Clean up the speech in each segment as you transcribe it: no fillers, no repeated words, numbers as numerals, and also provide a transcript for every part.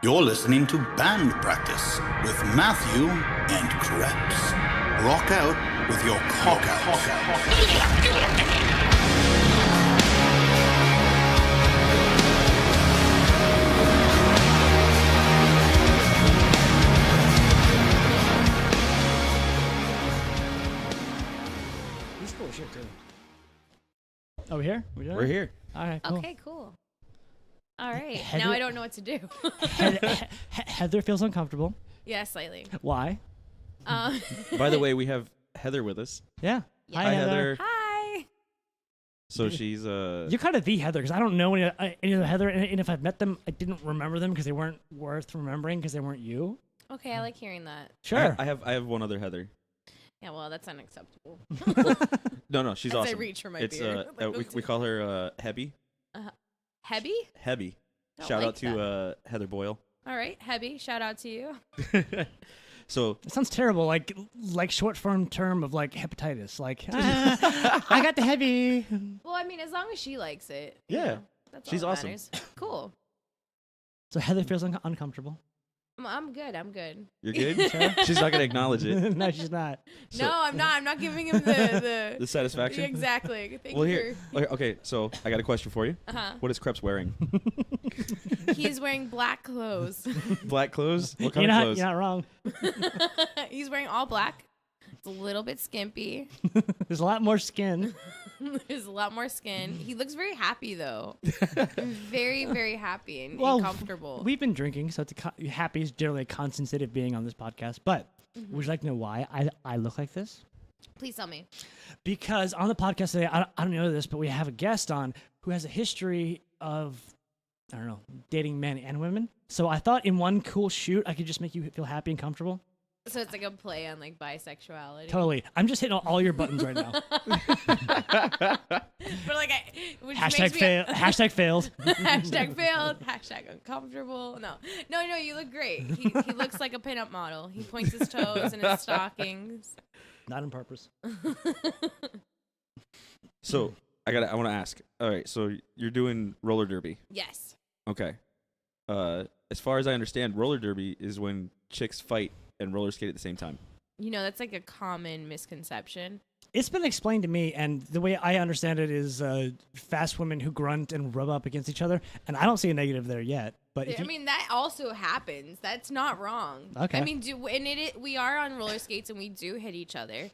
You're listening to Band Practice with Matthew and Kreps. Rock out with your cock out. This is cool shit too. Oh, we're here? We're here. All right, cool. Okay, cool. All right. Heather- Now I don't know what to do. Heather feels uncomfortable. Yeah, slightly. Why? By the way, we have Heather with us. Yeah. Yeah. Hi, Heather. Hi. So she's You're kind of the Heather because I don't know any other Heather, and if I've met them, I didn't remember them because they weren't worth remembering because they weren't you. Okay, I like hearing that. Sure. I have one other Heather. Yeah, well, that's unacceptable. No, she's As I awesome. reach for my It's beer. Like, we call her Hebby. Hebby? Hebby. Don't Shout like out to Heather Boyle. All right, Hebby. Shout out to you. So It sounds terrible, like short form term of like hepatitis. Like I got the heavy. Well, I mean, as long as she likes it. you Yeah. know, that's She's all that awesome. matters. Cool. So Heather feels uncomfortable. I'm good. I'm good. you're good. She's not gonna acknowledge it. No, she's not. So- No, I'm not. I'm not giving him the The satisfaction. Exactly. Thank Well, you here. Okay, so I got a question for you. Uh-huh. What is Kreps wearing? He's wearing black clothes. Black clothes? What kind You're of not. clothes? You're not wrong. He's wearing all black. It's a little bit skimpy. There's a lot more skin. There's a lot more skin. He looks very happy though. Very, very happy and comfortable. We've been drinking, so happy is generally a constant state of being on this podcast. But would you like to know why I look like this? Please tell me. Because on the podcast today, I don't know this, but we have a guest on who has a history of, I don't know, dating men and women. So I thought in one cool shoot, I could just make you feel happy and comfortable. So it's like a play on like bisexuality. Totally. I'm just hitting all your buttons right now. But like, which Hashtag makes me- fail. Hashtag failed. Hashtag failed. Hashtag uncomfortable. No, you look great. He looks like a pinup model. He points his toes in his stockings. Not on purpose. So I want to ask. All right, so you're doing roller derby. Yes. Okay. As far as I understand, roller derby is when chicks fight and roller skate at the same time. You know, that's like a common misconception. It's been explained to me, and the way I understand it is fast women who grunt and rub up against each other, and I don't see a negative there yet. But if I mean, that also happens. That's not wrong. Okay. I mean, we are on roller skates and we do hit each other.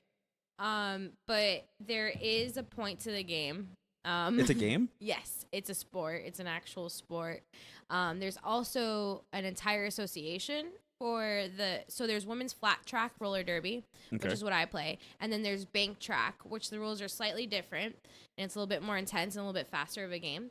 But there is a point to the game. It's a game? Yes, it's a sport. It's an actual sport. There's also an entire association so there's women's flat track roller derby, Okay. which is what I play. And then there's bank track, which the rules are slightly different. And it's a little bit more intense and a little bit faster of a game.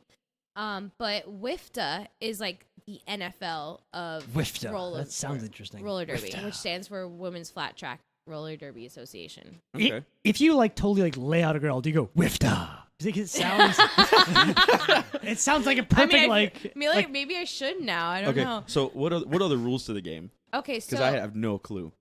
But WIFTA is like the NFL of WIFTA. roller. That sounds interesting. Roller derby, WIFTA. which stands for Women's Flat Track Roller Derby Association. Okay. If you totally lay out a girl, do you go WIFTA? You think it sounds? It sounds like a perfect I mean, maybe I should now. I don't Okay. know. So what are the rules to the game? Okay, so Because I have no clue.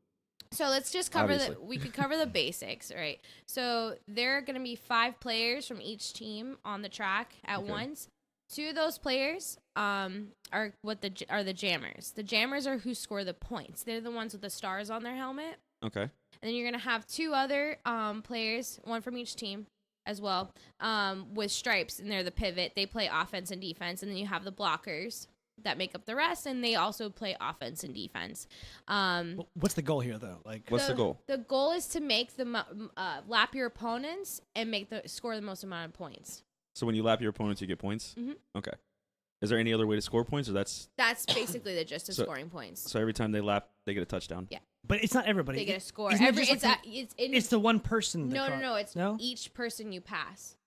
So let's just cover Obviously. we could cover the basics, right? So there are going to be 5 players from each team on the track at Okay. once. 2 of those players are the jammers. The jammers are who score the points. They're the ones with the stars on their helmet. Okay. And then you're going to have 2 other players, one from each team as well, with stripes, and they're the pivot. They play offense and defense, and then you have the blockers that make up the rest, and they also play offense and defense. What's the goal here, though? Like, What's the goal? The goal is to make lap your opponents and score the most amount of points. So when you lap your opponents, you get points? Mhm. Okay. Is there any other way to score points, or that's That's basically the gist of So- scoring points. so every time they lap, they get a touchdown? Yeah. but it's not everybody. They get a score. Isn't it just like It's the one person. that no. It's no. each person you pass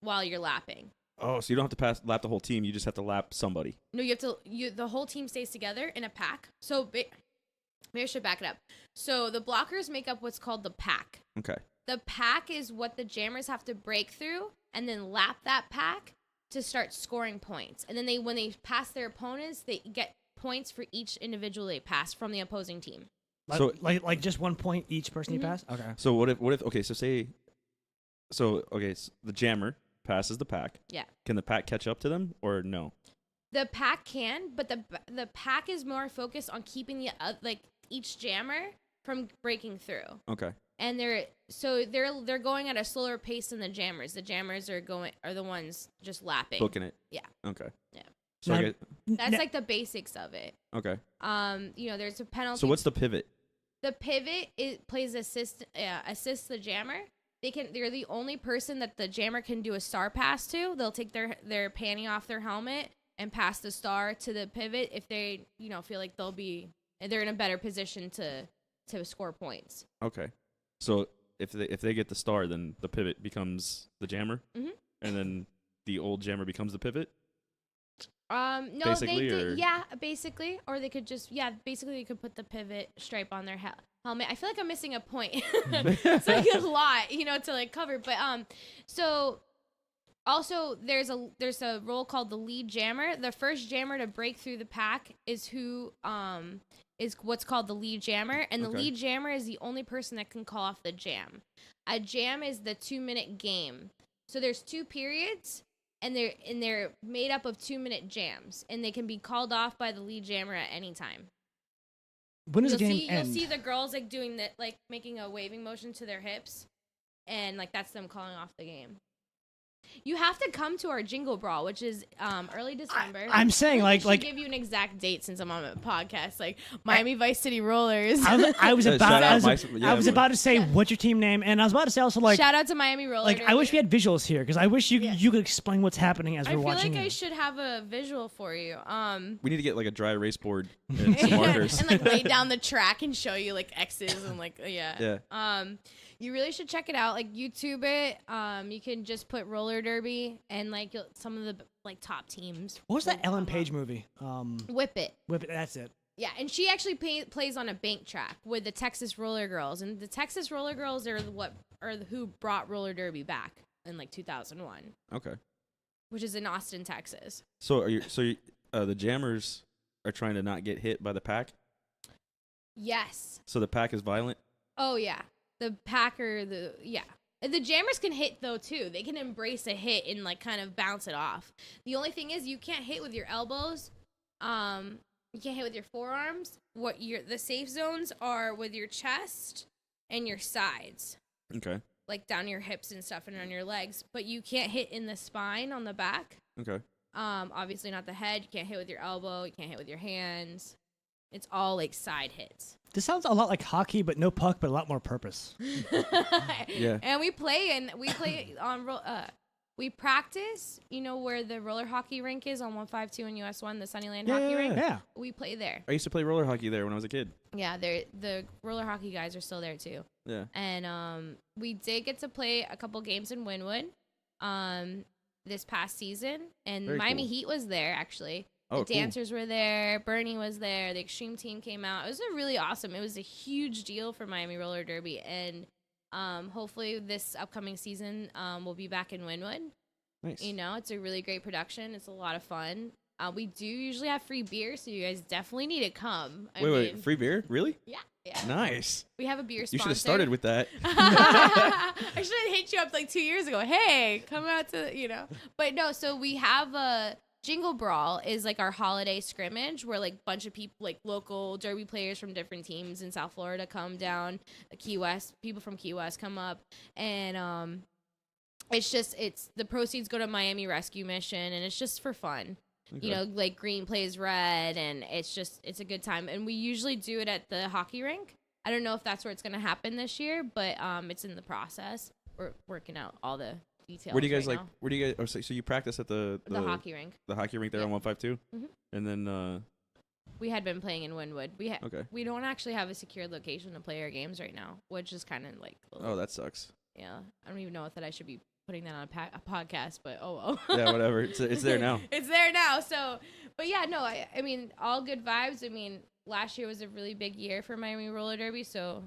while you're lapping. Oh, so you don't have to lap the whole team. You just have to lap somebody. No, you have to. The whole team stays together in a pack. So maybe I should back it up. So the blockers make up what's called the pack. Okay. The pack is what the jammers have to break through and then lap that pack to start scoring points. And then when they pass their opponents, they get points for each individual they pass from the opposing team. So- like just 1 point each person Mhm. you pass. Okay. So what if okay, so the jammer passes the pack. Yeah. Can the pack catch up to them or no? The pack can, but the pack is more focused on keeping the like each jammer from breaking through. Okay. And they're going at a slower pace than the jammers. The jammers are the ones just lapping. Booking it. Yeah. Okay. Yeah. So I That's like the basics of it. okay. There's a penalty. So what's the pivot? The pivot plays assists the jammer. They're the only person that the jammer can do a star pass to. They'll take their panty off their helmet and pass the star to the pivot if they feel like they're in a better position to score points. Okay. So if they get the star, then the pivot becomes the jammer, and then the old jammer becomes the pivot. No, basically, basically, or they could just basically they could put the pivot stripe on their helmet. I feel like I'm missing a point. It's like a lot, to like cover. But so also there's a role called the lead jammer. The first jammer to break through the pack is what's called the lead jammer, and the lead jammer is the only person that can call off the jam. A jam is the 2-minute game. So there's 2 periods, and they're made up of 2-minute jams, and they can be called off by the lead jammer at any time. When does the game end? You'll see the girls like doing that, like making a waving motion to their hips, and like that's them calling off the game. You have to come to our Jingle Brawl, which is early December. I'm saying I like give you an exact date since I'm on a podcast, like Miami Vice City Rollers. I was about to say Yeah. what's your team name, and I was about to say also like shout out to Miami Rollers. like I wish we had visuals here because I wish you could explain what's happening as we're watching. I feel like I should have a visual for you. We need to get like a dry erase board and some markers. And like lay down the track and show you like X's and like Yeah. You really should check it out. Like YouTube it. You can just put roller derby and like some of the like top teams. What was that Ellen Page movie? Whip It. Whip It. That's it. Yeah, and she actually plays on a bank track with the Texas Roller Girls, and the Texas Roller Girls are who brought roller derby back in like 2001. Okay. Which is in Austin, Texas. So the jammers are trying to not get hit by the pack. Yes. So the pack is violent. Oh yeah. The the jammers can hit though too. They can embrace a hit and like kind of bounce it off. The only thing is you can't hit with your elbows. You can't hit with your forearms. The safe zones are with your chest and your sides. Okay. Like down your hips and stuff and on your legs, but you can't hit in the spine on the back. Okay. Obviously not the head. You can't hit with your elbow. You can't hit with your hands. It's all like side hits. This sounds a lot like hockey, but no puck, but a lot more purpose. Yeah. And we play on we practice, where the roller hockey rink is on 152 and US 1, the Sunnyland hockey rink. Yeah. We play there. I used to play roller hockey there when I was a kid. Yeah, the roller hockey guys are still there too. Yeah. And we did get to play a couple games in Wynwood this past season, and Very Miami cool. Heat was there actually. Oh, The dancers were there. Bernie was there. The Extreme team came out. It was really awesome. It was a huge deal for Miami Roller Derby. And hopefully this upcoming season we'll be back in Wynwood. Nice. It's a really great production. It's a lot of fun. We do usually have free beer, so you guys definitely need to come. Wait, free beer? Really? Yeah. Nice. We have a beer sponsor. You should have started with that. I should have hit you up like 2 years ago. Hey, come out to, But no, so we have a Jingle Brawl is like our holiday scrimmage where like a bunch of people, like local derby players from different teams in South Florida come down. Key West, people from Key West come up. And it's the proceeds go to Miami Rescue Mission, and it's just for fun. Okay. Like green plays red, and it's a good time. And we usually do it at the hockey rink. I don't know if that's where it's going to happen this year, but it's in the process. We're working out all the details. Where do you guys now. Where do you guys? So you practice at the hockey rink? The hockey rink there on 152, and then we had been playing in Wynwood. Okay. We don't actually have a secured location to play our games right now, which is kind of like. Oh, that sucks. Yeah, I don't even know that I should be putting that on a podcast, but oh well. Yeah, whatever. It's there now. It's there now. So, but yeah, no, I mean, all good vibes. I mean, last year was a really big year for Miami Roller Derby, so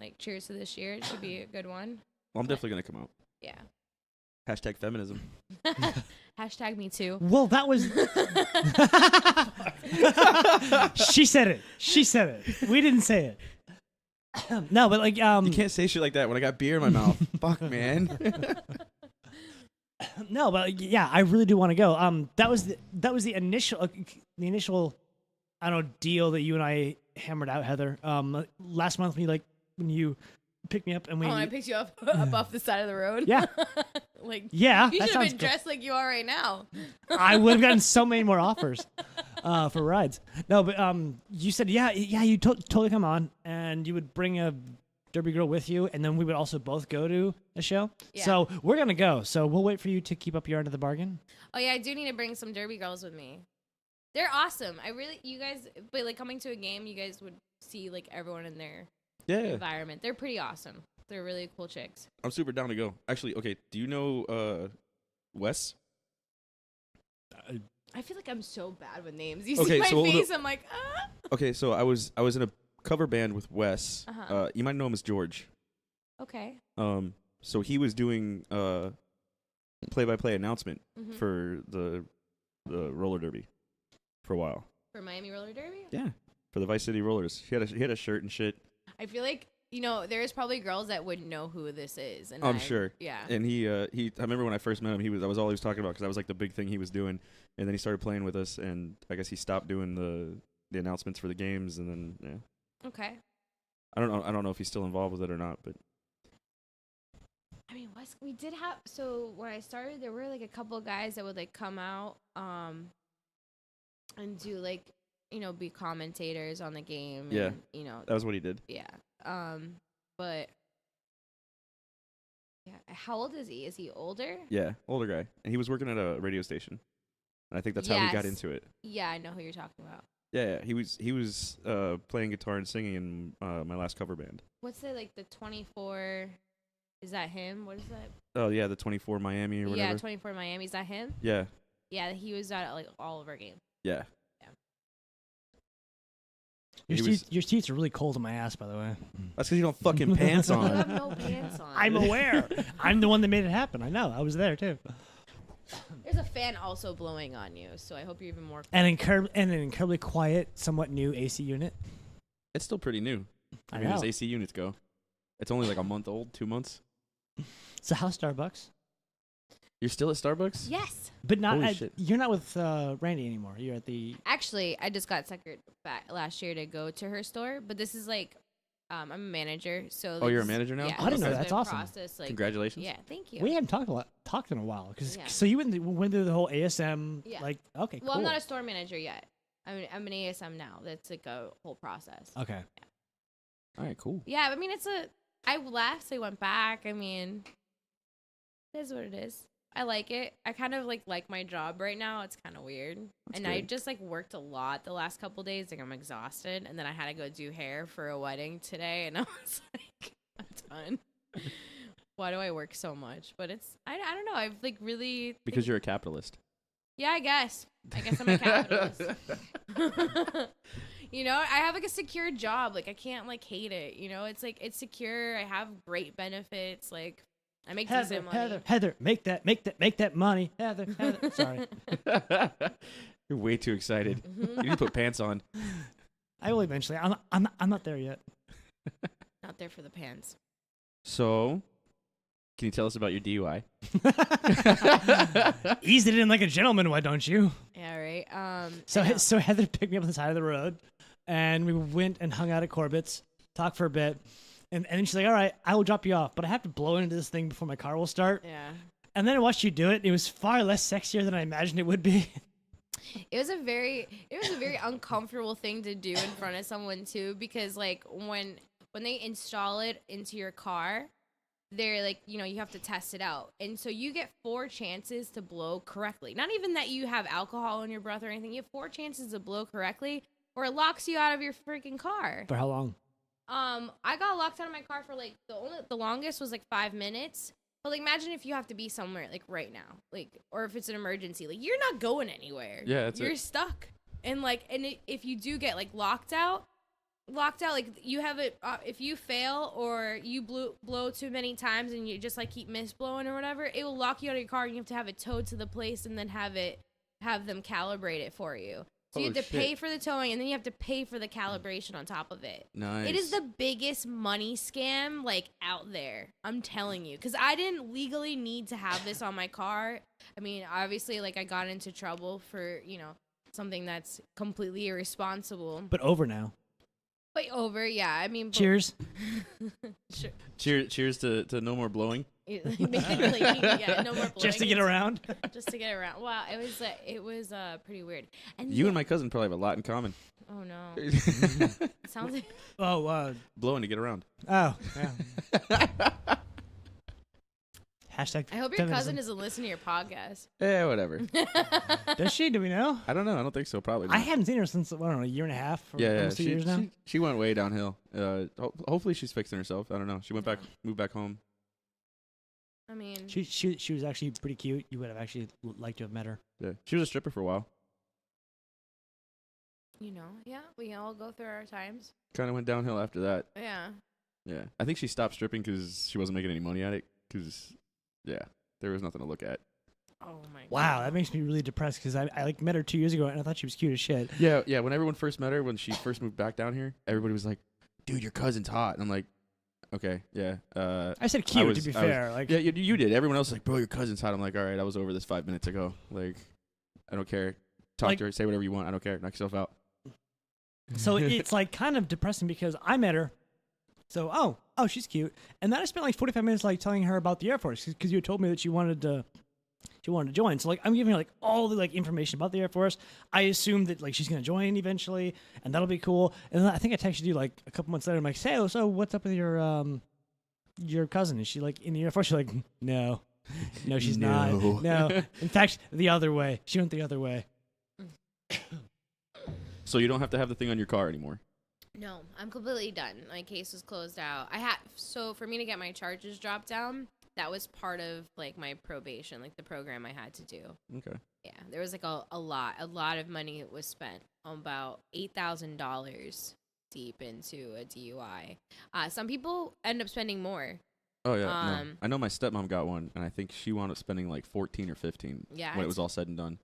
like, cheers to this year. It should be a good one. Well, I'm definitely gonna come out. Yeah. Hashtag feminism. Hashtag me too. Well, that was. She said it. She said it. We didn't say it. No, but like You can't say shit like that when I got beer in my mouth. Fuck, man. No, but yeah, I really do want to go. That was the initial, I don't know, deal that you and I hammered out, Heather. Last month when you picked me up and we. Oh, I picked you up up off the side of the road. Yeah. Like Yeah, you that should have sounds been cool. dressed like you are right now. I would have gotten so many more offers for rides. No, but you said you totally come on, and you would bring a Derby girl with you, and then we would also both go to a show. Yeah. So we're gonna go. So we'll wait for you to keep up your end of the bargain. Oh yeah, I do need to bring some Derby girls with me. They're awesome. You guys, but like coming to a game, you guys would see like everyone in their environment. They're pretty awesome. They're really cool chicks. I'm super down to go. Actually, okay, do you know Wes? I feel like I'm so bad with names. You Okay, see my so face, I'm like, ah. Okay, so I was in a cover band with Wes. Uh-huh. You might know him as George. Okay. So he was doing play-by-play announcement Mhm. for the roller derby for a while. For Miami Roller Derby? Yeah, for the Vice City Rollers. He had a shirt and shit. I feel like, there's probably girls that would know who this is. And I'm sure. Yeah. And he I remember when I first met him, that was all he was talking about because that was like the big thing he was doing. And then he started playing with us, and I guess he stopped doing the announcements for the games, and then yeah. Okay. I don't know if he's still involved with it or not, but I mean, we did have, so when I started, there were like a couple of guys that would like come out and do like, be commentators on the game. Yeah. And, that was what he did. yeah. But yeah, how old is he? Is he older? Yeah, older guy, and he was working at a radio station. And I think that's how he got Yes. into it. Yeah, I know who you're talking about. Yeah, he was playing guitar and singing in my last cover band. What's the 24? Is that him? What is that? Oh yeah, the 24 Miami or whatever. Yeah, 24 Miami. Is that him? Yeah, Yeah, he was at like all of our games. yeah. Your seats are really cold on my ass, by the way. That's because you don't fucking pants You on. have no pants on. I'm aware. I'm the one that made it happen. I know. I was there too. There's a fan also blowing on you, so I hope you're even more. And an incredibly quiet, somewhat new AC unit. It's still pretty new. I mean, as know. AC units go, it's only like a month old, 2 months. So how's Starbucks? You're still at Starbucks? Yes. But not. Holy shit. You're not with Randy anymore. You're at the. Actually, I just got suckered back last year to go to her store, but this is like, I'm a manager, so. Oh, you're a this- manager now? Yeah, I didn't this know is that. That's the awesome. Process, like, Congratulations. Yeah, thank you. We haven't talked in a while because Yeah. so you went through the whole ASM. Yeah. Like okay, Well, cool. I'm not a store manager yet. I'm an ASM now. That's like a whole process. Okay. All right, cool. Yeah, I mean, I left, I went back. I mean, it is what it is. I like it. I kind of like my job right now. It's kind of weird. That's and I good. just like worked a lot the last couple days. Like I'm exhausted. And then I had to go do hair for a wedding today. And I was like, I'm done. Why do I work so much? But I don't know. I've like really. Because you're a capitalist. Yeah, I guess I'm a capitalist. I have like a secure job. Like I can't like hate it. It's like it's secure. I have great benefits. Like I make decent money. Heather, make that money. Heather. Sorry, You're way too excited. Mhm. You need to put pants on. I will eventually. I'm not there yet. Not there for the pants. So, can you tell us about your DUI? Ease it in like a gentleman, why don't you? Yeah, right. So Heather picked me up on the side of the road, and we went and hung out at Corbett's, talked for a bit, and then she's like, "All right, I will drop you off, but I have to blow into this thing before my car will start." Yeah. And then I watched you do it. And it was far less sexier than I imagined it would be. It was a very uncomfortable thing to do in front of someone too, because like when they install it into your car, they're like, you have to test it out. And so you get 4 chances to blow correctly. Not even that you have alcohol in your breath or anything. You have 4 chances to blow correctly, or it locks you out of your freaking car. For how long? I got locked out of my car for like the longest was like 5 minutes. But like imagine if you have to be somewhere like right now, like, or if it's an emergency, like you're not going anywhere. Yeah, that's you're it. stuck. And like, if you do get like locked out, like you have it. If you fail or you blow too many times and you just like keep misblowing or whatever, it will lock you out of your car. And you have to have it towed to the place and then have them calibrate it for you. So you Oh, have to shit. pay for the towing, and then you have to pay for the calibration on top of it. Nice. It is the biggest money scam like out there. I'm telling you, because I didn't legally need to have this on my car. I mean, obviously, like I got into trouble for something that's completely irresponsible. But over now. But over, yeah. I mean, Cheers. Sure. Cheers to no more blowing. Basically, yeah, no more blowing. Just to get around. Just to get around. Wow, it was pretty weird. And You and my cousin probably have a lot in common. Oh no. Sounds like Oh, Blowing to get around. yeah. Hashtag. I hope your feminism. cousin doesn't listen to your podcast. Yeah, whatever. Does she? Do we know? I don't know. I don't think so. Probably not. I haven't seen her since, I don't know, a year and a half or Yeah, almost 2 years now. she went way downhill. Hopefully she's fixing herself. I don't know. She went back, moved back home. I mean, She was actually pretty cute. You would have actually liked to have met her. Yeah, she was a stripper for a while. yeah, we all go through our times. Kind of went downhill after that. Yeah. Yeah, I think she stopped stripping because she wasn't making any money at it. Because, yeah, there was nothing to look at. Oh my god. Wow, that makes me really depressed because I like met her 2 years ago and I thought she was cute as shit. Yeah. When everyone first met her, when she first moved back down here, everybody was like, "Dude, your cousin's hot." And I'm like, "Okay, yeah." I said cute was- to be I was- fair. Like, Yeah, you did. Everyone else was like, "Bro, your cousin's hot." I'm like, "All right, I was over this 5 minutes ago. Like, I don't care. Talk Like- to her, say whatever you want. I don't care. Knock yourself out." so it's like kind of depressing because I met her. So oh she's cute, and then I spent like 45 minutes like telling her about the Air Force because you had told me that she wanted to join. So like I'm giving her like all the like information about the Air Force. I assume that like she's gonna join eventually, and that'll be cool. And then I think I texted you like a couple months later. I'm like, hey, so what's up with your cousin? Is she like in the Air Force? She's like, no, she's not. No. No, in fact, the other way. She went the other way. So you don't have to have the thing on your car anymore. No, I'm completely done. My case was closed out. So for me to get my charges dropped down, that was part of like my probation, like the program I had to do. Okay. Yeah, there was like a lot of money was spent, about $8,000 deep into a DUI. Some people end up spending more. Oh yeah. No. I know my stepmom got one, and I think she wound up spending like 14 or 15 Yeah, when it was all said and done.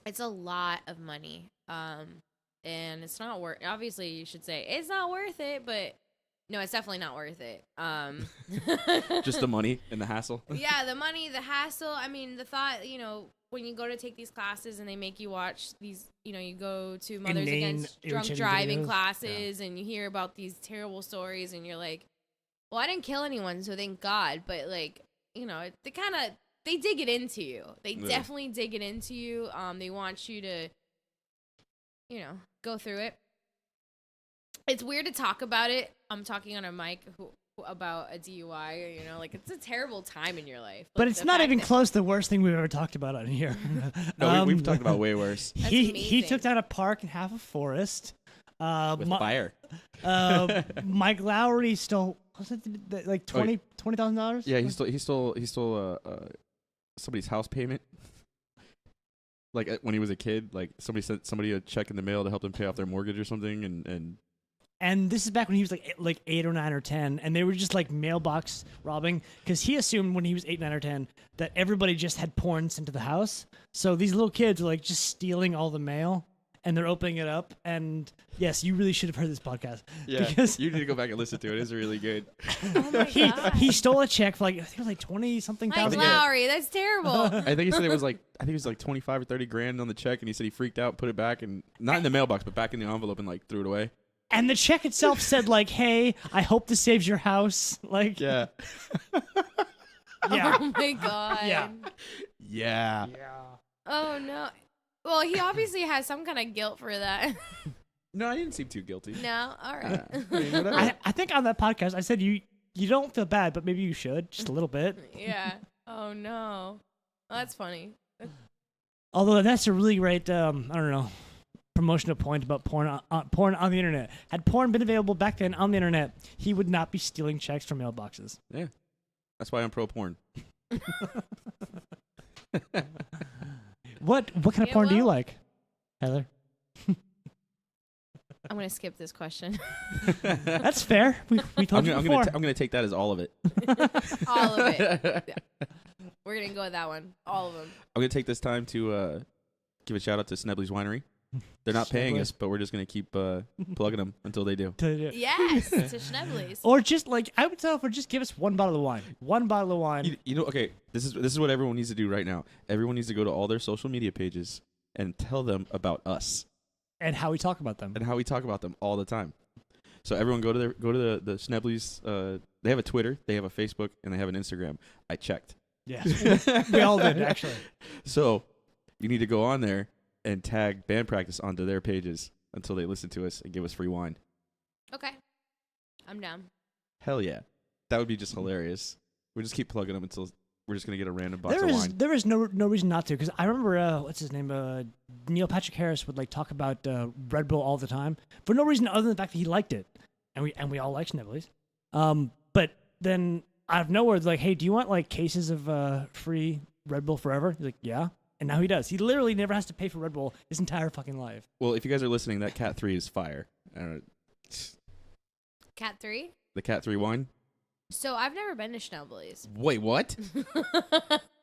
It's a lot of money. And it's not worth. Obviously, you should say it's not worth it, but no, it's definitely not worth it. Just the money and the hassle. Yeah, the money, the hassle. I mean, the thought. When you go to take these classes and they make you watch these, you go to Mothers Inane, Against Drunk irritating Driving videos. classes, and you hear about these terrible stories, and you're like, well, I didn't kill anyone, so thank God. But like, they dig it into you. They definitely dig it into you. They want you to, go through it. It's weird to talk about it. I'm talking on a mic about a DUI, like it's a terrible time in your life. But Like, it's the not fact even that- close to the worst thing we've ever talked about on here. No, we've talked about way worse. That's he amazing. took down a park and half a forest. With fire. Mike Lowry stole like $20,000. Yeah, he stole somebody's house payment. Like when he was a kid, like somebody sent somebody a check in the mail to help them pay off their mortgage or something, And this is back when he was like 8 or 9 or 10, and they were just like mailbox robbing because he assumed when he was 8, 9 or 10 that everybody just had porn sent to the house. So these little kids are like just stealing all the mail, and they're opening it up. And yes, you really should have heard this podcast. Because you need to go back and listen to it. It's really good. Oh my God. he stole a check for like I think it was like 20 something Mike thousand. Lowry, that's terrible. I think he said it was like 25 or 30 grand on the check, and he said he freaked out, put it back, and not in the mailbox, but back in the envelope, and like threw it away. And the check itself said like, "Hey, I hope this saves your house." Like, Yeah. yeah. Oh my God. Yeah. Yeah. Oh no. Well, he obviously has some kind of guilt for that. No, I didn't seem too guilty. No, all right. I mean, whatever. I think on that podcast I said you don't feel bad, but maybe you should just a little bit. Yeah. Oh no. Well, that's funny. Although that's a really great, I don't know, promotional point about porn on the internet. Had porn been available back then on the internet, he would not be stealing checks from mailboxes. Yeah. That's why I'm pro porn. What kind of Yeah, porn do you well- like, Heather? I'm gonna skip this question. That's fair. We told you before. I'm gonna take that as all of it. All of it. Yeah. We're gonna go with that one. All of them. I'm gonna take this time to give a shout out to Snebley's Winery. They're not paying Schneblers. us, but we're just gonna keep plugging them until they do. Yes, to Schnebley's. Or just like I would tell for just give us one bottle of wine. One bottle of wine. You know, okay, this is what everyone needs to do right now. Everyone needs to go to all their social media pages and tell them about us And how we talk about them. and how we talk about them all the time. So everyone go to the Schnebley's. They have a Twitter, they have a Facebook, and they have an Instagram. I checked. Yes. We all did, actually. So you need to go on there and tag Band Practice onto their pages until they listen to us and give us free wine. Okay, I'm down. Hell yeah. That would be just hilarious. We just keep plugging them until we're just going to get a random box of wine. There is no reason not to, because I remember, what's his name? Neil Patrick Harris would like talk about Red Bull all the time for no reason other than the fact that he liked it. And we all like Schnebley's. But then out of nowhere, it's like, hey, do you want like cases of free Red Bull forever? He's like, yeah. And now he does. He literally never has to pay for Red Bull his entire fucking life. Well, if you guys are listening, that Cat 3 is fire. Cat 3. The Cat 3 wine? So I've never been to Schnebley's. Wait, what?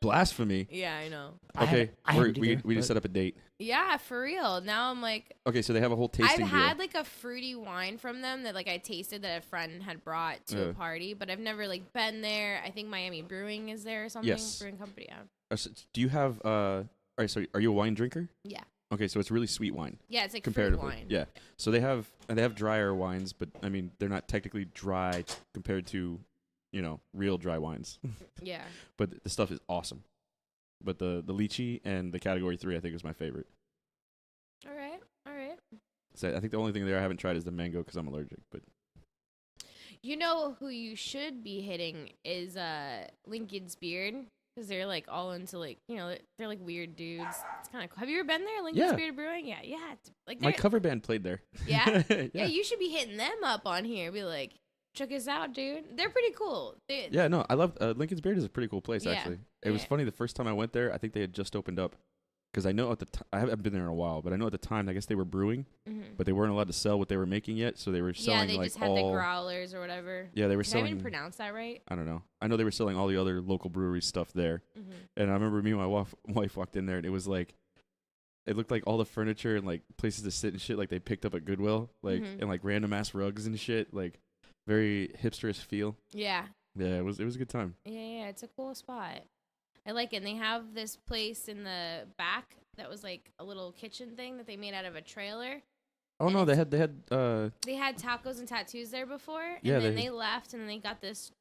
Blasphemy. Yeah, I know. Okay, I haven't either, we just but- set up a date. Yeah, for real. Now I'm like, Okay, so they have a whole tasting I've deal. had like a fruity wine from them that like I tasted that a friend had brought to a party, but I've never like been there. I think Miami Brewing is there or something. Yes. Brewing company. Yeah. Do you have all right, so are you a wine drinker? Yeah. Okay, so it's really sweet wine. Yeah, it's like fruit Comparatively. wine. Yeah. So they have drier wines, but I mean, they're not technically dry compared to, real dry wines. Yeah. But the stuff is awesome. But the lychee and the category 3 I think is my favorite. All right. All right. So I think the only thing there I haven't tried is the mango because I'm allergic. But You know who you should be hitting is Lincoln's Beard, because they're like all into like they're like weird dudes. It's kind of cool. Have you ever been there, Lincoln's Yeah. Beard Brewing? Yeah, yeah. It's, like my they're- cover band played there. Yeah? yeah. yeah, you should be hitting them up on here. Be like, check us out, dude. They're pretty cool. Yeah, no, I love Lincoln's Beard is a pretty cool place Yeah. actually. It was Yeah. funny the first time I went there. I think they had just opened up because I know at the time I haven't been there in a while, but I know at the time I guess they were brewing, Mhm. but they weren't allowed to sell what they were making yet, so they were selling Yeah, they like just had all. the growlers or whatever. Yeah, they were Did I even selling. pronounce that right? I don't know. I know they were selling all the other local brewery stuff there, Mm-hmm. and I remember me and my wife walked in there, and it was like. It looked like all the furniture and like places to sit and shit like they picked up at Goodwill, like Mhm. and like random ass rugs and shit, like very hipsterish feel. Yeah. Yeah, it was a good time. Yeah, it's a cool spot. I like it. And they have this place in the back that was like a little kitchen thing that they made out of a trailer. Oh And no, they it's- had They had tacos and tattoos there before, and Yeah, then they- they left, and then they got this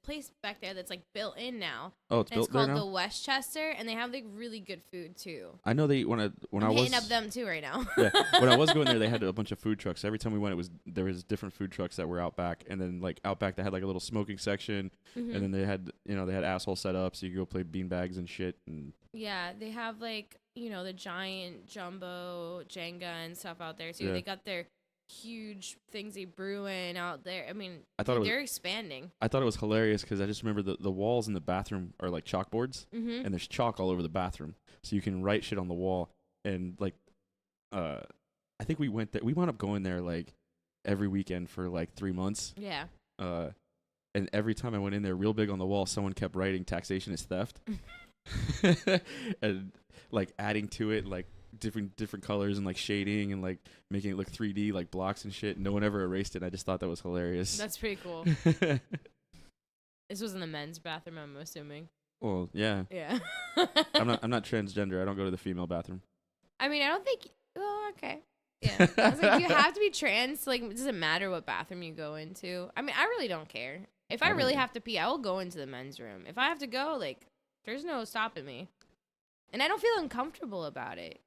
place back there that's like built in now. oh it's And it's built there called now. the Westchester, and they have like really good food too. I know they when I I'm was hitting up them too right now. yeah, when I was going there, they had a bunch of food trucks. Every time we went, there was different food trucks that were out back, and then like out back they had like a little smoking section, Mhm. and then they had they had asshole set up so you could go play beanbags and shit. And Yeah, they have like the giant jumbo Jenga and stuff out there too. Yeah. They got their huge things they brew in out there. I mean, I thought it was- they're expanding. I thought it was hilarious because I just remember the walls in the bathroom are like chalkboards, Mm-hmm. and there's chalk all over the bathroom, so you can write shit on the wall. And like, I think we went there. We wound up going there like every weekend for like 3 months. Yeah. And every time I went in there, real big on the wall, someone kept writing "taxation is theft," and like adding to it like different colors and like shading and like making it look 3D like blocks and shit. No one ever erased it. I just thought that was hilarious. That's pretty cool. This was in the men's bathroom, I'm assuming. Well, yeah. Yeah. I'm not transgender. I don't go to the female bathroom. I mean, I don't think. Oh, okay. Yeah. I was like, you have to be trans. Like, it doesn't matter what bathroom you go into. I mean, I really don't care. If I really have to pee, I will go into the men's room. If I have to go, like, there's no stopping me. And I don't feel uncomfortable about it.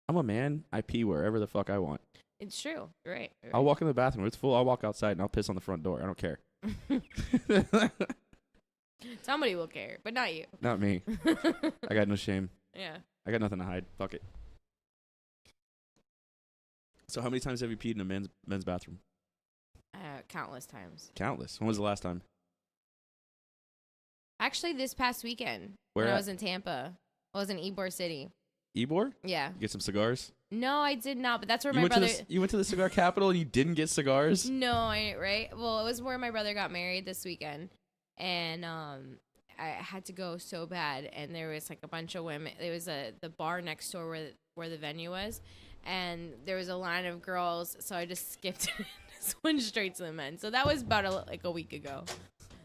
I'm a man. I pee wherever the fuck I want. It's true. You're right. You're I'll walk in the bathroom. If it's full, I'll walk outside and I'll piss on the front door. I don't care. right. Somebody will care, but not you. Not me. I got no shame. Yeah. I got nothing to hide. Fuck it. So how many times have you peed in a men's bathroom? Countless times. Countless. When was the last time? Actually, this past weekend Where when I at? was in Tampa, I was in Ybor City. Ybor? Yeah. Get some cigars? No, I did not, but that's where You my went brother. to you went to the cigar capital and you didn't get cigars? No, I right. Well, it was where my brother got married this weekend, and I had to go so bad, and there was like a bunch of women. There was the bar next door where the venue was, and there was a line of girls, so I just skipped and just went straight to the men. So that was about a week ago.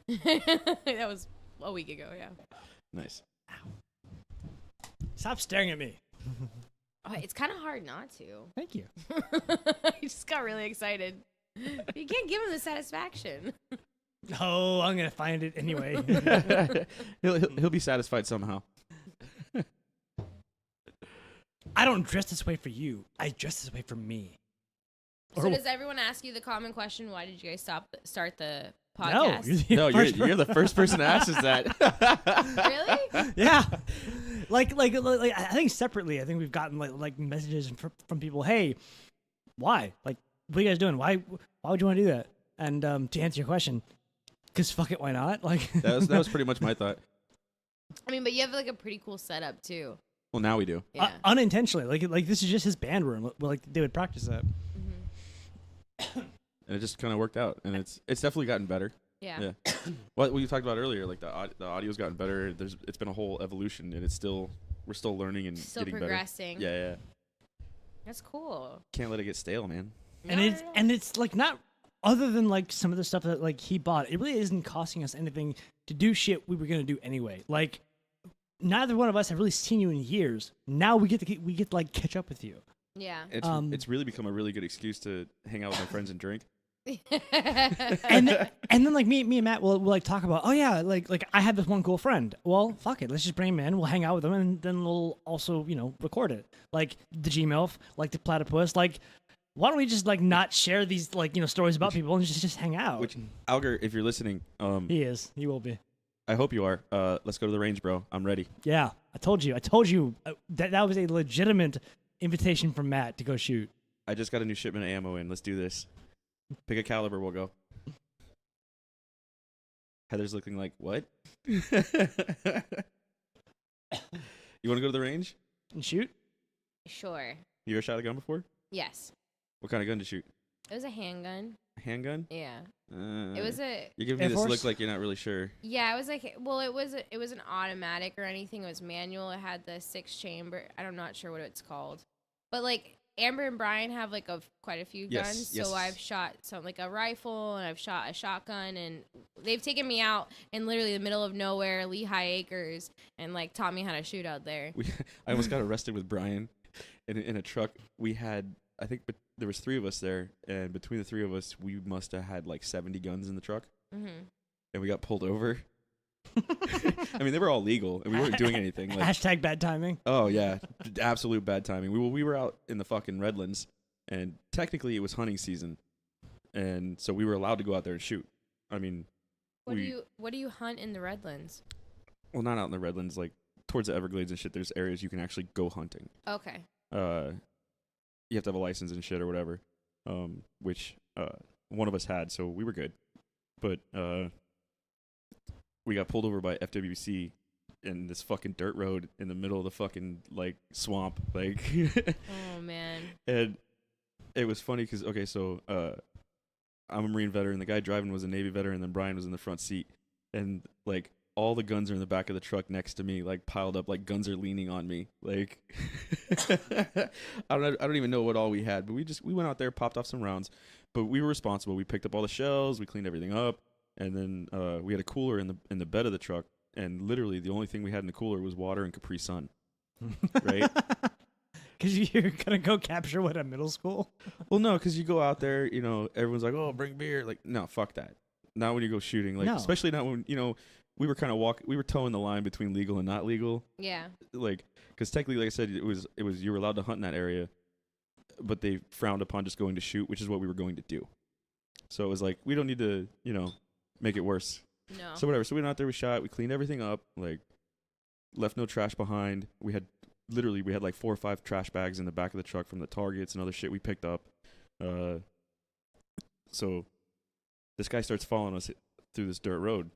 That was a week ago, yeah. Nice. Stop staring at me. Oh, it's kind of hard not to. Thank you. I just got really excited. You can't give him the satisfaction. Oh, I'm gonna find it anyway. he'll be satisfied somehow. I don't dress this way for you. I dress this way for me. So does everyone ask you the common question, why did you guys start the No, podcast? You're the first person to ask us that. Really? Yeah. Like I think separately, I think we've gotten like messages from people. Hey, why? Like, what are you guys doing? Why would you want to do that? And to answer your question, because fuck it, why not? Like that was pretty much my thought. I mean, but you have like a pretty cool setup too. Well, now we do. Yeah. Unintentionally, like this is just his band room. Like they would practice that. And it just kind of worked out, and it's definitely gotten better. Yeah. What you talked about earlier, like the audio's gotten better. It's been a whole evolution, and we're still learning and Still getting progressing. better. Yeah. That's cool. Can't let it get stale, man. And it's like not other than like some of the stuff that like he bought. It really isn't costing us anything to do shit we were gonna do anyway. Like neither one of us have really seen you in years. Now we get to like catch up with you. Yeah. It's really become a really good excuse to hang out with my friends and drink. and then like me and Matt will like talk about, oh yeah, like I have this one cool friend. Well, fuck it, let's just bring him in. We'll hang out with him, and then we'll also record it. Like the Gmilf, like the platypus. Like, why don't we just like not share these like stories about people and just hang out? Which Alger, if you're listening, he will be. I hope you are. Let's go to the range, bro. I'm ready. Yeah, I told you that was a legitimate invitation from Matt to go shoot. I just got a new shipment of ammo in. Let's do this. Pick a caliber, we'll go. Heather's looking like, what? You want to go to the range? And shoot? Sure. You ever shot a gun before? Yes. What kind of gun to shoot? It was a handgun. A handgun? Yeah. It was a. You're giving me Air this Force? look like you're not really sure. Yeah, it was like. Well, it was an automatic or anything. It was manual. It had the 6-chamber. I'm not sure what it's called, but like Amber and Brian have like quite a few guns. Yes. So I've shot like a rifle and I've shot a shotgun, and they've taken me out in literally the middle of nowhere, Lehigh Acres, and like taught me how to shoot out there. I almost got arrested with Brian in a truck. We had, I think, there was 3 of us there, and between the 3 of us, we must have had like 70 guns in the truck, Mm-hmm. and we got pulled over. I mean, they were all legal, and we weren't doing anything. Like, Hashtag bad timing. oh yeah, absolute bad timing. We were out in the fucking Redlands, and technically it was hunting season, and so we were allowed to go out there and shoot. I mean, What do you hunt in the Redlands? well, not out in the Redlands, like towards the Everglades and shit. There's areas you can actually go hunting. Okay. You have to have a license and shit or whatever, which one of us had, so we were good. But we got pulled over by FWC in this fucking dirt road in the middle of the fucking like swamp, like. Oh man. And it was funny because so I'm a Marine veteran. The guy driving was a Navy veteran, and then Brian was in the front seat, and like all the guns are in the back of the truck next to me, like piled up, like guns are leaning on me, like. I don't even know what all we had, but we went out there, popped off some rounds, but we were responsible. We picked up all the shells, we cleaned everything up, and then we had a cooler in the bed of the truck, and literally the only thing we had in the cooler was water and Capri Sun, right? Because you're gonna go capture what at middle school? Well, no, because you go out there, everyone's like, "Oh, bring beer." Like, no, fuck that. Not when you go shooting, like, No. especially not when we were kind of we were towing the line between legal and not legal, Yeah. like, because technically, like I said, it was you were allowed to hunt in that area, but they frowned upon just going to shoot, which is what we were going to do. So it was like, we don't need to, make it worse. No. So whatever. So we went out there, we shot, we cleaned everything up, like, left no trash behind. We had like 4 or 5 trash bags in the back of the truck from the targets and other shit we picked up. So this guy starts following us through this dirt road,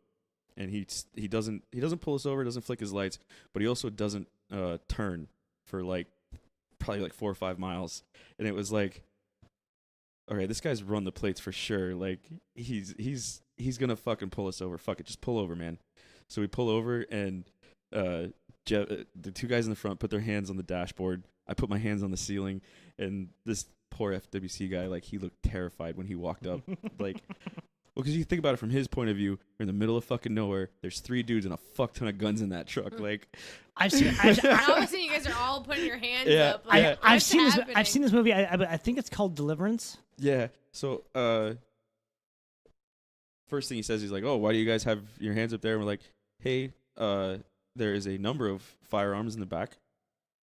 and he doesn't pull us over, doesn't flick his lights, but he also doesn't turn for like probably like 4 or 5 miles. And it was like, okay, this guy's run the plates for sure. Like, he's gonna fucking pull us over. Fuck it, just pull over, man. So we pull over, and the 2 guys in the front put their hands on the dashboard, I put my hands on the ceiling, and this poor FWC guy, like, he looked terrified when he walked up. Like, well, because you think about it from his point of view, you're in the middle of fucking nowhere. There's 3 dudes and a fuck ton of guns in that truck. Like, I've seen. And all of a sudden, you guys are all putting your hands up. Like, I've what's seen this. happening? I've seen this movie. I think it's called Deliverance. yeah. So, first thing he says, he's like, "Oh, why do you guys have your hands up there?" And we're like, "Hey, there is a number of firearms in the back.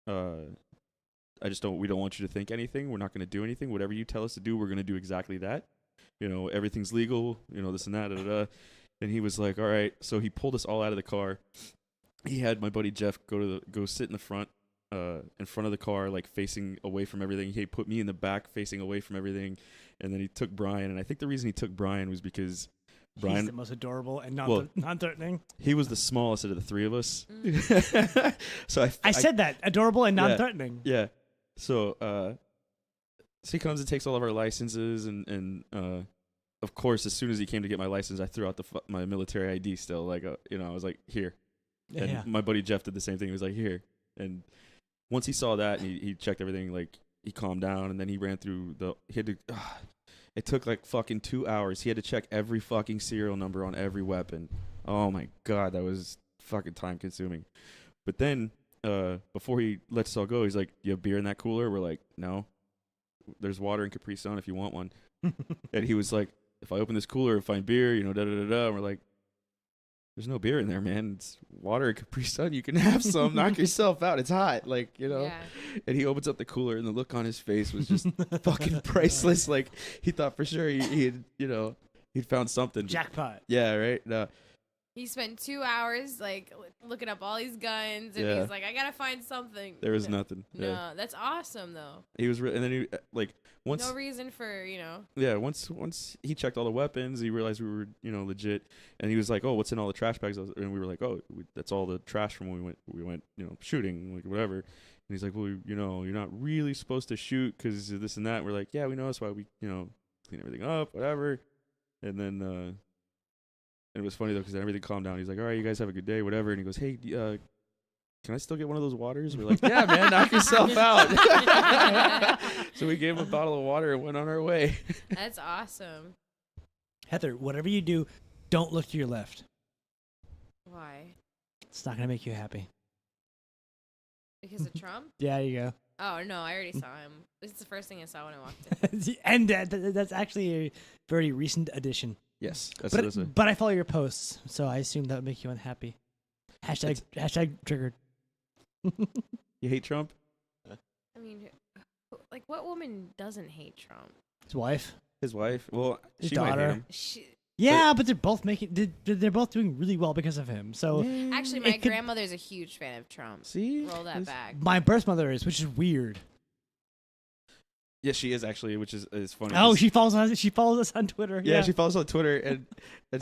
We don't want you to think anything. We're not going to do anything. Whatever you tell us to do, we're going to do exactly that. You know, everything's legal, you know, this and that, da, da, da." And he was like, all right. So he pulled us all out of the car. He had my buddy Jeff go sit in the front of the car, like facing away from everything. He put me in the back facing away from everything. And then he took Brian. And I think the reason he took Brian was because Brian, He's the most adorable and non-threatening. he was the smallest out of the 3 of us. So I said that, adorable and non-threatening. Yeah. So so he comes and takes all of our licenses, and of course, as soon as he came to get my license, I threw out my military ID still. Like, I was like, here. And Yeah. my buddy Jeff did the same thing. He was like, here. And once he saw that, and he checked everything, like, he calmed down, and then he ran through it took like fucking 2 hours. He had to check every fucking serial number on every weapon. Oh my God, that was fucking time consuming. But then, before he lets us all go, he's like, "You have beer in that cooler?" We're like, "No. There's water in Capri Sun if you want one." And he was like, "If I open this cooler and find beer, you know, da da da da." And we're like, "There's no beer in there, man. It's water and Capri Sun. You can have some. Knock yourself out. It's hot." Like, you know. Yeah. And he opens up the cooler, and the look on his face was just fucking priceless. Like, he thought for sure he had, you know, he'd found something. Jackpot. Yeah, right. No. He spent 2 hours like looking up all these guns, and Yeah. he's like, "I gotta find something." There was nothing. No, Yeah. that's awesome though. He was, and then he like once. No reason for Yeah, once he checked all the weapons, he realized we were, you know, legit, and he was like, "Oh, what's in all the trash bags?" And we were like, "Oh, that's all the trash from when we went, you know, shooting, like whatever." And he's like, "Well, you know, you're not really supposed to shoot because of this and that." And we're like, "Yeah, we know. That's why we, you know, clean everything up, whatever." And then it was funny though because everything calmed down. He's like, "All right, you guys have a good day, whatever." And he goes, "Hey, can I still get one of those waters?" We're like, "Yeah, man, knock yourself out." So we gave him a bottle of water and went on our way. That's awesome. Heather, whatever you do, don't look to your left. Why? It's not gonna make you happy. Because of Trump? Yeah, there you go. Oh no, I already saw him. This is the first thing I saw when I walked in. And that's actually a very recent addition. Yes, that's what it is. But I follow your posts, so I assume that would make you unhappy. Hashtag triggered. You hate Trump? I mean, like, what woman doesn't hate Trump? His wife. His wife? Well, His she might hate daughter. him. Yeah, but they're both they're both doing really well because of him. So Actually, my it could- grandmother's a huge fan of Trump. See? Roll that back. my birth mother is, which is weird. Yes, she is actually, which is funny. Oh, 'cause- she follows us on Twitter. yeah, she follows on Twitter, and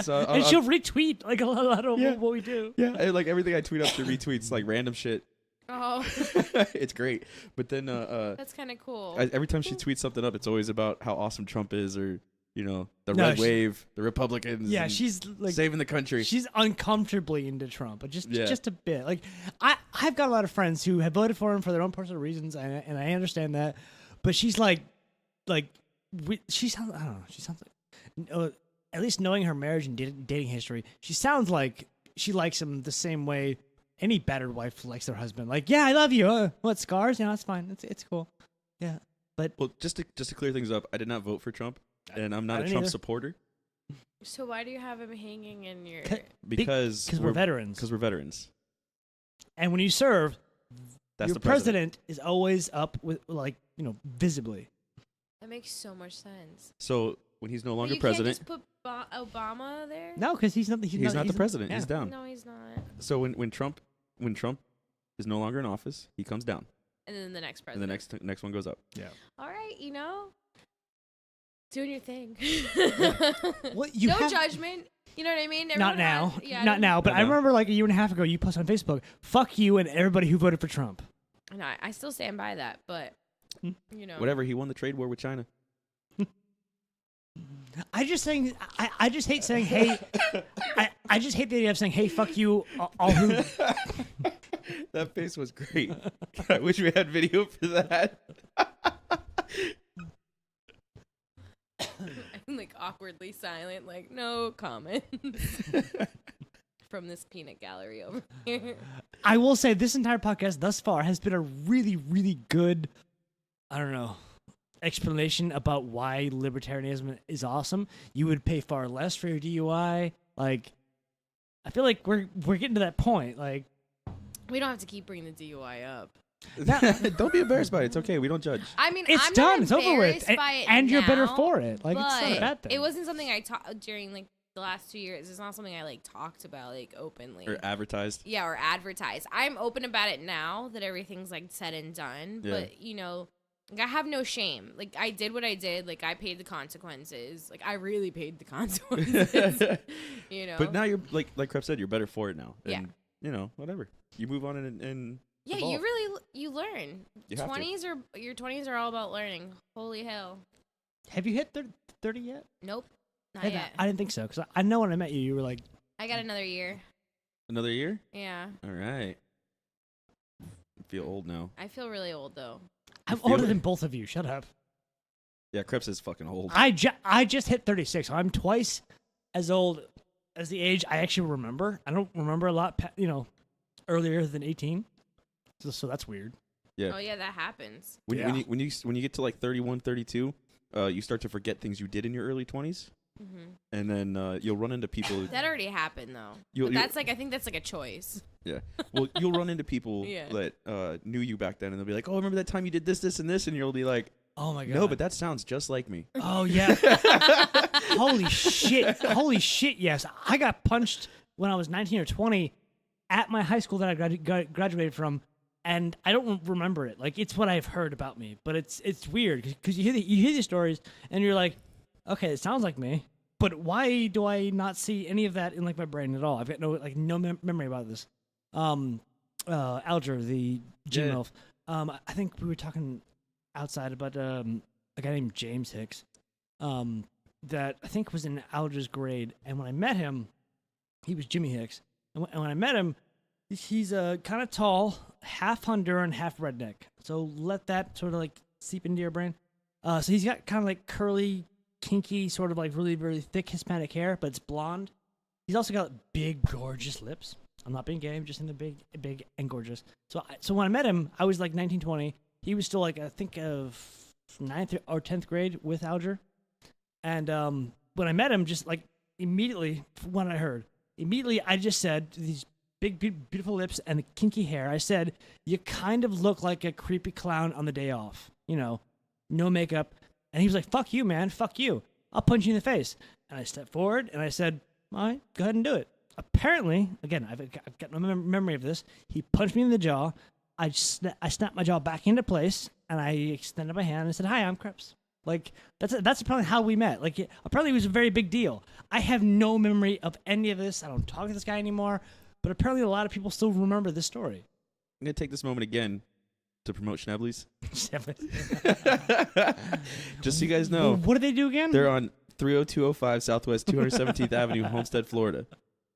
so and she'll retweet like a lot of Yeah. what we do. yeah, and, like everything I tweet up, she retweets like random shit. Oh, It's great. But then that's kind of cool. every time she tweets something up, it's always about how awesome Trump is, or you know, the No, red she- wave, the Republicans. Yeah, and she's like saving the country. she's uncomfortably into Trump, but Yeah. just a bit. Like I've got a lot of friends who have voted for him for their own personal reasons, and I understand that. But she's she sounds, I don't know. She sounds like, at least knowing her marriage and dating history, she sounds like she likes him the same way any battered wife likes their husband. Like, yeah, I love you. What, scars? Yeah, that's fine. It's cool. Yeah, but Well, just to clear things up, I did not vote for Trump, and I'm I not a didn't Trump either. supporter So why do you have him hanging in your? because we're veterans. Because we're veterans. And when you serve, That's your the president. is always up with, like, visibly. That makes so much sense. So when he's no But longer you president, can't just put Obama there. No, because he's not. he's not the president. yeah. He's down. No, he's not. So when Trump is no longer in office, he comes down, And then the next and the president. next one goes up. All right, doing your thing. What you no have, judgment. You know what I mean? Not Everyone now. has- yeah, Not now. But Not I now. remember like a year and a half ago, you posted on Facebook, "Fuck you and everybody who voted for Trump." No, I still stand by that, but Whatever. He won the trade war with China. I just hate saying hey. I just hate the idea of saying hey, fuck you, all who. That face was great. I wish we had video for that. I'm like awkwardly silent, like no comment from this peanut gallery over here. I will say this entire podcast thus far has been a really, really good, I don't know, explanation about why libertarianism is awesome. You would pay far less for your DUI. Like, I feel like we're getting to that point. Like, We don't have to keep bringing the DUI up. Don't be embarrassed by it. It's okay. We don't judge. I mean, it's I'm done. Not It's over with. embarrassed by it And you're better now, for it. Like, it's not a but bad thing. It wasn't something I taught during like the last 2 years. It's not something I like talked about like openly. Or advertised. Yeah, or advertised. I'm open about it now that everything's like said and done. Yeah. But you know, like, I have no shame. Like I did what I did. Like I paid the consequences. Like I really paid the consequences. You know. But now you're like Kreps said, you're better for it now. And, Yeah. You know, whatever. You move on and yeah, evolve. you really you learn. You have to. 20s are all about learning. Holy hell. Have you hit 30 yet? Nope. Not Hey, yet. I didn't think so, because I know when I met you, you were like, I got another year. Another year? Yeah. All right. I feel old now. I feel really old though. I'm feel older it? than both of you. Shut up. Yeah, Kreps is fucking old. I just hit 36. So I'm twice as old as the age I actually remember. I don't remember a lot, earlier than 18. So that's weird. Yeah. Oh yeah, that happens. When you get to like 31, 32, you start to forget things you did in your early 20s. Hmm. And then you'll run into people. That already happened though. You'll- But you'll- that's like I think that's like a choice. Yeah. Well, you'll run into people Yeah. that knew you back then, and they'll be like, "Oh, remember that time you did this, this, and this?" And you'll be like, Oh my god. "No, but that sounds just like me." Oh yeah. Holy shit. Holy shit. Yes, I got punched when I was 19 or 20 at my high school that I graduated from, and I don't remember it. Like it's what I've heard about me, but it's weird because you hear these stories and you're like, okay, it sounds like me, but why do I not see any of that in like my brain at all? I've got no memory about this. Alger, the gym Yeah. elf. I think we were talking outside about a guy named James Hicks, that I think was in Alger's grade. And when I met him, he was Jimmy Hicks. And when I met him, he's kind of tall, half Honduran, half redneck. So let that sort of like seep into your brain. So he's got kind of like curly, kinky, sort of like really, really thick Hispanic hair, but it's blonde. He's also got big, gorgeous lips. I'm not being gay. I'm just in the big and gorgeous. So when I met him, I was like 19, 20. He was still like, I think of 9th or 10th grade with Alger. And when I met him, just like immediately, when I heard, I just said, these big, beautiful lips and the kinky hair, I said, you kind of look like a creepy clown on the day off. No makeup. And he was like, fuck you, man. Fuck you. I'll punch you in the face. And I stepped forward and I said, all right, go ahead and do it. Apparently, again, I've got no memory of this. He punched me in the jaw. I snapped my jaw back into place, and I extended my hand and said, "Hi, I'm Kreps." Like that's probably how we met. Like apparently, it was a very big deal. I have no memory of any of this. I don't talk to this guy anymore. But apparently, a lot of people still remember this story. I'm gonna take this moment again to promote Schnebley's. Just so you guys know, What do they do again? they're on 30205 Southwest 217th Avenue, Homestead, Florida.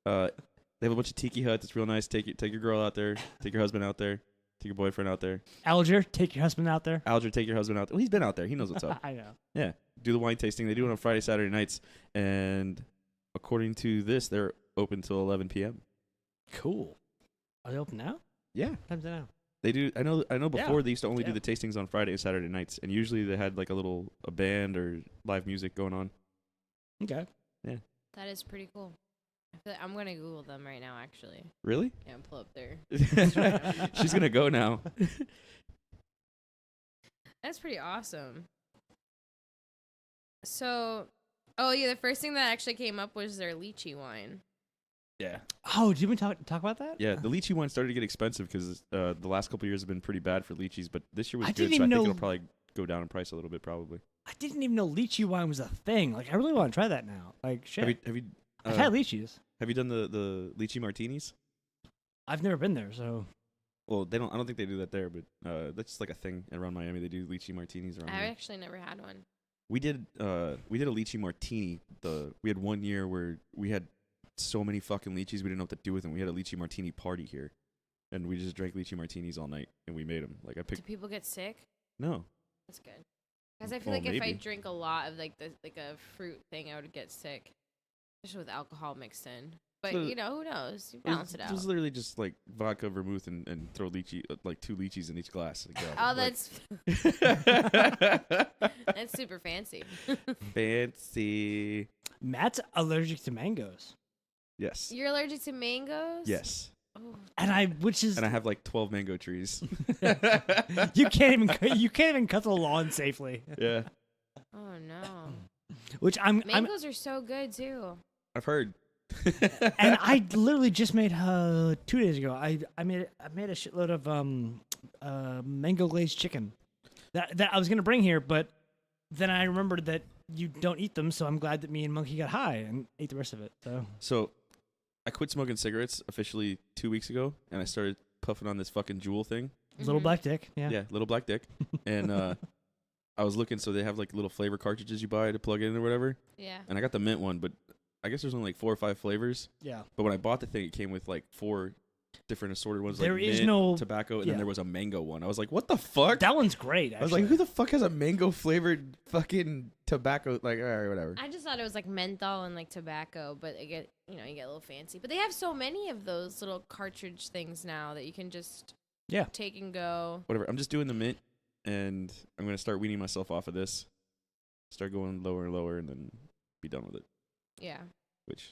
They have a bunch of tiki huts. It's real nice. Take your girl out there. Take your husband out there. Take your boyfriend out there. Alger, take your husband out there. Alger, take your husband out there. Well, he's been out there. He knows what's up. I know. Yeah. Do the wine tasting. They do it on Friday, Saturday nights. And according to this, they're open till 11 p.m. Cool. Are they open now? Yeah. What time's it now? They do. I know before Yeah. they used to only do Yeah. the tastings on Friday and Saturday nights. And usually they had like a band or live music going on. Okay. That is pretty cool. I feel like I'm gonna Google them right now. Actually, Really? yeah, pull up there. She's going to go now. That's pretty awesome. So, oh yeah, the first thing that actually came up was their lychee wine. Yeah. Oh, did we talk about that? Yeah, the lychee wine started to get expensive because the last couple of years have been pretty bad for lychees, but this year was I good, didn't so I even think know- it'll probably go down in price a little bit, probably. I didn't even know lychee wine was a thing. Like, I really want to try that now. Like, shit. Have you I've had lychees. have you done the lychee martinis? I've never been there, so. Well, I don't think they do that there, but that's just like a thing around Miami. They do lychee martinis around I've here. actually never had one. We did a lychee martini. We had one year where we had so many fucking lychees we didn't know what to do with them. We had a lychee martini party here. and we just drank lychee martinis all night, and we made them. Like I Do picked. people get sick? No. That's good. Because I feel Well, like if I maybe. drink a lot of like a fruit thing, I would get sick, especially with alcohol mixed in. But So- who knows? You balance it It out. was literally just like vodka, vermouth, and throw lychee, like 2 lychees in each glass. And go. Oh, Like- that's super fancy. fancy. Matt's allergic to mangoes, Yes. You're allergic to mangoes? Yes. Oh, which is And I have like 12 mango trees. you can't even cut the lawn safely. Yeah. oh no. Which I'm Mangoes are so good too. I've heard. and I literally just made 2 days ago. I made a shitload of mango glazed chicken that I was gonna bring here, but then I remembered that you don't eat them, so I'm glad that me and Monkey got high and ate the rest of it. So I quit smoking cigarettes officially 2 weeks ago, and I started puffing on this fucking Juul thing. Little Mhm. black dick, yeah. Yeah, little black dick. And I was looking, so they have like little flavor cartridges you buy to plug in or whatever. Yeah. And I got the mint one, but I guess there's only like 4 or 5 flavors. Yeah. But when I bought the thing, it came with like 4 different assorted ones. There like is mint, no- tobacco, and yeah. then there was a mango one. I was like, what the fuck? That one's great. I was like, who the fuck has a mango flavored fucking tobacco? Like, all right, whatever. I just thought it was like menthol and like tobacco, but you get a little fancy. But they have so many of those little cartridge things now that you can just Yeah. take and go. Whatever. I'm just doing the mint, and I'm gonna start weaning myself off of this. Start going lower and lower, and then be done with it. Yeah. Which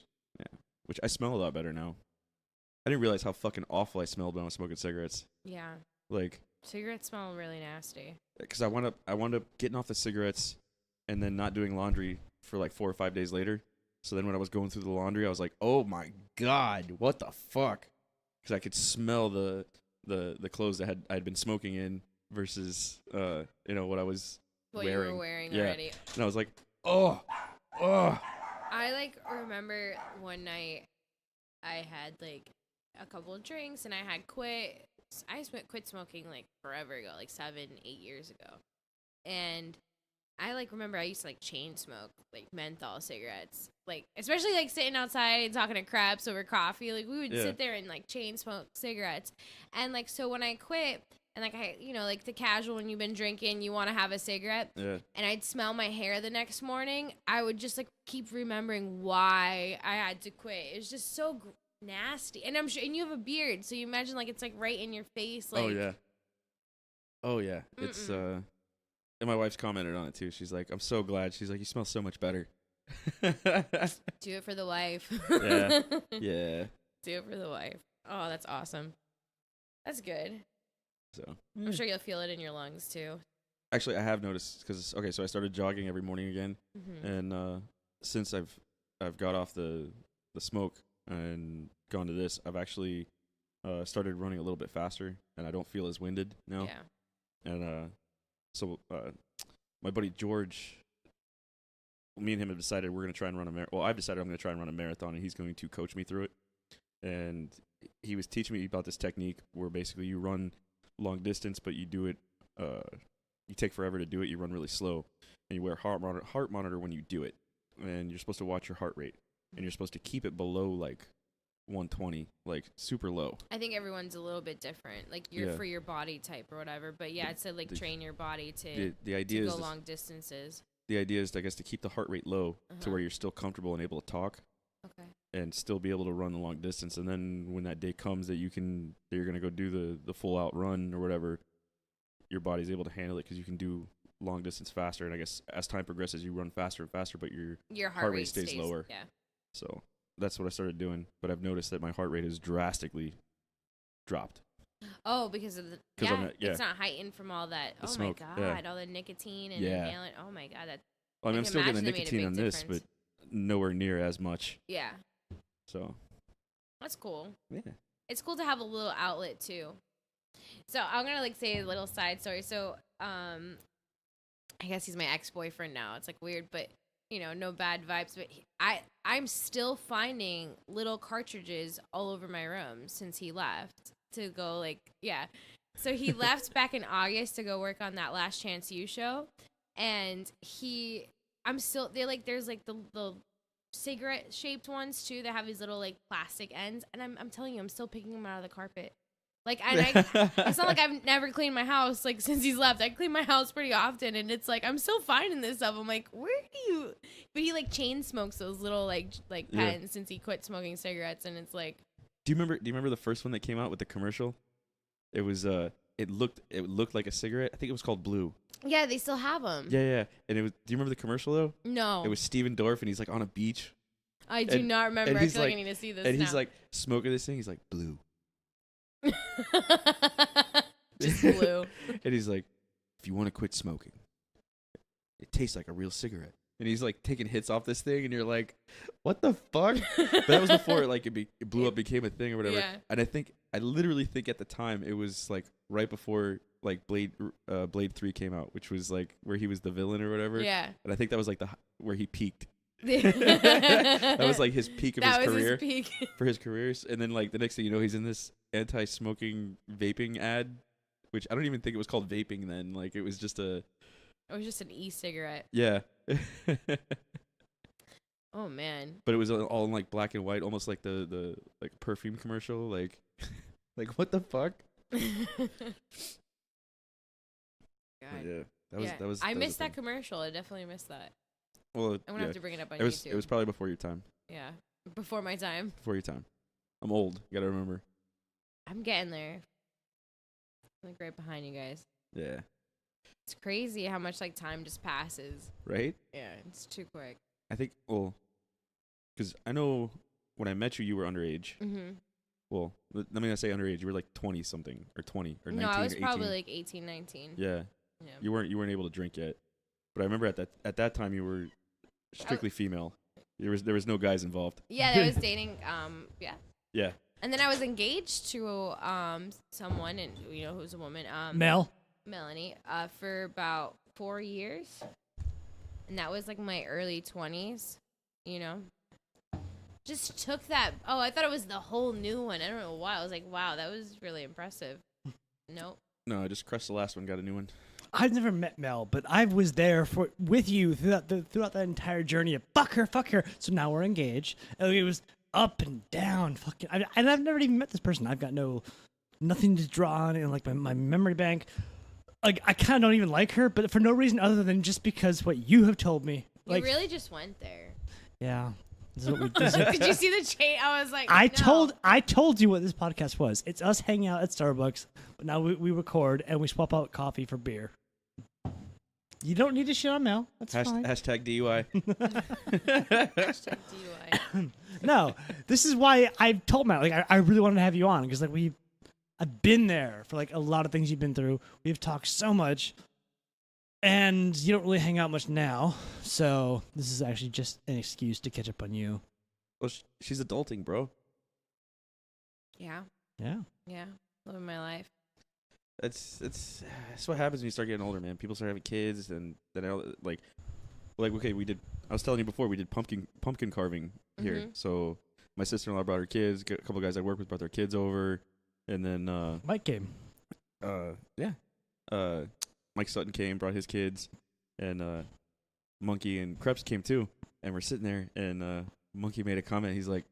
I smell a lot better now. I didn't realize how fucking awful I smelled when I was smoking cigarettes. Yeah. Like, Cigarettes smell really nasty. because I wound up getting off the cigarettes, and then not doing laundry for like 4 or 5 days later. So then when I was going through the laundry, I was like, oh my god, what the fuck? Because I could smell the clothes that I'd been smoking in versus what I was What you were wearing Yeah. already. And I was like, oh. I like remember one night I had like a couple of drinks and I had quit. I quit smoking like forever ago, like 7-8 years ago. And I like remember I used to like chain smoke like menthol cigarettes, like especially like sitting outside and talking to Kreps over coffee. Like we would Yeah. sit there and like chain smoke cigarettes. And like so when I quit and like I like the casual when you've been drinking, you want to have a cigarette. Yeah. And I'd smell my hair the next morning, I would just like keep remembering why I had to quit. It was just so nasty. And I'm sure, and you have a beard, so you imagine like it's like right in your face. Like, Oh yeah. It's and my wife's commented on it too. She's like, I'm so glad. She's like, you smell so much better. do it for the wife. Yeah. Yeah. Do it for the wife. Oh, that's awesome. That's good. So I'm sure you'll feel it in your lungs too. actually, I have noticed because so I started jogging every morning again, Mm-hmm. and since I've got off the smoke and gone to this, I've actually started running a little bit faster, and I don't feel as winded now. Yeah. And so my buddy George, me and him have decided we're going to try and run a marathon. Well, I've decided I'm going to try and run a marathon, and he's going to coach me through it. And he was teaching me about this technique where basically you run long distance, but you do it, you take forever to do it. You run really slow, and you wear a heart monitor when you do it. And you're supposed to watch your heart rate, and you're supposed to keep it below like 120, like super low. I think everyone's a little bit different, like you're Yeah. for your body type or whatever. But yeah, it's to like train your body to The idea go is long distances. the idea is I guess to keep the heart rate low to Uh-huh. where you're still comfortable and able to talk. Okay. And still be able to run the long distance, and then when that day comes that you're gonna go do the full out run or whatever, your body's able to handle it because you can do long distance faster. And I guess as time progresses, you run faster and faster, but Your heart rate stays lower. Yeah. so that's what I started doing. But I've noticed that my heart rate has drastically dropped. Oh, because of the 'Cause I'm it's not heightened from all that. The Oh smoke, my yeah. god, all the nicotine and Yeah. inhalant. Oh my god, that Well, I mean, I I'm can still getting the imagine they made a nicotine on big this, difference. but nowhere near as much. yeah, So that's cool. yeah, It's cool to have a little outlet too. So I'm gonna like say a little side story. So I guess he's my ex-boyfriend now. It's like weird, but no bad vibes. But I'm still finding little cartridges all over my room since he left to go So he left back in August to go work on that Last Chance U show, and there's like the cigarette shaped ones too that have these little like plastic ends, and I'm telling you, I'm still picking them out of the carpet. Like, it's not like I've never cleaned my house like since he's left. I clean my house pretty often, and it's like I'm still finding this stuff. I'm like, where do you? But he like chain smokes those little like pens since he quit smoking cigarettes, and it's like. Do you remember the first one that came out with the commercial? It was it looked like a cigarette. I think it was called Blue. Yeah, they still have them. Yeah. And it was. Do you remember the commercial though? No. It was Steven Dorff, and he's like on a beach. I do not remember. I feel like I need to see this. And now. he's like smoking this thing. He's like Blue. Just Blue. And he's like, if you want to quit smoking, it tastes like a real cigarette. And he's like taking hits off this thing, and you're like, what the fuck? But that was before like it blew up, became a thing or whatever. Yeah. And I literally think at the time it was like right before like Blade 3 came out, which was like where he was the villain or whatever. Yeah. And I think that was like where he peaked. That was like his peak of his career. His peak. For his careers. And then like the next thing you know, he's in this anti-smoking vaping ad, which I don't even think it was called vaping then. Like it was just an e-cigarette. Yeah. Oh man. But it was all in like black and white, almost like the like perfume commercial. Like like what the fuck? God. Yeah. That was I missed that commercial. I definitely missed that. Well, I'm gonna have to bring it up on YouTube. YouTube. It was probably before your time. Yeah. Before my time. Before your time. I'm old. You gotta remember. I'm getting there. I'm like right behind you guys. Yeah. It's crazy how much like time just passes. Right? Yeah, it's too quick. I think, well, because I know when I met you, you were underage. Mm-hmm. Well, let me not say underage. You were like 20 something or 20 or 19 No, I was or 18. probably like 18, 19. Yeah. Yeah. You weren't able to drink yet. But I remember at that time you were strictly female. There was no guys involved. Yeah, I was dating. Yeah. Yeah. And then I was engaged to someone, and who's a woman. Mel. Melanie. For about 4 years, and that was like my early 20s. Just took that. Oh, I thought it was the whole new one. I don't know why. I was like, wow, that was really impressive. Nope. No, I just crushed the last one. Got a new one. I've never met Mel, but I was there with you throughout that entire journey of fuck her. So now we're engaged. And it was up and down, fucking. And I've never even met this person. I've got nothing to draw on in like my memory bank. Like I kind of don't even like her, but for no reason other than just because what you have told me. Like, you really just went there. Yeah. This is what we Did you see the chain? I was like, I no. told you what this podcast was. It's us hanging out at Starbucks, but now we record and we swap out coffee for beer. You don't need to shit on Mel. That's fine. Hashtag DUI. Hashtag DUI. No, this is why I've told Mel. Like I really wanted to have you on because like I've been there for like a lot of things you've been through. We've talked so much, and you don't really hang out much now. So this is actually just an excuse to catch up on you. Well, she's adulting, bro. Yeah. Yeah. Yeah. Living my life. That's what happens when you start getting older, man. People start having kids, and then like okay, I was telling you before we did pumpkin carving here. Mm-hmm. So my sister-in-law brought her kids. A couple of guys I work with brought their kids over, and then Mike came. Mike Sutton came, brought his kids, and Monkey and Kreps came too. And we're sitting there, and Monkey made a comment. He's like,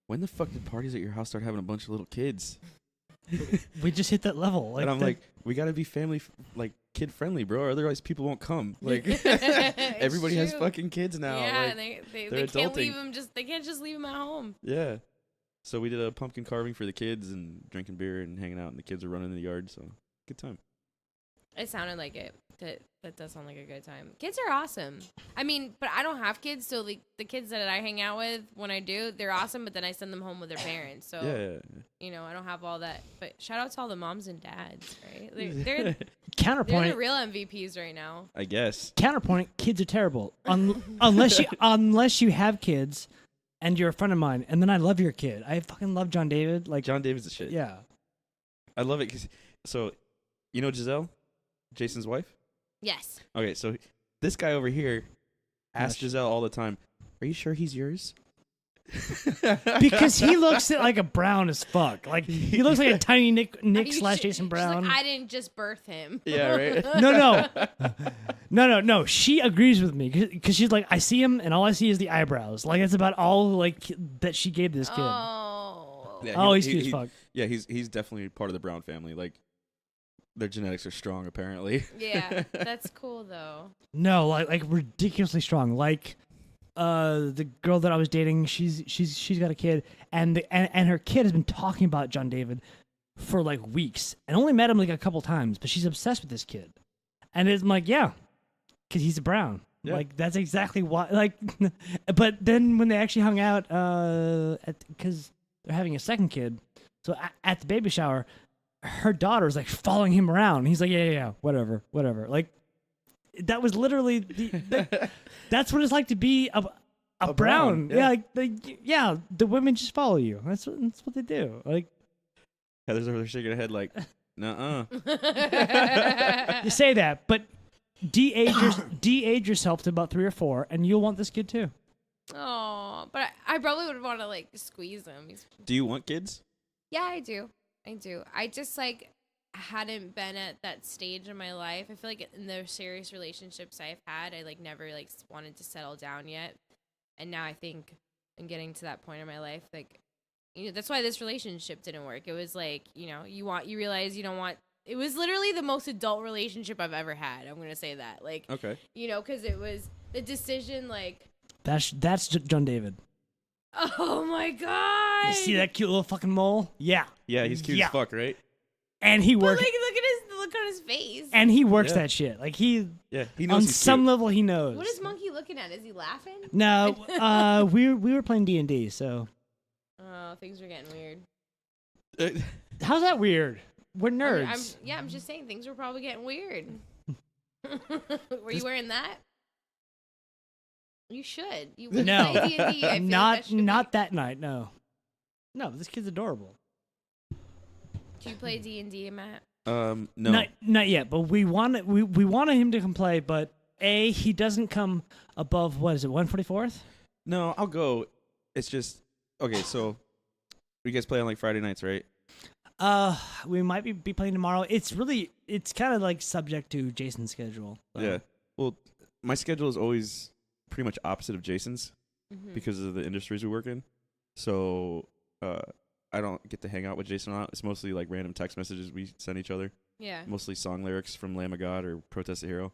"When the fuck did parties at your house start having a bunch of little kids?" We just hit that level. And I'm like, we gotta be family, like kid friendly, bro. Otherwise, people won't come. Like, everybody has fucking kids now. Yeah, like, they can't leave them. They can't just leave them at home. Yeah. So we did a pumpkin carving for the kids and drinking beer and hanging out, and the kids are running in the yard. So good time. It sounded like it. That does sound like a good time. Kids are awesome. I mean, but I don't have kids, so the kids that I hang out with, when I do, they're awesome, but then I send them home with their parents. So, I don't have all that. But shout out to all the moms and dads, right? They're counterpoint. the real MVPs right now. I guess. Counterpoint, kids are terrible. Unless you have kids and you're a friend of mine, and then I love your kid. I fucking love John David. Like John David's the shit. Yeah. I love it because, so, you know Giselle? Jason's wife? Yes. Okay, so this guy over here asks Giselle all the time, "Are you sure he's yours?" Because he looks like a Brown as fuck. Like he looks like a tiny Nick / Jason Brown. Like, I didn't just birth him. Yeah, right. No. She agrees with me because she's like, I see him and all I see is the eyebrows. Like that's about all like that she gave this kid. Oh. Yeah, He's cute as fuck. Yeah, he's definitely part of the Brown family. Like, their genetics are strong, apparently. Yeah, that's cool though. No, like ridiculously strong. Like, the girl that I was dating, she's got a kid, and and her kid has been talking about John David for like weeks, and only met him like a couple times, but she's obsessed with this kid, and it's like, yeah, because he's a Brown. Yeah. Like that's exactly why. Like, but then when they actually hung out, because they're having a second kid, so at the baby shower, her daughter was like following him around. He's like, yeah, whatever. Like, that was literally that's what it's like to be a Brown. Yeah. The women just follow you. That's what they do. Like, Heather's over there shaking her head like, nuh-uh. you say that, but de-age yourself to about 3 or 4, and you'll want this kid too. Oh, but I probably would want to like squeeze him. Do you want kids? Yeah, I do. I just like hadn't been at that stage in my life. I feel like in the serious relationships I've had, I like never like wanted to settle down yet. And now I think I'm getting to that point in my life. Like, you know, that's why this relationship didn't work. It was like, you know, you realize you don't want. It was literally the most adult relationship I've ever had. I'm gonna say that. Like, Okay. you know, because it was the decision. Like, That's John David. oh my god! You see that cute little fucking mole? Yeah. Yeah, he's cute Yeah. as fuck, right? And he But works. like, look on his face. And he works Yeah. that shit. Like he, Yeah, he knows on he's some cute. level, he knows. What is Monkey looking at? Is he laughing? No, we were playing D&D. So Oh, things were getting weird. how's that weird? We're nerds. I'm just saying things were probably getting weird. Were you wearing that? You should. You would No. play D&D. I feel like not that night. No, this kid's adorable. Do you play D&D, Matt? No. Not yet. But we wanted him to come play. But he doesn't come above, what is it, 144th? No, I'll go. It's just okay. So, you guys play on like Friday nights, right? We might be playing tomorrow. It's kind of like subject to Jason's schedule. So. Yeah. Well, my schedule is always pretty much opposite of Jason's Mm-hmm. because of the industries we work in. So, I don't get to hang out with Jason a lot. It's mostly like random text messages we send each other. Yeah. Mostly song lyrics from Lamb of God or Protest the Hero.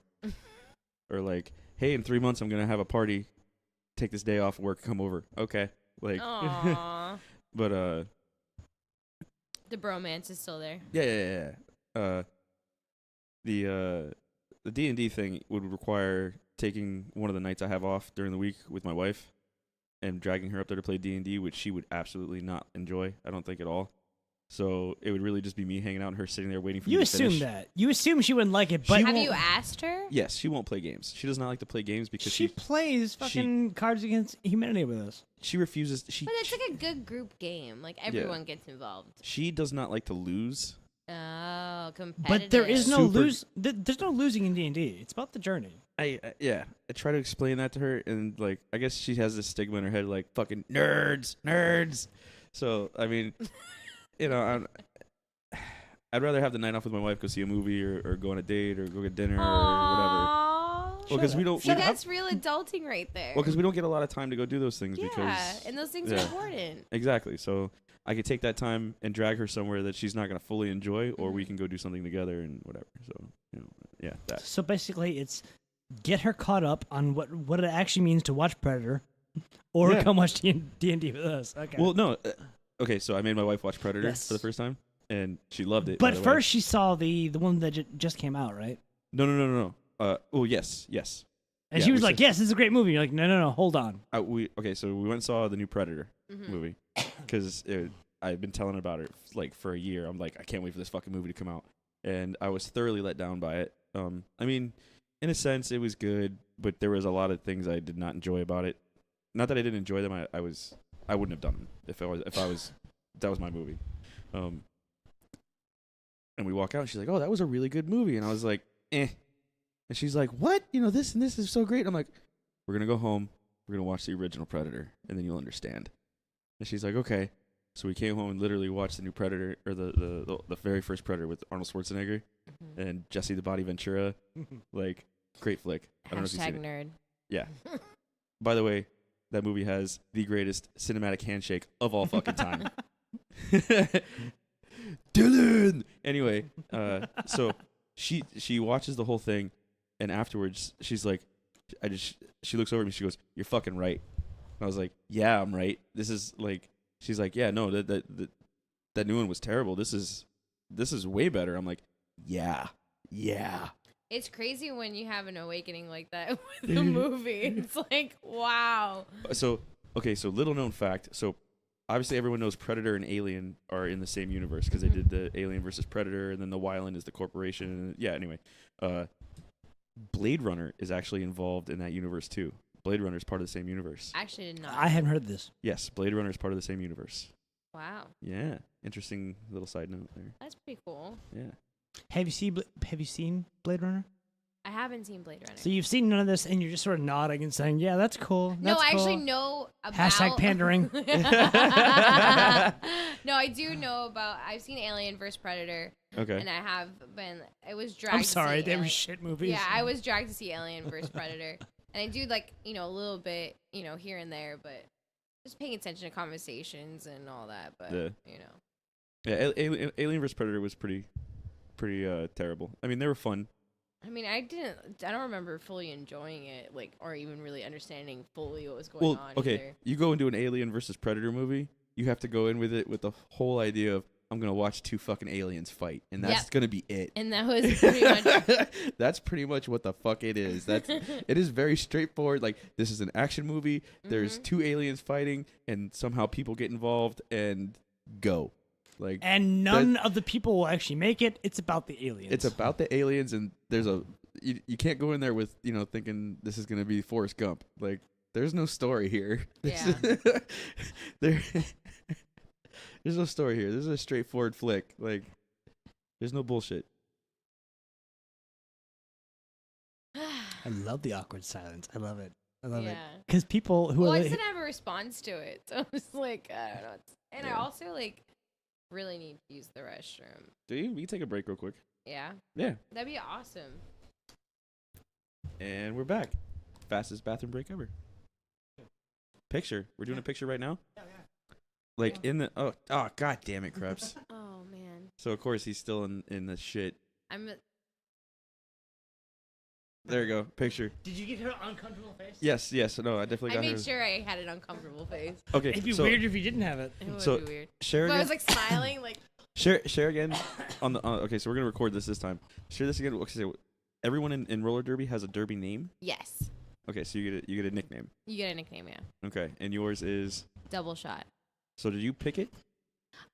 Or like, hey, in 3 months I'm gonna have a party. Take this day off work. Come over. Okay. Like. Aww. But The bromance is still there. Yeah. The D&D thing would require taking one of the nights I have off during the week with my wife and dragging her up there to play D&D, which she would absolutely not enjoy, I don't think at all. So it would really just be me hanging out and her sitting there waiting for me to finish. You assume that. You assume she wouldn't like it, but Have you asked her? Yes, she won't play games. She does not like to play games because she plays fucking Cards Against Humanity with us. she refuses. But it's like a good group game. Like everyone gets involved. She does not like to lose. Oh, competitive. But there is no Super- There's no losing in D&D. It's about the journey. I try to explain that to her, and like I guess she has this stigma in her head, like fucking nerds. So I mean, you know, I'd rather have the night off with my wife, go see a movie or go on a date or go get dinner or whatever. Well, because we don't. See, that's real adulting right there. Well, because we don't get a lot of time to go do those things. Yeah, because and those things are important. Exactly. So I could take that time and drag her somewhere that she's not going to fully enjoy, or we can go do something together and whatever. So that. So basically, it's get her caught up on what it actually means to watch Predator, or come watch D&D with us. Okay. Well, no. Okay, so I made my wife watch Predator Yes. for the first time, and she loved it. But by the way. first, she saw the one that just came out, right? No. Oh, yes. And Yeah, she was we like, said- "Yes, this is a great movie." You're like, "No, hold on." So we went and saw the new Predator movie because I've been telling her about it like for a year. I'm like, I can't wait for this fucking movie to come out, and I was thoroughly let down by it. I mean, in a sense, it was good, but there was a lot of things I did not enjoy about it. Not that I didn't enjoy them. I wouldn't have done them if that was my movie. And we walk out, and she's like, "Oh, that was a really good movie," and I was like, "Eh." And she's like, "What? You know, this and this is so great." I'm like, "We're going to go home. We're going to watch the original Predator, and then you'll understand." And she's like, "Okay." So we came home and literally watched the new Predator, or the very first Predator with Arnold Schwarzenegger and Jesse the Body Ventura. Like, great flick. I don't know if you've seen it. #nerd. Yeah. By the way, that movie has the greatest cinematic handshake of all fucking time. Dylan. Anyway, so she watches the whole thing, and afterwards she's like, she looks over at me. She goes, "You're fucking right." And I was like, "Yeah, I'm right. This is like." She's like, "Yeah, no, that new one was terrible. This is way better." I'm like, "Yeah." It's crazy when you have an awakening like that with a movie. It's like, wow. So little known fact. So obviously everyone knows Predator and Alien are in the same universe because they did the Alien versus Predator, and then the Wyland is the corporation. Yeah, anyway. Blade Runner is actually involved in that universe too. Blade Runner is part of the same universe. Actually did not. I hadn't heard this. Yes, Blade Runner is part of the same universe. Wow. Yeah, interesting little side note there. That's pretty cool. Yeah. Have you seen Blade Runner? I haven't seen Blade Runner. So you've seen none of this, and you're just sort of nodding and saying, "Yeah, that's cool." No, That's I cool. actually know about... Hashtag pandering. No, I do know about... I've seen Alien vs. Predator. Okay. And I have been... I was dragged I'm to sorry, see they were Alien. shit movies. Yeah, I was dragged to see Alien vs. Predator. And I do, like, a little bit, here and there, but just paying attention to conversations and all that, but, Yeah, Alien vs. Predator was pretty terrible. I mean, they were fun. I mean, I don't remember fully enjoying it, like, or even really understanding fully what was going on either. You go into an Alien versus Predator movie, you have to go in with it with the whole idea of, I'm going to watch two fucking aliens fight, and that's going to be it. And that was pretty much... That's pretty much what the fuck it is. It is very straightforward. Like, this is an action movie, there's two aliens fighting, and somehow people get involved, and go. Like, and none of the people will actually make it. It's about the aliens. It's about the aliens, and there's you can't go in there with thinking this is gonna be Forrest Gump. Like, there's no story here. Yeah. There's no story here. This is a straightforward flick. Like, there's no bullshit. I love the awkward silence. I love it. I love it. Yeah. Because people who Well, are I just didn't have a response to it, so I was like, I don't know. And I also, like, really need to use the restroom. Do you? We can take a break real quick. Yeah? Yeah. That'd be awesome. And we're back. Fastest bathroom break ever. Picture. We're doing a picture right now? Yeah. Like, in the... Oh, god damn it, Kreps. Oh, man. So, of course, he's still in the shit. There you go. Picture. Did you get her uncomfortable face? Yes. No, I definitely got I her. made sure I had an uncomfortable face. Okay. It'd be weird if you didn't have it. It would So- be weird. Share But again. I was, like, smiling, like... Share again on the. Okay, so we're gonna record this time. Share this again. Okay, so everyone in roller derby has a derby name. Yes. Okay, so you get a nickname. You get a nickname, yeah. Okay, and yours is. Double shot. So did you pick it?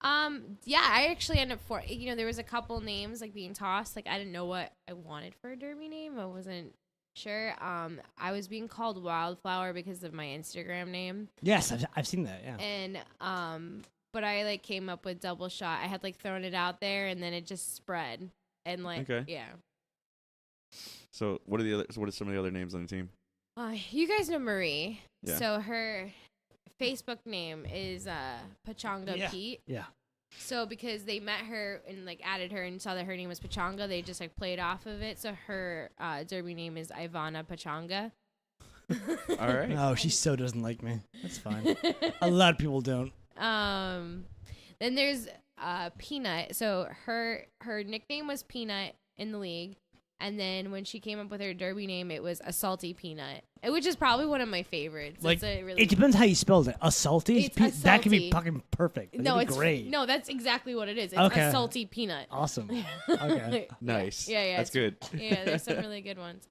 Yeah, I actually ended up there was a couple names, like, being tossed. Like, I didn't know what I wanted for a derby name. I wasn't sure. I was being called Wildflower because of my Instagram name. Yes, I've seen that. Yeah. And but I like came up with double shot. I had like thrown it out there, and then it just spread. And like, Okay. yeah. So what are some of the other names on the team? You guys know Marie. Yeah. So her Facebook name is Pachanga Yeah. Pete. Yeah. So because they met her and like added her and saw that her name was Pachanga, they just like played off of it. So her derby name is Ivana Pachanga. All right. Oh, she so doesn't like me. That's fine. A lot of people don't. Then there's Peanut. So her nickname was Peanut in the league, and then when she came up with her derby name, it was a salty peanut, which is probably one of my favorites. Like, it's a really it depends how you spelled it. A salty? It's a That could be salty. fucking perfect. no, That'd be it's great. No, that's exactly what it is. It's Okay. a salty peanut. Awesome. Okay. Nice. Yeah. That's good. Yeah, there's some really good ones.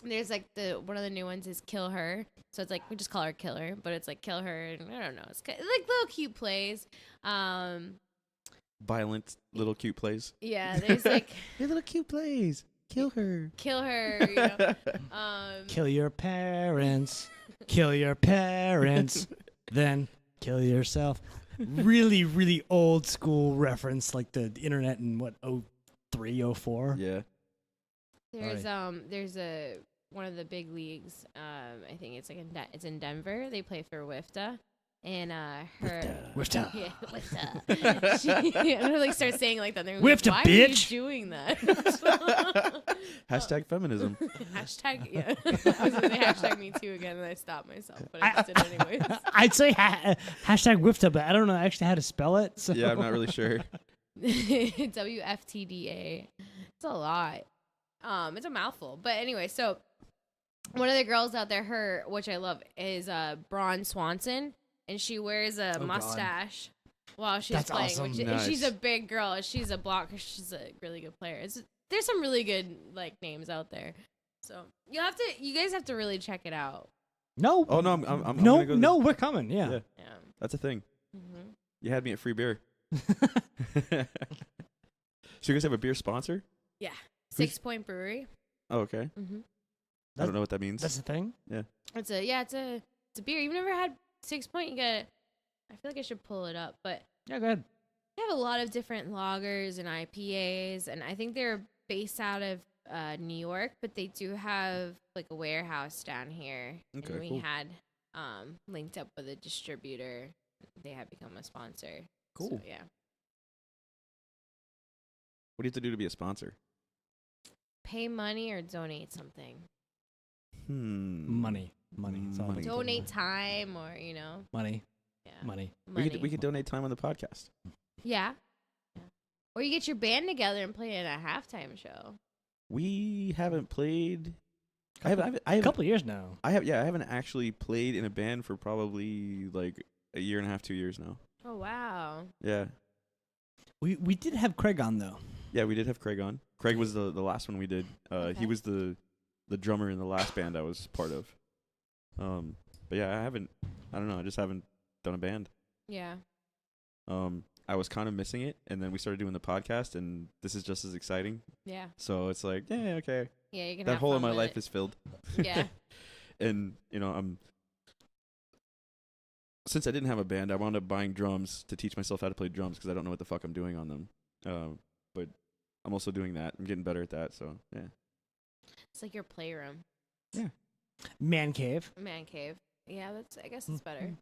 There's like one of the new ones is Kill Her. So it's like we just call her Killer, but it's like Kill Her, and I don't know. It's like little cute plays. Violent little cute plays. Yeah, there's like Your little cute plays. Kill her. Kill Her. You know. Kill your parents. Kill your parents. Then kill yourself. Really, really old school reference, like the internet in what, 03, 04? Yeah. There's one of the big leagues. I think it's like it's in Denver. They play for WIFTA. and her. Whiffed up. Yeah, what's up? I'm gonna like start saying it like that. They're Whiffed like, a why are you bitch." doing that? Hashtag feminism. Hashtag yeah. I was gonna say hashtag me too again, and I stopped myself, but I just did it anyways. I'd say hashtag whiffed up, but I don't know actually how to spell it. So. Yeah, I'm not really sure. WFTDA. It's a lot. It's a mouthful. But anyway, so one of the girls out there, which I love, is Braun Swanson, and she wears a mustache while she's That's playing. awesome. And she's Nice. a big girl. And she's a blocker. She's a really good player. There's some really good like names out there. So you guys have to really check it out. No. Oh no, I'm no, gonna go no, we're coming. Yeah. Yeah. Yeah. That's a thing. Mm-hmm. You had me at free beer. So you guys have a beer sponsor? Yeah. 6 Point Brewery. Oh, okay. Mm-hmm. I don't know what that means. That's the thing. It's a beer. You've never had 6 Point? I feel like I should pull it up, but Yeah, go ahead. they have a lot of different lagers and IPAs, and I think they're based out of New York, but they do have like a warehouse down here. Okay, and we cool. had linked up with a distributor. They have become a sponsor. Cool. So, yeah. What do you have to do to be a sponsor? Pay money or donate something. Money. It's all Money. about Donate time or, money. yeah. Money. We could donate time on the podcast. Yeah. Or you get your band together and play in a halftime show. We haven't played. I A haven't. couple of years now. I haven't actually played in a band for probably like a year and a half, 2 years now. Oh, wow. Yeah. We did have Craig on though. Yeah, we did have Craig on. Craig was the last one we did. Okay. He was the drummer in the last band I was part of. But yeah, I don't know, I just haven't done a band. Yeah. I was kind of missing it, and then we started doing the podcast, and this is just as exciting. Yeah. So it's like, yeah, okay. Yeah, you can That have hole in fun my with life it. is filled. Yeah. And, since I didn't have a band, I wound up buying drums to teach myself how to play drums because I don't know what the fuck I'm doing on them. But I'm also doing that. I'm getting better at that, so, yeah. It's like your playroom. Man cave. Man cave. Yeah, I guess it's better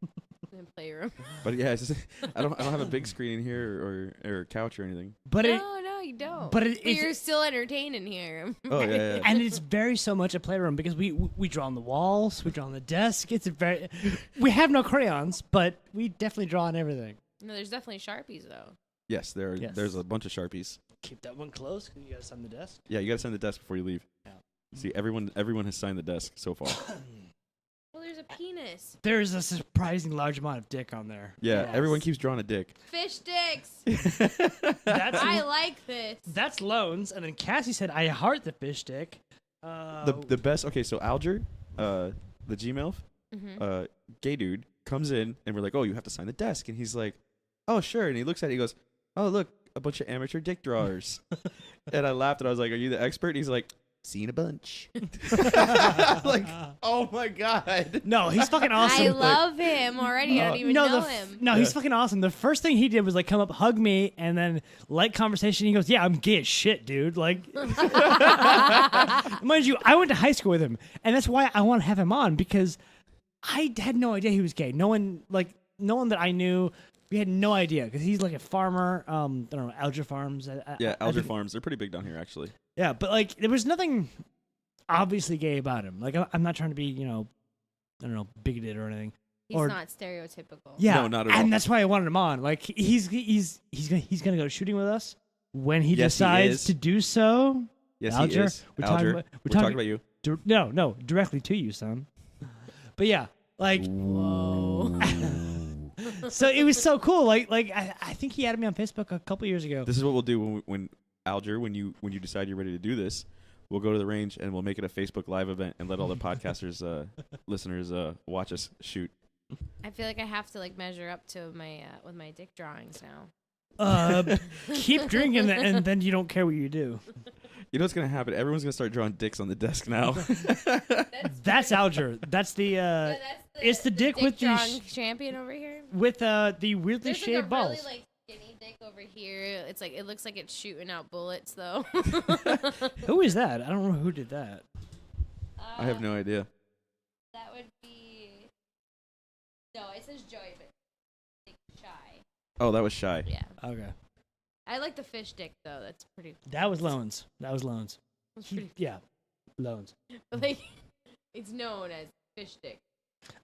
than playroom. But yeah, it's just, I don't have a big screen in here or a couch or anything. But it No, you don't. but But you're still entertained in here. Oh, yeah. and it's very so much a playroom because we draw on the walls, we draw on the desk. We have no crayons, but we definitely draw on everything. No, there's definitely Sharpies, though. Yes, there's a bunch of Sharpies. Keep that one close because you gotta sign the desk. Yeah, you got to sign the desk before you leave. Yeah. See, everyone has signed the desk so far. Well, there's a penis. There's a surprising large amount of dick on there. Yeah, Yes. everyone keeps drawing a dick. Fish dicks. That's I like this. that's Loans, and then Cassie said, "I heart the fish dick." The best. Okay, so Alger, the Gmail, Mm-hmm. gay dude comes in, and we're like, oh, you have to sign the desk, and he's like, oh, sure, and he looks at it, he goes, oh, look, a bunch of amateur dick drawers, and I laughed, and I was like, are you the expert? And he's like, seen a bunch. Like, oh my god. No, he's fucking awesome. I love him already. I don't even know him. No, he's fucking awesome. The first thing he did was like come up, hug me, and then light conversation. He goes, "Yeah, I'm gay as shit, dude." Like, mind you, I went to high school with him, and that's why I want to have him on because I had no idea he was gay. No one that I knew, we had no idea because he's like a farmer. I don't know, Alger Farms. Yeah, Alger Farms, they're pretty big down here, actually. Yeah, but like there was nothing obviously gay about him. Like I'm not trying to be, I don't know, bigoted or anything. He's Or- not stereotypical. Yeah, No, not at all. and that's why I wanted him on. Like he's gonna go shooting with us when he Yes, he decides is. to do so. Yes, Alger, he is. we're Alger, talking about- we're talking about you. No, directly to you, son. But yeah, like Whoa. so it was so cool. Like I think he added me on Facebook a couple years ago. This is what we'll do when Alger, when you decide you're ready to do this, we'll go to the range and we'll make it a Facebook Live event and let all the podcasters, listeners, watch us shoot. I feel like I have to like measure up to my with my dick drawings now. Keep drinking, and then you don't care what you do. You know what's gonna happen? Everyone's gonna start drawing dicks on the desk now. That's Alger. That's the it's the dick with the drawing champion over here. with the weirdly There's shaped like a balls. really like skinny dick over here. It's like it looks like it's shooting out bullets though. Who is that? I don't know who did that. I have no idea. That would be. No, it says Joey, but like Shy. Oh, that was Shy. Yeah. Okay. I like the fish dick though. That's pretty. That was Loans. That's pretty. Yeah. Loans. But like, it's known as fish dick.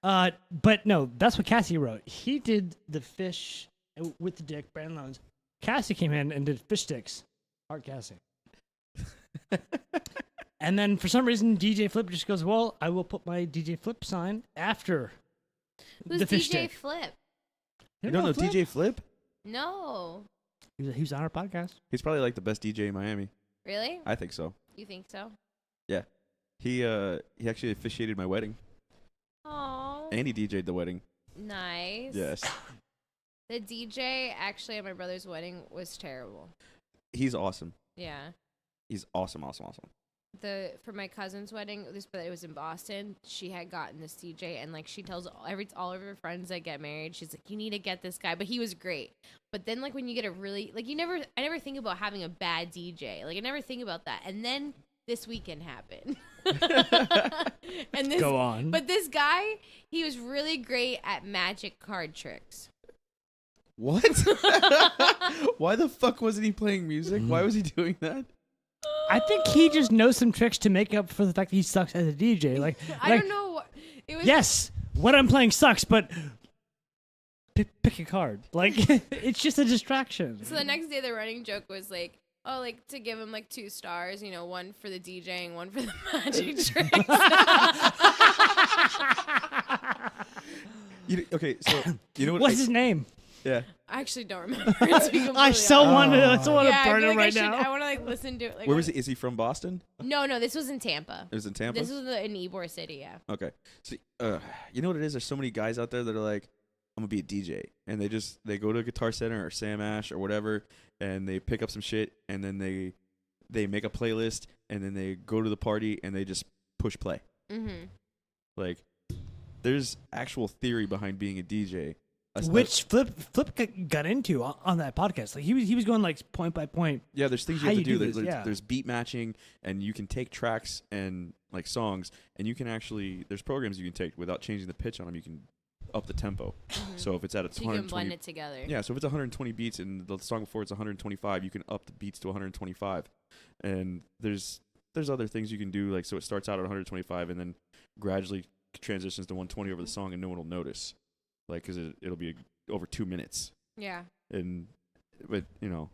But no, that's what Cassie wrote. He did the fish with the dick, Brandon Loans. Cassie came in and did fish sticks. Art Cassie. And then for some reason, DJ Flip just goes, well, I will put my DJ Flip sign after Who's the fish DJ stick. Flip? You don't know Flip? DJ Flip? No. He was on our podcast. He's probably like the best DJ in Miami. Really? I think so. You think so? Yeah. He actually officiated my wedding. Oh. And he DJ'd the wedding. Nice. Yes. The DJ actually at my brother's wedding was terrible. He's awesome. Yeah. He's awesome. For my cousin's wedding, but it was in Boston. She had gotten this DJ, and like she tells all of her friends that get married, she's like, you need to get this guy. But he was great. But then like when you get a really like I never think about having a bad DJ. Like I never think about that. And then this weekend happened. And this, Go on. But this guy, he was really great at magic card tricks. What? Why the fuck wasn't he playing music? Why was he doing that? I think he just knows some tricks to make up for the fact that he sucks as a DJ. Like I don't know what it was. Yes, what I'm playing sucks, but pick a card. Like it's just a distraction. So the next day, the running joke was like, oh, like to give him like 2 stars, you know, 1 for the DJing, 1 for the magic tricks. Okay, so you know what? What's his name? Yeah. I actually don't remember. To be completely I so honest. want to. I so want to Yeah, I burn feel him like right now. I want to like listen to it. Like, Where was he? Is he from Boston? No, this was in Tampa. It was in Tampa? This was in Ybor City, yeah. Okay. So, you know what it is? There's so many guys out there that are like, I'm going to be a DJ. And they go to a Guitar Center or Sam Ash or whatever, and they pick up some shit, and then they make a playlist, and then they go to the party, and they just push play. Mm-hmm. Like, there's actual theory behind being a DJ. Which Flip got into on that podcast. Like he was going like point by point. Yeah, there's things you How have to you do. do this, yeah. There's beat matching, and you can take tracks and like songs, and you can actually there's programs you can take without changing the pitch on them. You can up the tempo. Mm-hmm. So if it's at a So you can blend it together. yeah. So if it's 120 beats and the song before it's 125, you can up the beats to 125. And there's other things you can do, like so it starts out at 125 and then gradually transitions to 120 over the song, and no one will notice, like because it'll be over 2 minutes. Yeah. But you know,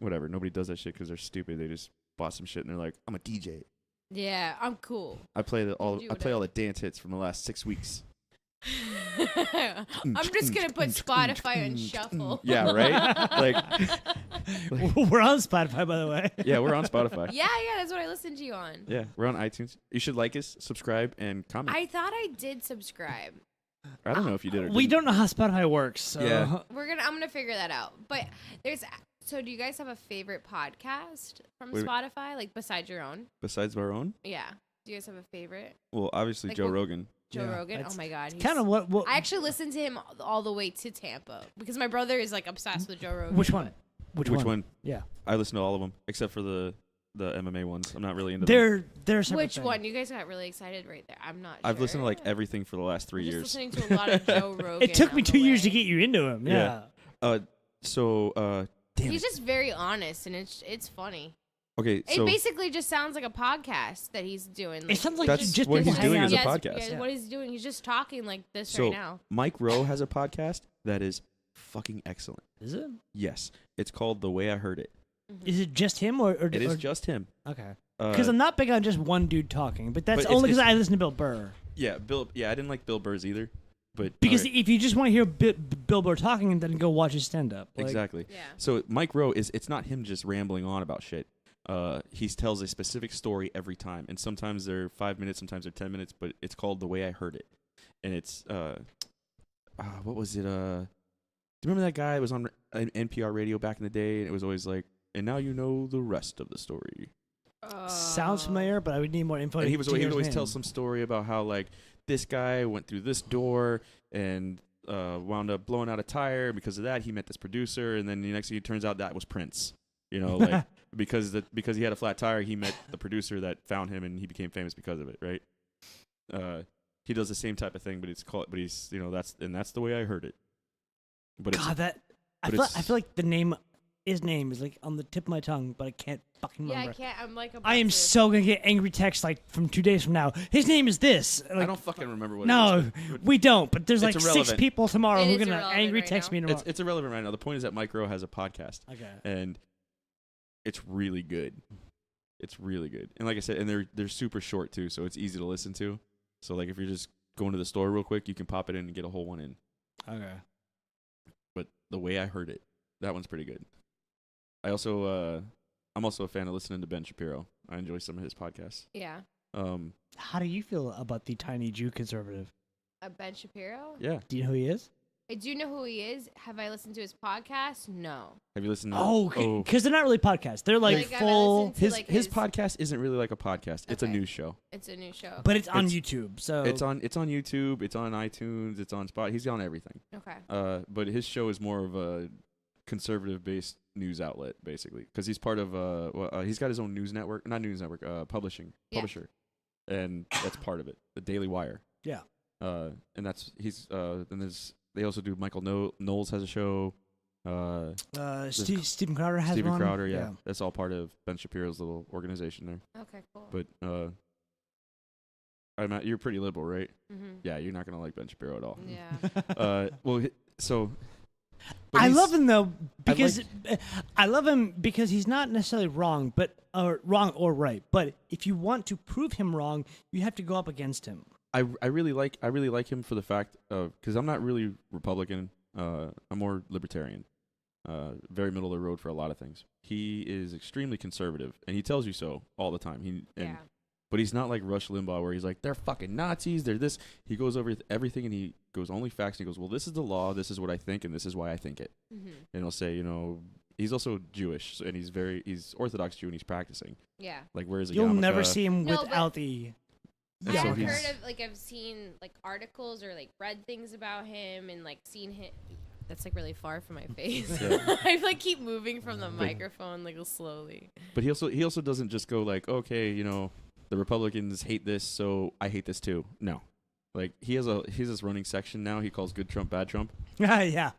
whatever. Nobody does that shit because they're stupid. They just bought some shit and they're like, I'm a DJ. Yeah, I'm cool. I play all do the dance hits from the last 6 weeks. I'm just gonna put Spotify on shuffle. Yeah, right. like, We're on Spotify, by the way. yeah, we're on Spotify. Yeah, that's what I listened to you on. Yeah, we're on iTunes. You should like us, subscribe, and comment. I thought I did subscribe. I don't know if you did or We didn't. don't know how Spotify works. So. Yeah. I'm gonna figure that out. But so do you guys have a favorite podcast from Wait. Spotify, like besides your own? Besides our own? Yeah. Do you guys have a favorite? Well, obviously Like Joe what- Rogan. Joe Yeah, Rogan. that's Oh my God. Kind of what? I actually listened to him all the way to Tampa because my brother is like obsessed with Joe Rogan. Which one? Which one? Yeah. I listen to all of them except for the MMA ones. I'm not really into them. They're separate Which things. one? You guys got really excited right there. I'm not. I've sure. listened to like everything for the last 3 I'm just years. listening to a lot of Joe Rogan. It took me on the 2 years to way. get you into him. Yeah. Damn. He's just very honest and it's funny. Okay, It so basically just sounds like a podcast that he's doing. It sounds like That's just what he's people doing hang as a out. podcast. Yeah, what he's doing. He's just talking like this so right now. Mike Rowe has a podcast that is fucking excellent. Is it? Yes, it's called The Way I Heard It. Is it just him or It is just him. okay? Uh, Because I'm not big on just one dude talking, but that's But only because it's- I listen to Bill Burr. Yeah, Bill. Yeah, I didn't like Bill Burr's either, but Because alright. if you just want to hear Bill Burr talking, then go watch his stand up. Exactly. Yeah. So Mike Rowe it's not him just rambling on about shit. He tells a specific story every time, and sometimes they're 5 minutes, sometimes they're 10 minutes, but it's called The Way I Heard It, and it's what was it? Do you remember that guy that was on NPR radio back in the day, and it was always like, and now you know the rest of the story. Sounds familiar, but I would need more info. And he to would hear always his tell name. some story about how like this guy went through this door and wound up blowing out a tire. Because of that, he met this producer, and then the next thing it turns out that was Prince. You know, like because he had a flat tire, he met the producer that found him, and he became famous because of it, right? he does the same type of thing, but he's that's the way I heard it. But God, I feel like his name is like on the tip of my tongue, but I can't fucking remember. I can't. I'm like, I am so gonna get angry texts like from 2 days from now. His name is this. Like, I don't fucking remember what. no, it is. we don't. But there's like It's 6 irrelevant. people tomorrow It who are is gonna irrelevant angry right text now. me tomorrow. It's irrelevant right now. The point is that Mike Rowe has a podcast, Okay. and it's really good. It's really good, and like I said, and they're super short too, so it's easy to listen to. So like if you're just going to the store real quick, you can pop it in and get a whole one in. Okay. But the way I heard it, that one's pretty good. I'm also a fan of listening to Ben Shapiro. I enjoy some of his podcasts. Yeah. How do you feel about the tiny Jew conservative? Ben Shapiro? Yeah. Do you know who he is? I do know who he is. Have I listened to his podcast? No. Have you listened to Oh, because they're not really podcasts. They're like Like, I've full, listened to, his podcast isn't really like a podcast. It's a Okay. news show. It's a new show. but it's on It's- YouTube. So It's on YouTube, it's on iTunes, it's on Spot. He's on everything. Okay. But his show is more of a conservative based news outlet basically because he's part of he's got his own news network, not news network, publisher. And that's part of it. The Daily Wire. Yeah. And that's they also do Michael Knowles has a show. Stephen Crowder has Steven one. Crowder, yeah. That's all part of Ben Shapiro's little organization there. Okay, cool. But you're pretty liberal, right? Mm-hmm. Yeah, you're not gonna like Ben Shapiro at all. Yeah. I he's- love him though because I love him because he's not necessarily wrong, wrong or right. But if you want to prove him wrong, you have to go up against him. I really like him for the fact of because I'm not really Republican. I'm more libertarian. Very middle of the road for a lot of things. He is extremely conservative, and he tells you so all the time. But he's not like Rush Limbaugh, where he's like, they're fucking Nazis, they're this. He goes over everything, and he goes only facts. And he goes, well, this is the law, this is what I think, and this is why I think it. Mm-hmm. And he'll say, he's also Jewish, and he's Orthodox Jew, and he's practicing. Yeah. Like, whereas a You'll yarmulke- never see him No, without the. And so I've he's- heard of I've seen like articles or like read things about him and like seen him. That's like really far from my face. Yeah. I like keep moving from the microphone like slowly. But he also doesn't just go like, okay, the Republicans hate this, so I hate this too. No, like he has this running section now. He calls good Trump, bad Trump. Yeah.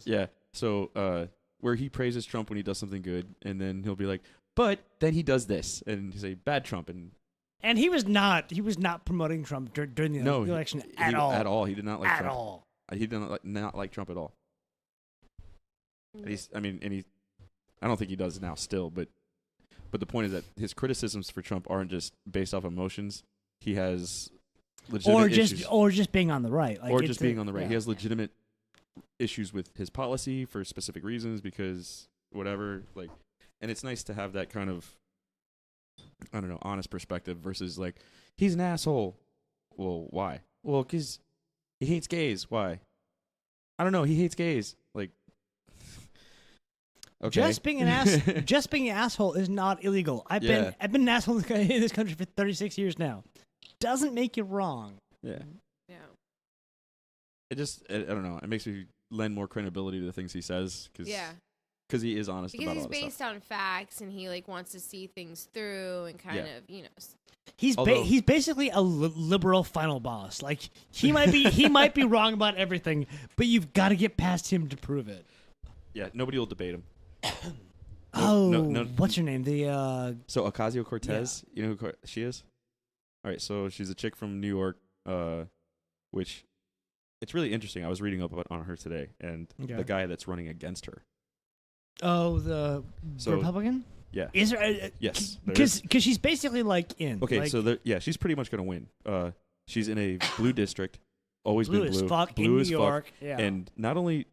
Yeah. So where he praises Trump when he does something good, and then he'll be like, but then he does this, and he say bad Trump, And he was not promoting Trump during the election at all. At all. He did not like At Trump. all. He did not like Trump at all. I don't think he does now still, but the point is that his criticisms for Trump aren't just based off emotions. He has legitimate issues. or just being on the right. Like Or it's just being on the right. yeah. He has legitimate issues with his policy for specific reasons because whatever. Like, and it's nice to have that kind of, I don't know, honest perspective versus like, he's an asshole. Well, why? Well, because he hates gays. Why? I don't know. He hates gays. Like, okay. Just being an asshole is not illegal. I've Yeah. been an asshole in this country for 36 years now. Doesn't make you wrong. Yeah. Yeah. It just, I don't know. It makes me lend more credibility to the things he says because he is honest Because about he's all this based stuff. on facts and he like wants to see things through and kind of He's Although- he's basically a liberal final boss. Like he might be wrong about everything, but you've got to get past him to prove it. Yeah, nobody will debate him. No, what's her name? So Ocasio-Cortez, you know who she is? All right, so she's a chick from New York, which it's really interesting. I was reading up on her today, and the guy that's running against her. Oh, the Republican? Yeah. Is there? Yes. there Because is. she's basically like in. Okay, like, so she's pretty much going to win. She's in a blue district, always blue been blue. as fuck blue in as New fuck. York. Yeah. And not only,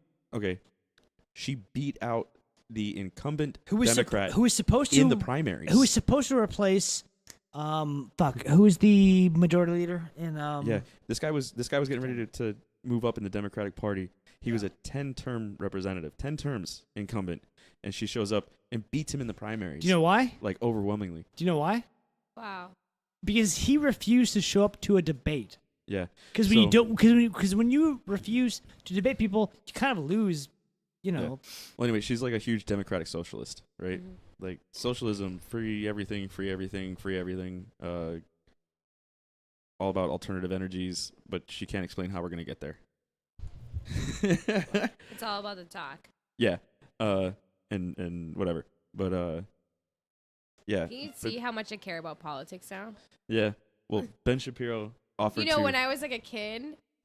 she beat out the incumbent who was Democrat who was supposed to in the primaries. Who was supposed to replace who is the majority leader in Yeah, this guy was getting ready to move up in the Democratic Party. He was a 10-term representative, 10 terms incumbent, and she shows up and beats him in the primaries. Do you know why? Like overwhelmingly. Do you know why? wow. Because he refused to show up to a debate. Yeah. Because when you don't, because when you refuse to debate people, you kind of lose. You know. Yeah. Well, anyway, she's like a huge democratic socialist, right? Mhm. Like socialism, free everything, free everything, free everything. all about alternative energies, but she can't explain how we're gonna get there. It's all about the talk. Yeah. And whatever. But yeah. Can you see how much I care about politics now? Yeah. Well, Ben Shapiro offered You know, to when I was like a kid,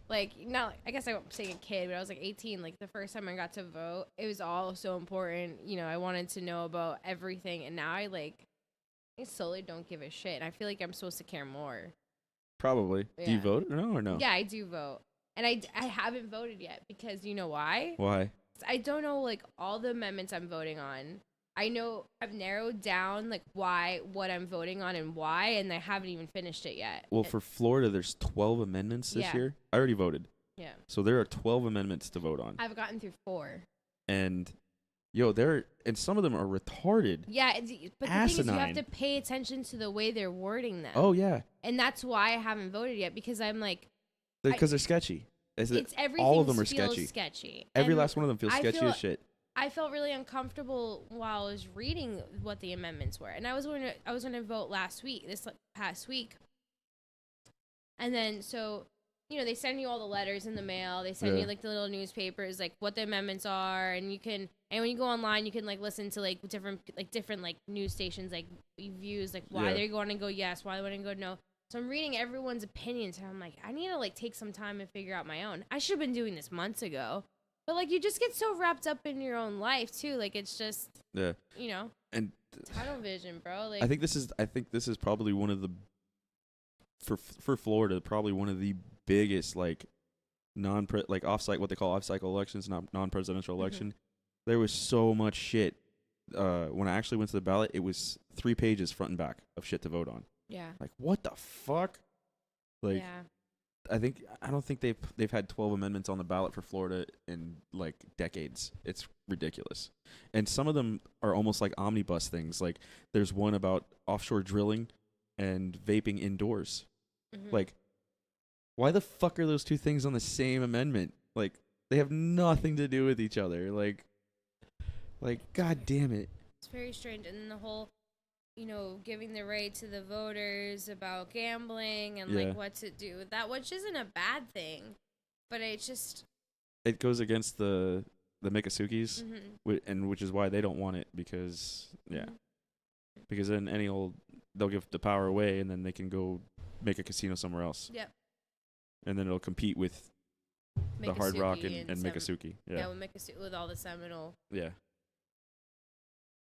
like, not, I guess I won't say a kid, but I was like 18, like the first time I got to vote, it was all so important. You know, I wanted to know about everything, and now I slowly don't give a shit. And I feel like I'm supposed to care more. Probably. Do you Yeah. vote or no? Yeah, I do vote. And I haven't voted yet because you know why? Why? I don't know, like, all the amendments I'm voting on. I know I've narrowed down, like, what I'm voting on and why, and I haven't even finished it yet. Well, for Florida, there's 12 amendments this Yeah. year. I already voted. Yeah. So there are 12 amendments to vote on. I've gotten through 4. And, and some of them are retarded. Yeah, but the thing is, you Asinine. have to pay attention to the way they're wording them. Oh, yeah. And that's why I haven't voted yet, because I'm like, Because they're sketchy. it's everything all of them are feels sketchy. Every And last one of them feels I sketchy feel- as shit. I felt really uncomfortable while I was reading what the amendments were, and I was going to vote this past week, and then so they send you all the letters in the mail. They send you like the little newspapers, like what the amendments are, and when you go online, you can like listen to like different like news stations, like views, like why they're going to go yes, why they want to go no. So I'm reading everyone's opinions, and I'm like, I need to like take some time and figure out my own. I should have been doing this months ago. But, like, you just get so wrapped up in your own life, too. Like, it's just, And tunnel vision, bro. Like, I think this is probably one of the, for Florida, probably one of the biggest, like, what they call off-cycle elections, not non-presidential election. There was so much shit. When I actually went to the ballot, it was 3 pages front and back of shit to vote on. yeah. Like, what the fuck? Like, Yeah. I don't think they've had 12 amendments on the ballot for Florida in like decades. It's ridiculous. And some of them are almost like omnibus things. Like there's one about offshore drilling and vaping indoors. Mhm. Like why the fuck are those two things on the same amendment? Like they have nothing to do with each other. Like god damn it. It's very strange. And then the whole, giving the right to the voters about gambling and, like, what to do with that, which isn't a bad thing. But it just... It goes against the Mikasukis, and which is why they don't want it, because, because then they'll give the power away, and then they can go make a casino somewhere else. Yep. And then it'll compete with the Hard Rock and Mikasuki. Yeah, with all the Seminole, Yeah.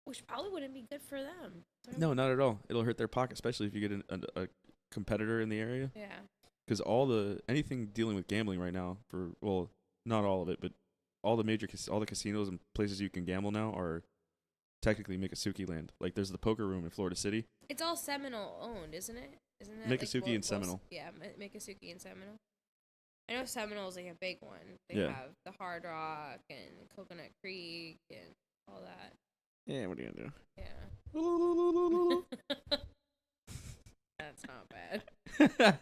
which probably wouldn't be good for them. No, not at all. It'll hurt their pocket, especially if you get a competitor in the area. Yeah. Because anything dealing with gambling right now, not all of it, but all the casinos and places you can gamble now are technically Mikasuki land. Like there's the poker room in Florida City. It's all Seminole owned, isn't it? Isn't that Mikasuki and Seminole. Yeah, Mikasuki and Seminole. I know Seminole's like a big one. They have the Hard Rock and Coconut Creek and all that. Yeah, what are you gonna do? Yeah. That's not bad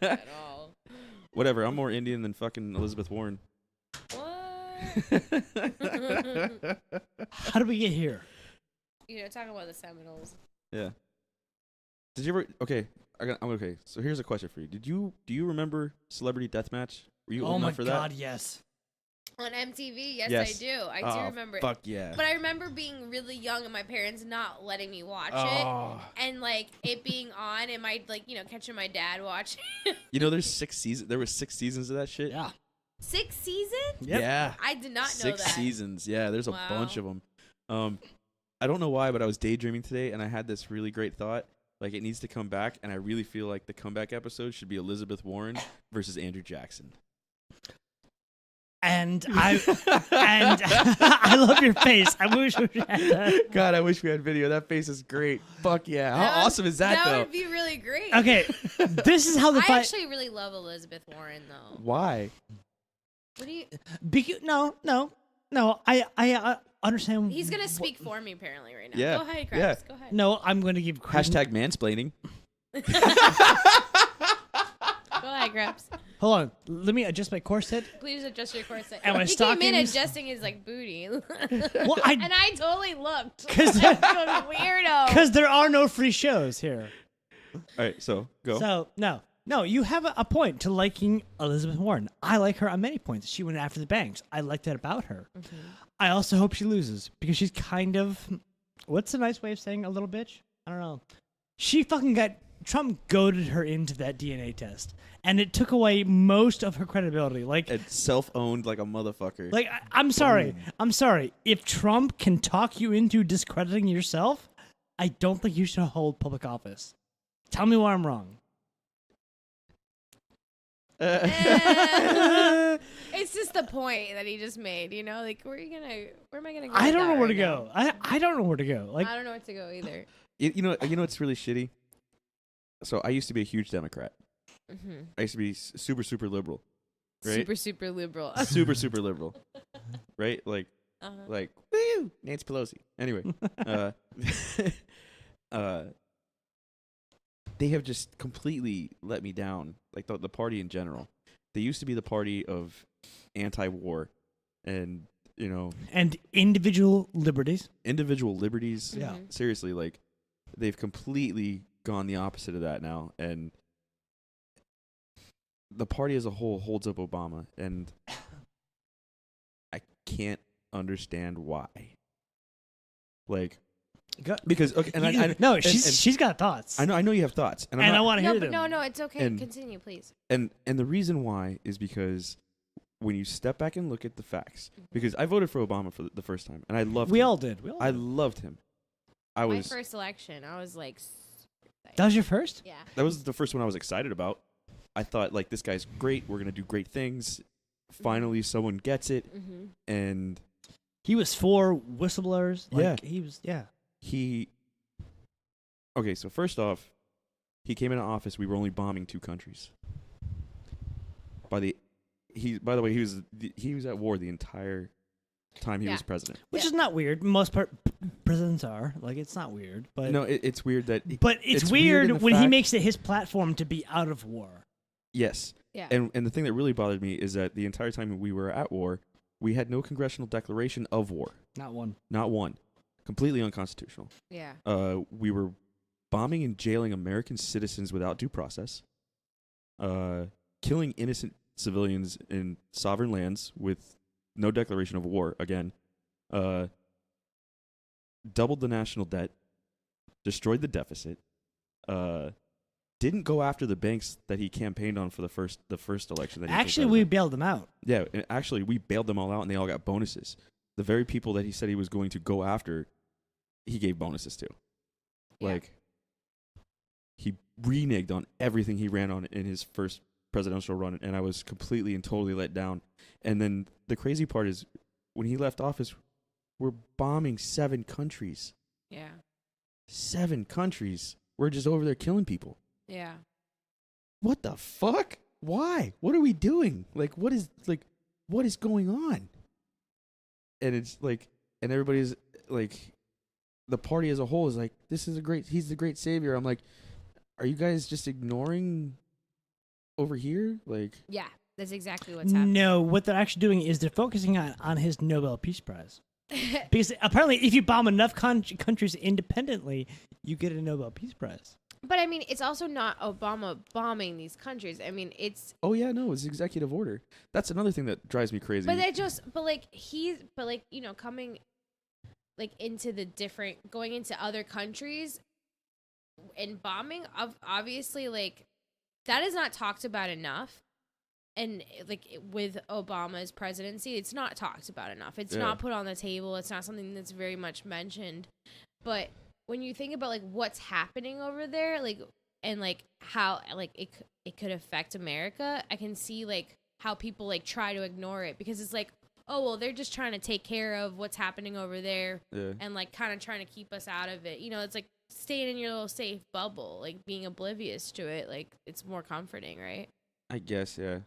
at all. Whatever. I'm more Indian than fucking Elizabeth Warren. What? How did we get here? Talking about the Seminoles. Yeah. Did you ever? Okay, I'm okay. So here's a question for you. Do you remember Celebrity Deathmatch? Were you old enough for that? Oh my god, yes. On MTV, yes, Yes. I do. I do remember it. Fuck yeah. But I remember being really young and my parents not letting me watch Oh. it. And, like, it being on and my, like, catching my dad watching. There's 6 seasons. There were 6 seasons of that shit. Yeah. 6 seasons? Yep. Yeah. I did not know 6 that. seasons. Yeah, there's a bunch of them. I don't know why, but I was daydreaming today and I had this really great thought. Like, it needs to come back, and I really feel like the comeback episode should be Elizabeth Warren versus Andrew Jackson. And I love your face. I wish we had that. God, I wish we had video. That face is great. Fuck yeah. How awesome is that, though? That would be really great. Okay, this is how the I fight. actually really love Elizabeth Warren, though. Why? What do you... No. I understand. He's going to speak for me, apparently, right now. Yeah. Go ahead, Kreps. Yeah. Go ahead. No, I'm going to give credit. Hashtag mansplaining. Go ahead, Kreps. Hold on. Let me adjust my corset. Please adjust your corset. And my he came in stockings. adjusting his, like, booty. Well, And I totally looked. Because Weirdo. there are no free shows here. All right, so go. So no, No, you have a point to liking Elizabeth Warren. I like her on many points. She went after the banks. I like that about her. Mm-hmm. I also hope she loses because she's kind of, what's a nice way of saying a little bitch? I don't know. She fucking got, Trump goaded her into that DNA test, and it took away most of her credibility. Like, And self-owned like a motherfucker. I'm sorry. I'm sorry. If Trump can talk you into discrediting yourself, I don't think you should hold public office. Tell me why I'm wrong. It's just the point that he just made, you know? Like, where am I gonna go? I with don't that know where right to go. I don't know where to go. Like, I don't know where to go either. you know what's really shitty? So I used to be a huge Democrat. Mm-hmm. I used to be super, super liberal. Right? Super liberal. Super, super liberal. Right? Like, Uh-huh. woo, Nancy Pelosi. Anyway, they have just completely let me down. Like the party in general. They used to be the party of anti-war and, and individual liberties. individual liberties. Yeah. Mhm. Seriously, like they've completely gone the opposite of that now. And the party as a whole holds up Obama. And I can't understand why. Like, because okay, and I no, and- she's got thoughts. I know you have thoughts, and and I want to No, hear but them. no, it's okay. And- Continue, please. and the reason why is because when you step back and look at the facts, because I voted for Obama for the first time, and I loved We him. all did. We all I did. loved him. I My was first election, I was like, That was your first? yeah. that was the first one I was excited about. I thought, like, this guy's great. We're gonna do great things. Finally, someone gets it, Mm-hmm. and He was for whistleblowers. Like, Yeah. He was, yeah. he. Okay, so first off, he came into office. We were only bombing 2 countries. By the way, he was at war the entire time he Yeah. was president. Which Yeah. is not weird. Most presidents are. Like, it's not weird. But No, it's weird that. but it's it's weird weird in the when he fact- makes it his platform to be out of war. Yes, Yeah. and the thing that really bothered me is that the entire time we were at war, we had no congressional declaration of war. Not one. Not one. Completely unconstitutional. Yeah. We were bombing and jailing American citizens without due process. Killing innocent civilians in sovereign lands with no declaration of war again. Doubled the national debt. Destroyed the deficit. Didn't go after the banks that he campaigned on for the first election. That he Actually, was we president. bailed them out. Yeah, and actually, we bailed them all out, and they all got bonuses. The very people that he said he was going to go after, he gave bonuses to. Yeah. Like, he reneged on everything he ran on in his first presidential run, and I was completely and totally let down. And then the crazy part is, when he left office, we're bombing 7 countries. Yeah. 7 countries. We're just over there killing people. Yeah. What the fuck? Why? What are we doing? Like, what is going on? And it's like, and everybody's like, the party as a whole is like, he's the great savior. I'm like, are you guys just ignoring over here? Like, Yeah. That's exactly what's happening. No, what they're actually doing is they're focusing on his Nobel Peace Prize. Because apparently, if you bomb enough countries independently, you get a Nobel Peace Prize. But I mean, it's also not Obama bombing these countries. I mean, it's oh yeah, no, it's executive order. That's another thing that drives me crazy. coming like into the different, going into other countries and bombing, obviously, like, that is not talked about enough. And like with Obama's presidency, it's not talked about enough. It's Yeah. not put on the table. It's not something that's very much mentioned. But when you think about like what's happening over there, like, and like how like it could affect America, I can see like how people like try to ignore it because it's like, oh well, they're just trying to take care of what's happening over there yeah. and like kind of trying to keep us out of it. You know, it's like staying in your little safe bubble, like being oblivious to it. Like it's more comforting, right? I guess, yeah.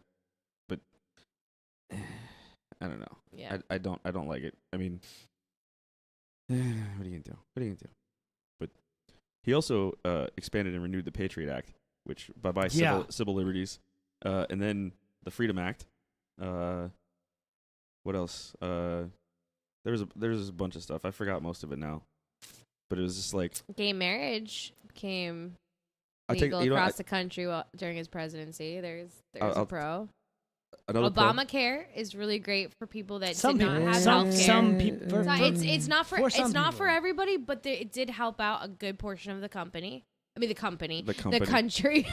But I don't know. Yeah. I don't like it. I mean, what are you gonna do? But he also expanded and renewed the Patriot Act, which by Yeah. civil liberties, and then the Freedom Act. What else? There's a bunch of stuff. I forgot most of it now, but it was just like Gay marriage became legal across the country during his presidency. There's a pro. Obamacare is really great for people that did not have health care. Some people. It's not for everybody, but it did help out a good portion of the company. I mean, the country.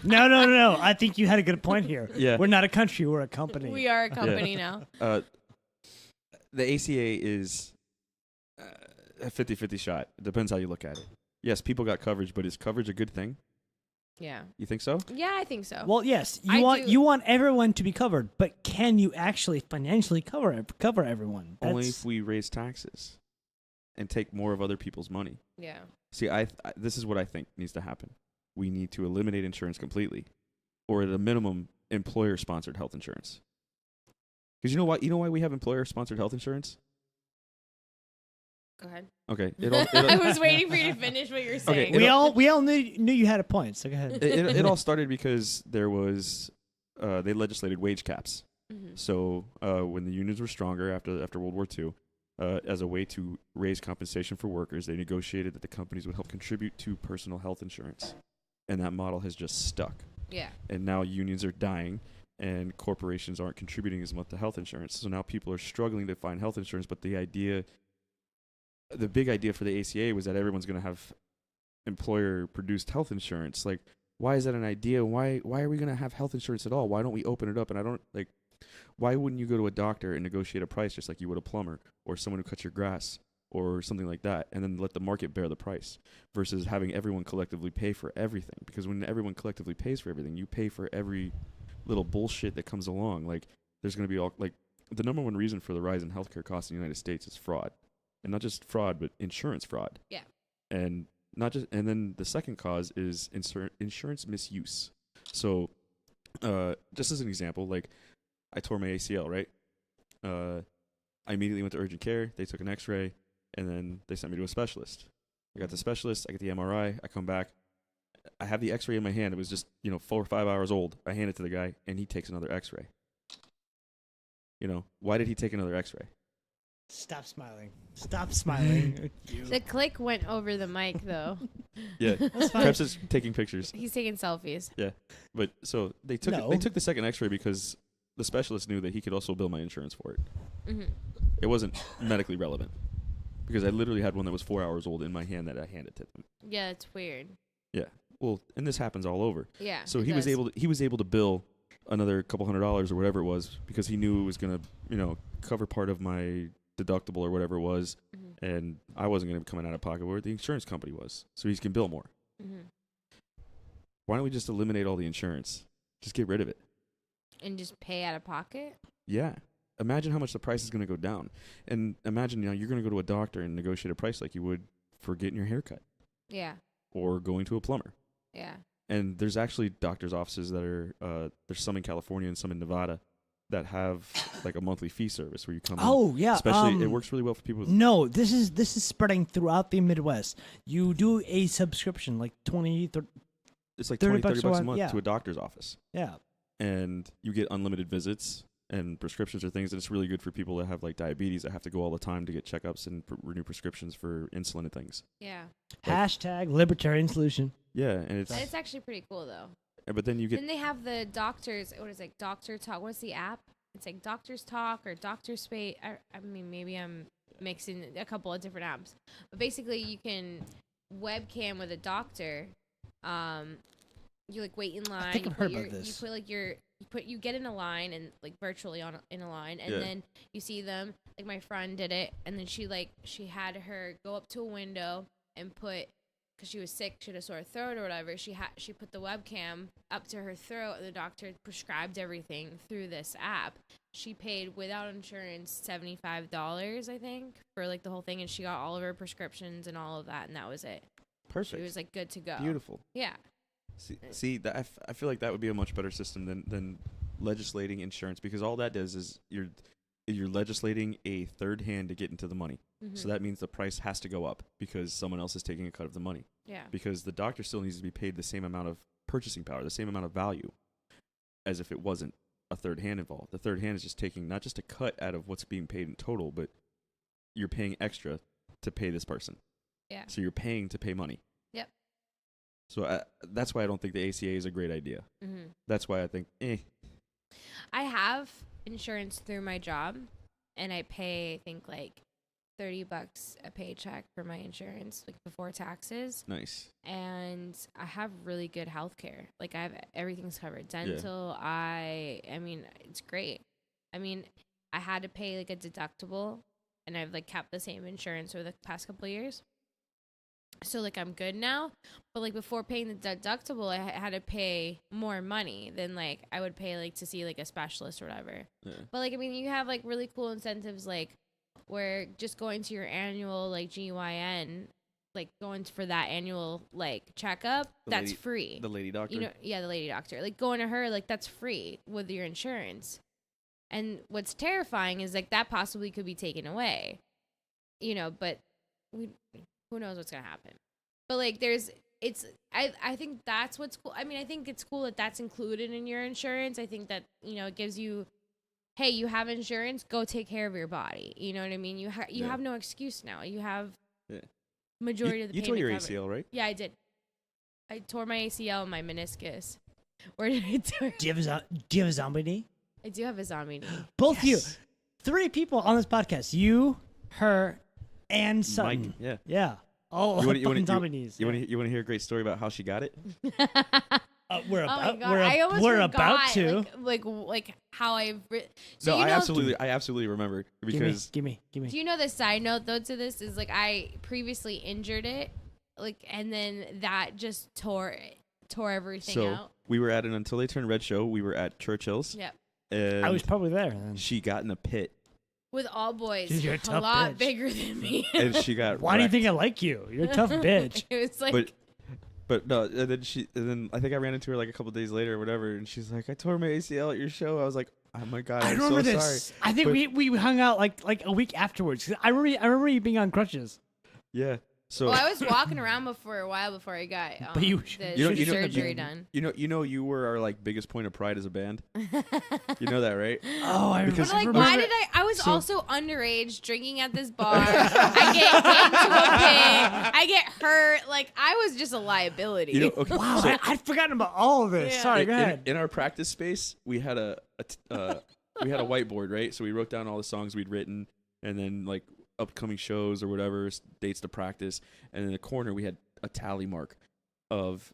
No. I think you had a good point here. Yeah. We're not a country. We're a company. We are a company now. The ACA is a 50-50 shot. It depends how you look at it. Yes, people got coverage, but is coverage a good thing? Yeah. You think so? Yeah, I think so. Well, yes. You want everyone to be covered, but can you actually financially cover everyone? Only if we raise taxes and take more of other people's money. Yeah. See, this is what I think needs to happen. We need to eliminate insurance completely, or at a minimum, employer-sponsored health insurance. Because you know what? You know why we have employer-sponsored health insurance? Go ahead. Okay. I was waiting for you to finish what you're saying. Okay, we all knew you had a point. So go ahead. It all started because there was they legislated wage caps. Mm-hmm. So when the unions were stronger after World War II, as a way to raise compensation for workers, they negotiated that the companies would help contribute to personal health insurance, and that model has just stuck. Yeah. And now unions are dying, and corporations aren't contributing as much to health insurance. So now people are struggling to find health insurance. But the big idea for the ACA was that everyone's going to have employer-produced health insurance. Like, why is that an idea? Why are we going to have health insurance at all? Why don't we open it up? And why wouldn't you go to a doctor and negotiate a price just like you would a plumber or someone who cuts your grass or something like that, and then let the market bear the price versus having everyone collectively pay for everything? Because when everyone collectively pays for everything, you pay for every little bullshit that comes along. Like, there's going to be the number one reason for the rise in healthcare costs in the United States is fraud. And not just fraud, but insurance fraud. Yeah. And then the second cause is insurance misuse. So, just as an example, like, I tore my ACL, right? I immediately went to urgent care. They took an X-ray, and then they sent me to a specialist. I got the specialist. I get the MRI. I come back. I have the X-ray in my hand. It was just 4 or 5 hours old. I hand it to the guy, and he takes another X-ray. Why did he take another X-ray? Stop smiling. The click went over the mic, though. Yeah, Kreps is taking pictures. He's taking selfies. Yeah, but so they took the second X-ray because the specialist knew that he could also bill my insurance for it. Mm-hmm. It wasn't medically relevant because I literally had one that was 4 hours old in my hand that I handed to them. Yeah, it's weird. Yeah, well, and this happens all over. Yeah. So he was able to bill another couple $100 or whatever it was because he knew it was gonna cover part of my deductible or whatever it was, mm-hmm. and I wasn't going to be coming out of pocket where the insurance company was, so he can bill more. Mm-hmm. Why don't we just eliminate all the insurance? Just get rid of it. And just pay out of pocket? Yeah. Imagine how much the price is going to go down. And imagine you're going to go to a doctor and negotiate a price like you would for getting your hair cut. Yeah. Or going to a plumber. Yeah. And there's actually doctor's offices that are, there's some in California and some in Nevada that have like a monthly fee service where you come in. Yeah. Especially, it works really well for people with... No, this is spreading throughout the Midwest. You do a subscription, like 20, 30, it's like 30 bucks a month yeah. to a doctor's office. Yeah. And you get unlimited visits and prescriptions or things, and it's really good for people that have like diabetes that have to go all the time to get checkups and renew prescriptions for insulin and things. Yeah. Hashtag libertarian solution. Yeah, and it's actually pretty cool though. But then you get... Then they have the doctors, what is it, Doctor Talk? What's the app? It's like Doctor's Talk or Doctor Space. I mean, maybe I'm mixing a couple of different apps. But basically, you can webcam with a doctor. You like wait in line. I think I've heard about this. You get in a line and like virtually in a line, and then you see them. Like my friend did it, and then she had her go up to a window and put, because she was sick, she had a sore throat or whatever. She put the webcam up to her throat, and the doctor prescribed everything through this app. She paid without insurance $75, I think, for like the whole thing, and she got all of her prescriptions and all of that, and that was it. Perfect. She was like good to go. Beautiful. Yeah. See that I feel like that would be a much better system than legislating insurance, because all that does is you're legislating a third hand to get into the money. Mm-hmm. So that means the price has to go up because someone else is taking a cut of the money. Yeah. Because the doctor still needs to be paid the same amount of purchasing power, the same amount of value as if it wasn't a third hand involved. The third hand is just taking not just a cut out of what's being paid in total, but you're paying extra to pay this person. Yeah. So you're paying to pay money. Yep. So that's why I don't think the ACA is a great idea. Mm-hmm. That's why I think, I have insurance through my job, and I pay, I think, like $30 a paycheck for my insurance, like before taxes. nice. And I have really good health care. Like, I have everything's covered. Dental, I mean, it's great. I mean, I had to pay like a deductible, and I've like kept the same insurance for the past couple of years. So like I'm good now, but like before paying the deductible, I had to pay more money than like I would pay like to see like a specialist or whatever. Yeah. But like I mean, you have like really cool incentives like where just going to your annual like GYN, like going for that annual like checkup, that's free. The lady doctor. You know, yeah, the lady doctor. Like going to her, like that's free with your insurance. And what's terrifying is like that possibly could be taken away, you know. But who knows what's gonna happen? But like I think that's what's cool. I mean, I think it's cool that that's included in your insurance. I think that, you know, it gives you, hey, you have insurance, go take care of your body. You know what I mean? You have no excuse now. You have majority of the you tore payment your covered. ACL, right? Yeah, I did. I tore my ACL and my meniscus. Where did I tear? Do you have a zombie knee? I do have a zombie knee. Both of you. Yes. 3 people on this podcast. You, her, and Sutton. Mike, yeah. Yeah. Oh, fucking zombie knees. You want to hear a great story about how she got it? We're Oh my about, God, I almost we're forgot, about to. like how I. No, you I know, absolutely remember because Give me. Do you know the side note though to this is like I previously injured it, like, and then that just tore everything out. we were at an Until They Turn Red show. We were at Churchill's. Yep. And I was probably there then. she got in a pit With all boys, Dude, you're a a tough lot bitch. bigger than me. and she got Why do you wrecked. think I like you? You're a tough bitch. It was like, But no, and then I think I ran into her like a couple days later or whatever, and she's like, "I tore my ACL at your show." I was like, "Oh my God, I I'm remember so this. sorry." I think But- we hung out like a week afterwards. 'Cause I remember you being on crutches. Yeah. So well, I was walking around for a while before I got But you the you know- surgery done. you were our like biggest point of pride as a band. You know that, right? Oh, I Because- But like, remember. why did I was So- also underage drinking at this bar. I get into a pit. I get hurt. Like, I was just a liability. You know, okay. Wow, so I'd forgotten about all of this. Yeah. Sorry, go ahead. in our practice space, we had a whiteboard, right? So we wrote down all the songs we'd written, and then like upcoming shows or whatever, dates to practice, and in the corner we had a tally mark of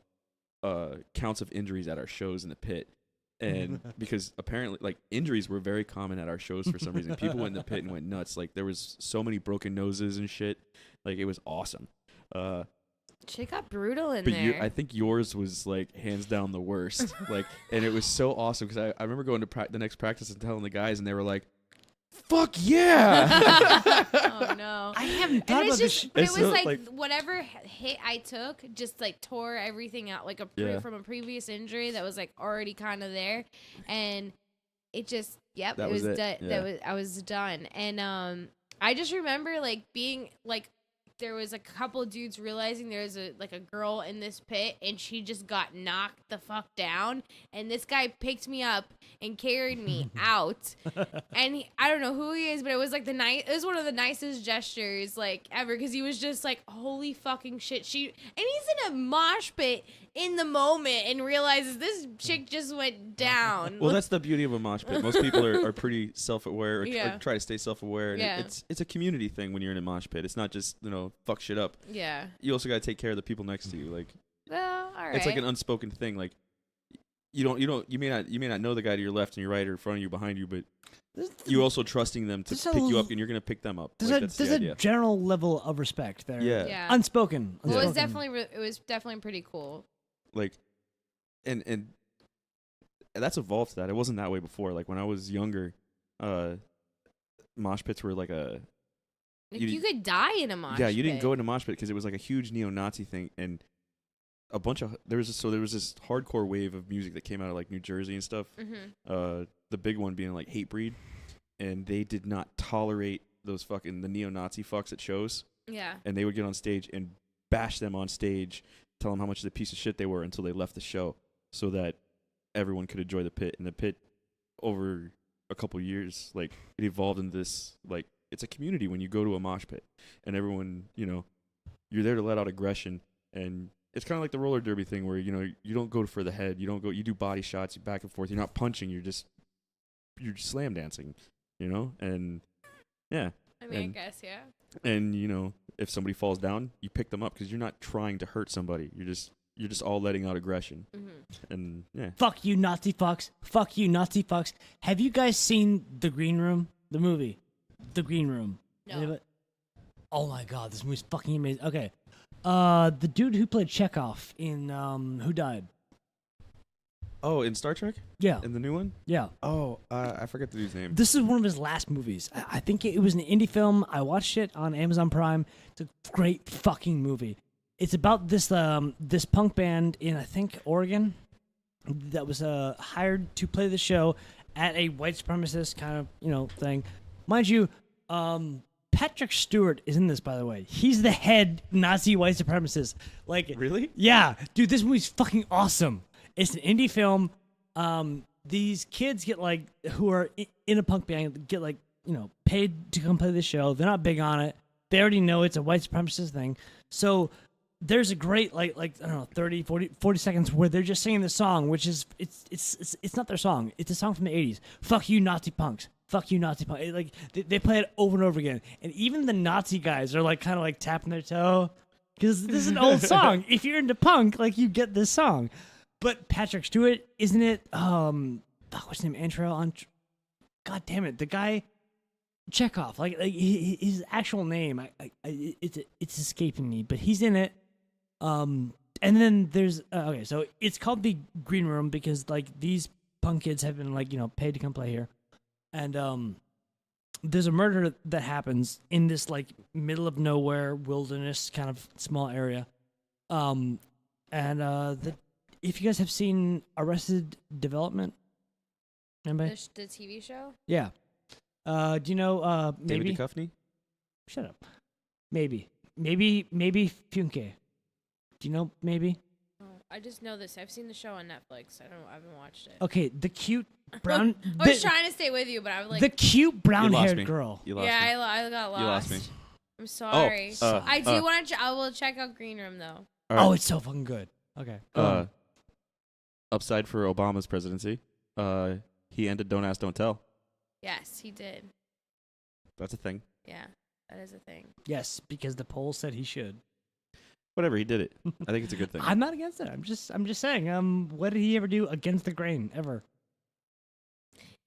counts of injuries at our shows in the pit. And because apparently like injuries were very common at our shows for some reason. People went in the pit and went nuts. Like there was so many broken noses and shit. Like it was awesome. Shit got brutal in But there. I think yours was like hands down the worst. Like, and it was so awesome because I remember going to the next practice and telling the guys, and they were like, "Fuck yeah!" Oh no. I haven't thought And about it's this. just, but it It's was so, like, like- whatever hit I took just like tore everything out, like Yeah. from a previous injury that was like already kind of there, and it just That it was was it, done. yeah. I was done, and I just remember like being like. There was a couple dudes realizing there was a girl in this pit, and she just got knocked the fuck down. And this guy picked me up and carried me out. And I don't know who he is, but it was like it was one of the nicest gestures like ever, because he was just like, holy fucking shit. And he's in a mosh pit in the moment and realizes this chick just went down. Well, that's the beauty of a mosh pit. Most people are pretty self-aware or Yeah. try to stay self-aware. And Yeah. it's a community thing when you're in a mosh pit. It's not just, fuck shit up. Yeah. You also got to take care of the people next to you. Like, Well, all right. it's like an unspoken thing. Like, you may not know the guy to your left and your right or in front of you, behind you, but you also trusting them to There's a pick you l- up, and you're going to pick them up. There's Like, a that's the there's a idea. general level of respect there. Yeah. Yeah. Unspoken. Well, it was Unspoken. definitely pretty cool. Like, and that's evolved to that. It wasn't that way before. Like when I was younger, mosh pits were like a Like, You- you could die in a mosh you didn't pit. go into mosh pit because it was like a huge neo-Nazi thing, and a bunch of there was this hardcore wave of music that came out of like New Jersey and stuff. Mm-hmm. The big one being like Hatebreed, and they did not tolerate those the neo-Nazi fucks at shows, Yeah. and they would get on stage and bash them on stage, tell them how much of a piece of shit they were until they left the show, so that everyone could enjoy the pit. And the pit, over a couple years, like it evolved into this like it's a community when you go to a mosh pit, and everyone you're there to let out aggression, and it's kind of like the roller derby thing where, you know, you don't go for the head. You do body shots, you back and forth. You're not punching. You're just slam dancing, you know? And yeah. I mean, I guess, yeah. And, you know, if somebody falls down, you pick them up because you're not trying to hurt somebody. You're just all letting out aggression. Mm-hmm. And yeah. Fuck you, Nazi fucks. Fuck you, Nazi fucks. Have you guys seen The Green Room? The movie? The Green Room. No. Oh my god, this movie's fucking amazing. Okay. The dude who played Chekhov in Who Died? Oh, in Star Trek? Yeah. In the new one? Yeah. Oh, I forget the dude's name. This is one of his last movies. I think it was an indie film. I watched it on Amazon Prime. It's a great fucking movie. It's about this this punk band in, I think, Oregon that was hired to play the show at a white supremacist kind of, you know, thing. Mind you, Patrick Stewart is in this, by the way. He's the head Nazi white supremacist. Like, really? Yeah. Dude, this movie's fucking awesome. It's an indie film. These kids get, like, who are in a punk band, get, like, you know, paid to come play the show. They're not big on it. They already know it's a white supremacist thing. So there's a great, like I don't know, 30, 40 seconds where they're just singing the song, which is, it's not their song. It's a song from the 80s. Fuck you, Nazi punks. Fuck you, Nazi punks. Like, they play it over and over again. And even the Nazi guys are, like, kind of, like, tapping their toe. Because this is an old song. If you're into punk, like, you get this song. But Patrick Stewart, isn't it? What's his name? God damn it, the guy Chekhov. Like his actual name, it's escaping me. But he's in it. And then there's okay, so it's called The Green Room because, like, these punk kids have been, like, you know, paid to come play here, and there's a murder that happens in this, like, middle of nowhere wilderness kind of small area, if you guys have seen Arrested Development, anybody? The TV show? Yeah. Do you know maybe? David Duchovny? Shut up. Maybe Funke. Do you know maybe? Oh, I just know this. I've seen the show on Netflix. I haven't watched it. Okay, the cute brown. I was trying to stay with you, but I was like the cute brown-haired girl. You lost me. I got lost. You lost me. I'm sorry. Oh, I do want to. I will check out Green Room though. Right. Oh, it's so fucking good. Okay. Upside for Obama's presidency, he ended Don't Ask, Don't Tell. Yes, he did. That's a thing. Yeah, that is a thing. Yes, because the poll said he should. Whatever, he did it. I think it's a good thing. I'm not against it. I'm just saying. What did he ever do against the grain ever?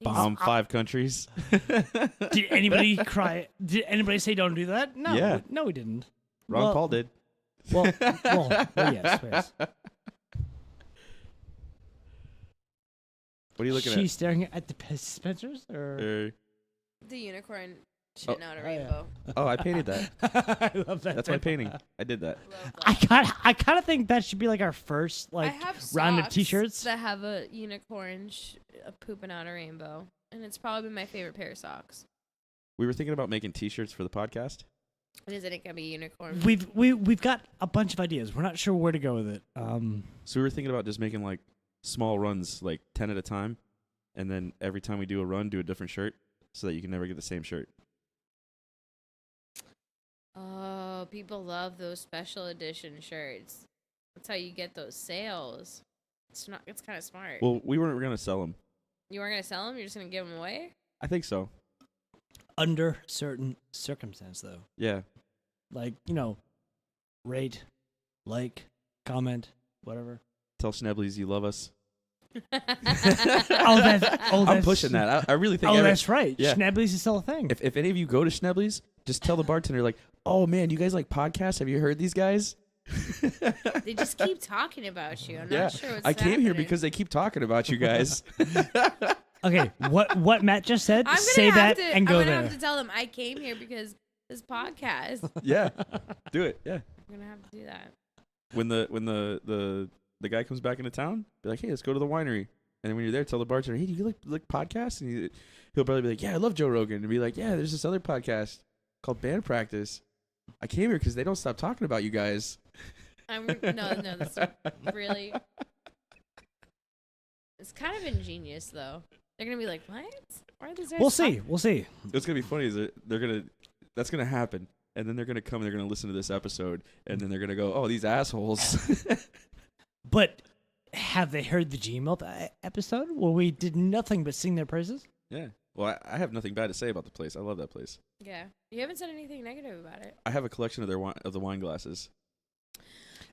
Bomb 5 countries. Did anybody cry? Did anybody say don't do that? No. Yeah. No, he didn't. Ron Paul did. Well, yes. What are you looking She's staring at the dispensers, or The unicorn shitting out a yeah. rainbow. Oh, I painted that. I love that. That's my painting. I did that. Love that. I kind of think that should be like our first I like have round of socks t-shirts. that have a unicorn pooping out a rainbow, and it's probably my favorite pair of socks. We were thinking about making T-shirts for the podcast. Isn't it gonna be unicorn? We've got a bunch of ideas. We're not sure where to go with it. So we were thinking about just making like small runs, like 10 at a time, and then every time we do a run, do a different shirt, so that you can never get the same shirt. Oh, people love those special edition shirts. That's how you get those sales. It's kind of smart. Well, we weren't gonna sell them. You weren't gonna sell them. You're just gonna give them away. I think so. Under certain circumstance, though, Yeah. like, you know, rate, like, comment, whatever. Tell Schneblies you love us. I'm pushing that. I really think. That's right. Yeah. Schneblies is still a thing. If any of you go to Schneblies, just tell the bartender, like, oh man, you guys like podcasts? Have you heard these guys? They just keep talking about you. I'm Yeah. not sure what's I came here happening. because they keep talking about you guys. Okay, what Matt just said, I'm gonna say have that to, and go I'm gonna there. have to tell them I came here because this podcast. Yeah. Do it. Yeah. I'm gonna have to do that. When the guy comes back into town, be like, hey, let's go to the winery. And then when you're there, tell the bartender, hey, do you like podcasts? And he'll probably be like, yeah, I love Joe Rogan. And be like, yeah, there's this other podcast called Band Practice. I came here because they don't stop talking about you guys. No, that's really. It's kind of ingenious, though. They're gonna be like, "What? Why are these guys?" We'll see. What's gonna be funny is that's gonna happen. and then they're gonna come and they're gonna listen to this episode, and then they're gonna go, "Oh, these assholes." But have they heard the Gmail episode where we did nothing but sing their praises? Yeah. Well, I have nothing bad to say about the place. I love that place. Yeah. You haven't said anything negative about it. I have a collection of the wine glasses.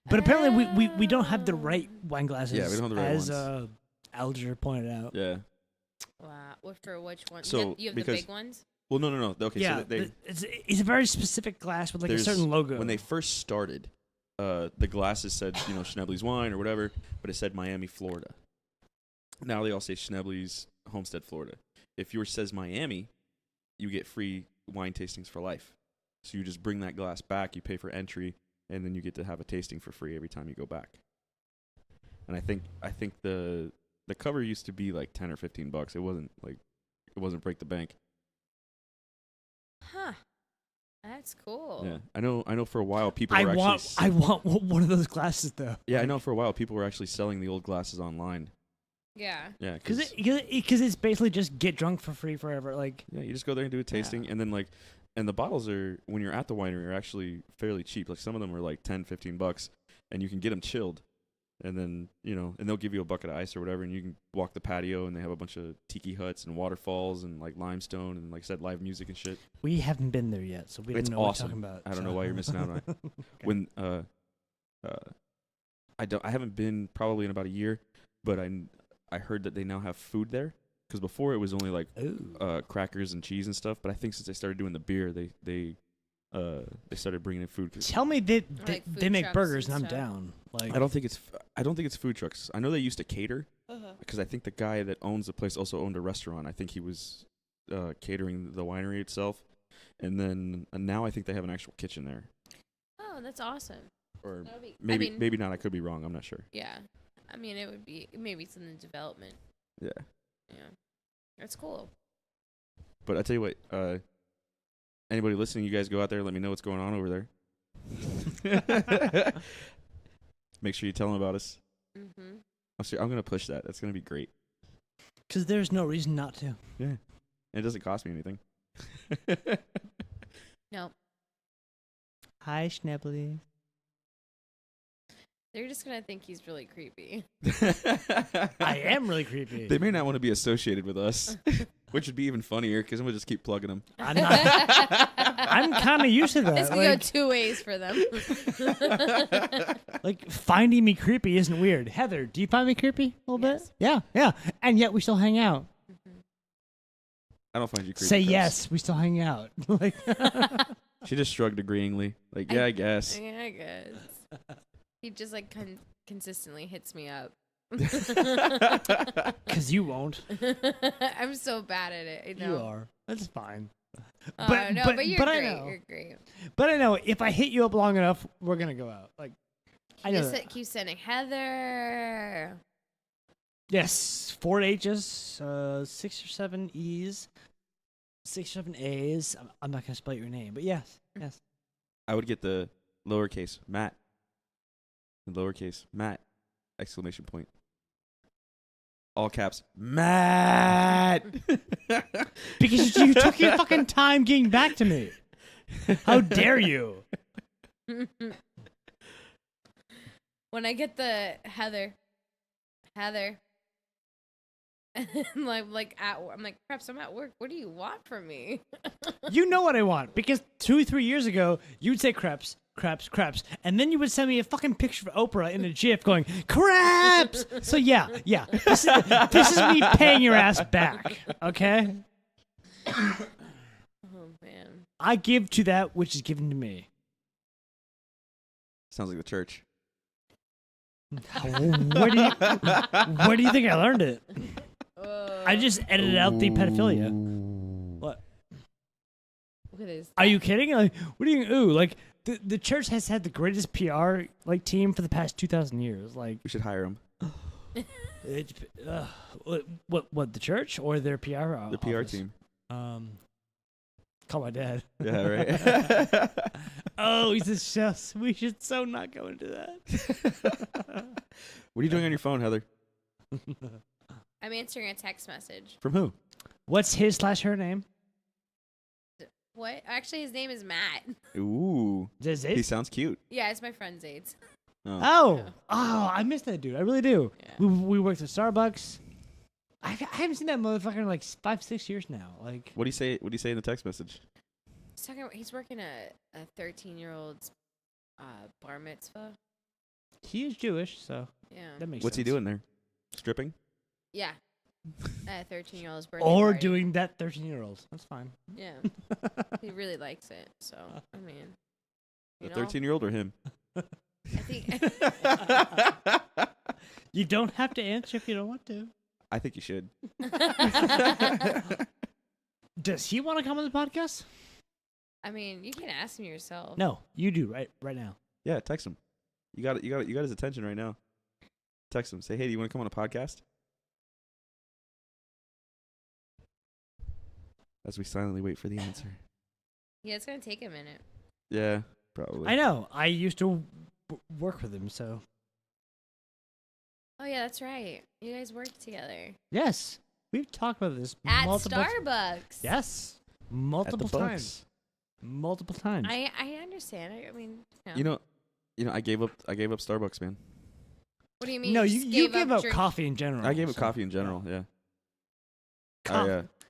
But apparently we don't have the right wine glasses. Yeah, we don't have the right as ones. Alger pointed out. Yeah. Wow. What for which one? So, you have the because- big ones? Well, no. Okay, Yeah, so they it's a very specific glass with like a there's- certain logo. when they first started, the glasses said, Schnebley's wine or whatever, but it said Miami, Florida. Now they all say Schnebley's Homestead, Florida. If yours says Miami, you get free wine tastings for life. So you just bring that glass back, you pay for entry, and then you get to have a tasting for free every time you go back. And I think the cover used to be like $10 or $15. It wasn't break the bank. Huh. That's cool. Yeah, I know. For a while, people I were want one of those glasses though. Yeah, I know. For a while, people were actually selling the old glasses online. Yeah. Yeah, Because it's basically just get drunk for free forever. Like yeah, you just go there and do a tasting, and then and the bottles are, when you're at the winery, are actually fairly cheap. Like some of them are like $10, $15, and you can get them chilled, and then and they'll give you a bucket of ice or whatever, and you can walk the patio, and they have a bunch of tiki huts and waterfalls and like limestone and like I said, live music and shit. we haven't been there yet, so we It's don't know awesome. what you're talking about. I don't know why you're missing out on it. Okay. When I haven't been probably in about a year, but I heard that they now have food there, because before it was only like Ooh. crackers and cheese and stuff. But I think since they started doing the beer, they started bringing in food. Tell me they Like food they make trucks burgers and and I'm stuff. down. Like I don't think it's food trucks. I know they used to cater, Uh-huh. because I think the guy that owns the place also owned a restaurant. I think he was catering the winery itself, and then now I think they have an actual kitchen there. Oh, that's awesome. Or That'll be, maybe not. I could be wrong. I'm not sure. Yeah. I mean, it would be, maybe it's in the development. Yeah. Yeah. That's cool. But I tell you what, anybody listening, you guys go out there. Let me know what's going on over there. Make sure you tell them about us. Mm-hmm. I'm gonna push that. That's gonna be great. because there's no reason not to. Yeah, and it doesn't cost me anything. No. Hi, Schnebley. They're just going to think he's really creepy. I am really creepy. They may not want to be associated with us, which would be even funnier because I'm gonna just keep plugging them. I'm not. I'm kind of used to that. It's going to go two ways for them. Like finding me creepy isn't weird. Heather, do you find me creepy a little Yes. bit? Yeah. And yet we still hang out. I don't find you creepy. Say Kreps. yes, we still hang out. Like She just shrugged agreeingly, like, yeah, I guess. Yeah, I guess. He just like consistently hits me up. because you won't. I'm so bad at it. I know. You are. That's fine. No, but you're but great. I know. You're great. But I know if I hit you up long enough, we're gonna go out. Like I know. That. Keep sending Heather. Yes, 4 H's, 6 or 7 E's, 6 or 7 A's. I'm not gonna spell your name, but yes. I would get the lowercase Matt. The lowercase Matt! Exclamation point. All caps Matt. Because you took your fucking time getting back to me. How dare you? When I get the Heather, and I'm like Kreps, I'm at work. What do you want from me? You know what I want because 2-3 years ago you'd say Kreps, and then you would send me a fucking picture of Oprah in a GIF going Kreps. So yeah. This is me paying your ass back. Okay. Oh man. I give to that which is given to me. Sounds like the church. Where do you think I learned it? I just edited out the pedophilia. What? Look at this. Are you kidding? Like, what do you? Ooh, like the church has had the greatest PR like team for the past 2,000 years. Like, We should hire him. what the church or their PR? The PR office? team. Call my dad. Yeah, right. Oh, he's a chef. We should so not go into that. What are you doing on your phone, Heather? I'm answering a text message. From who? What's his/her name? What? Actually, his name is Matt. Ooh. Is it He Zayd? sounds cute. Yeah, it's my friend Zayd's. Oh, Yeah. I miss that dude. I really do. Yeah. We worked at Starbucks. I haven't seen that motherfucker in like 5-6 years now. Like, What do you say? What do you say in the text message? He's working a 13-year-old's bar mitzvah. he is Jewish, so Yeah. that makes What's he sense. doing there? Stripping? Yeah. A 13-year-old's birthday Or party. doing that 13-year-old. That's fine. Yeah. He really likes it. So, I mean. The You know, 13-year-old or him? I think. You don't have to answer if you don't want to. I think you should. Does he want to come on the podcast? I mean, you can ask him yourself. No, you do right now. Yeah, text him. You got his attention right now. Text him. Say, hey, do you want to come on a podcast? As we silently wait for the answer. Yeah, it's going to take a minute. Yeah, probably. I know. I used to work with him, so Oh, yeah, that's right. You guys work together. yes, we've talked about this At multiple. Starbucks. Yes, At the multiple Bucks. times. Multiple times. I understand. I mean, You know, I gave up Starbucks, man. what do you mean? no, just you give up drink- coffee in general. I gave up so- coffee in general, yeah.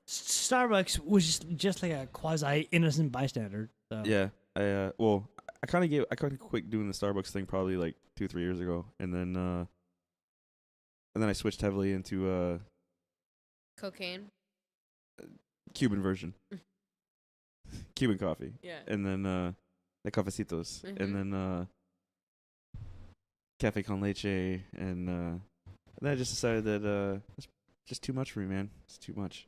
Starbucks was just like a quasi innocent bystander. So. Yeah. I kind of quit doing the Starbucks thing probably like 2-3 years ago, and then I switched heavily into Cocaine. Cuban version. Cuban coffee. Yeah. And then the cafecitos, Mhm. and then cafe con leche, and then I just decided that it's just too much for me, man. It's too much.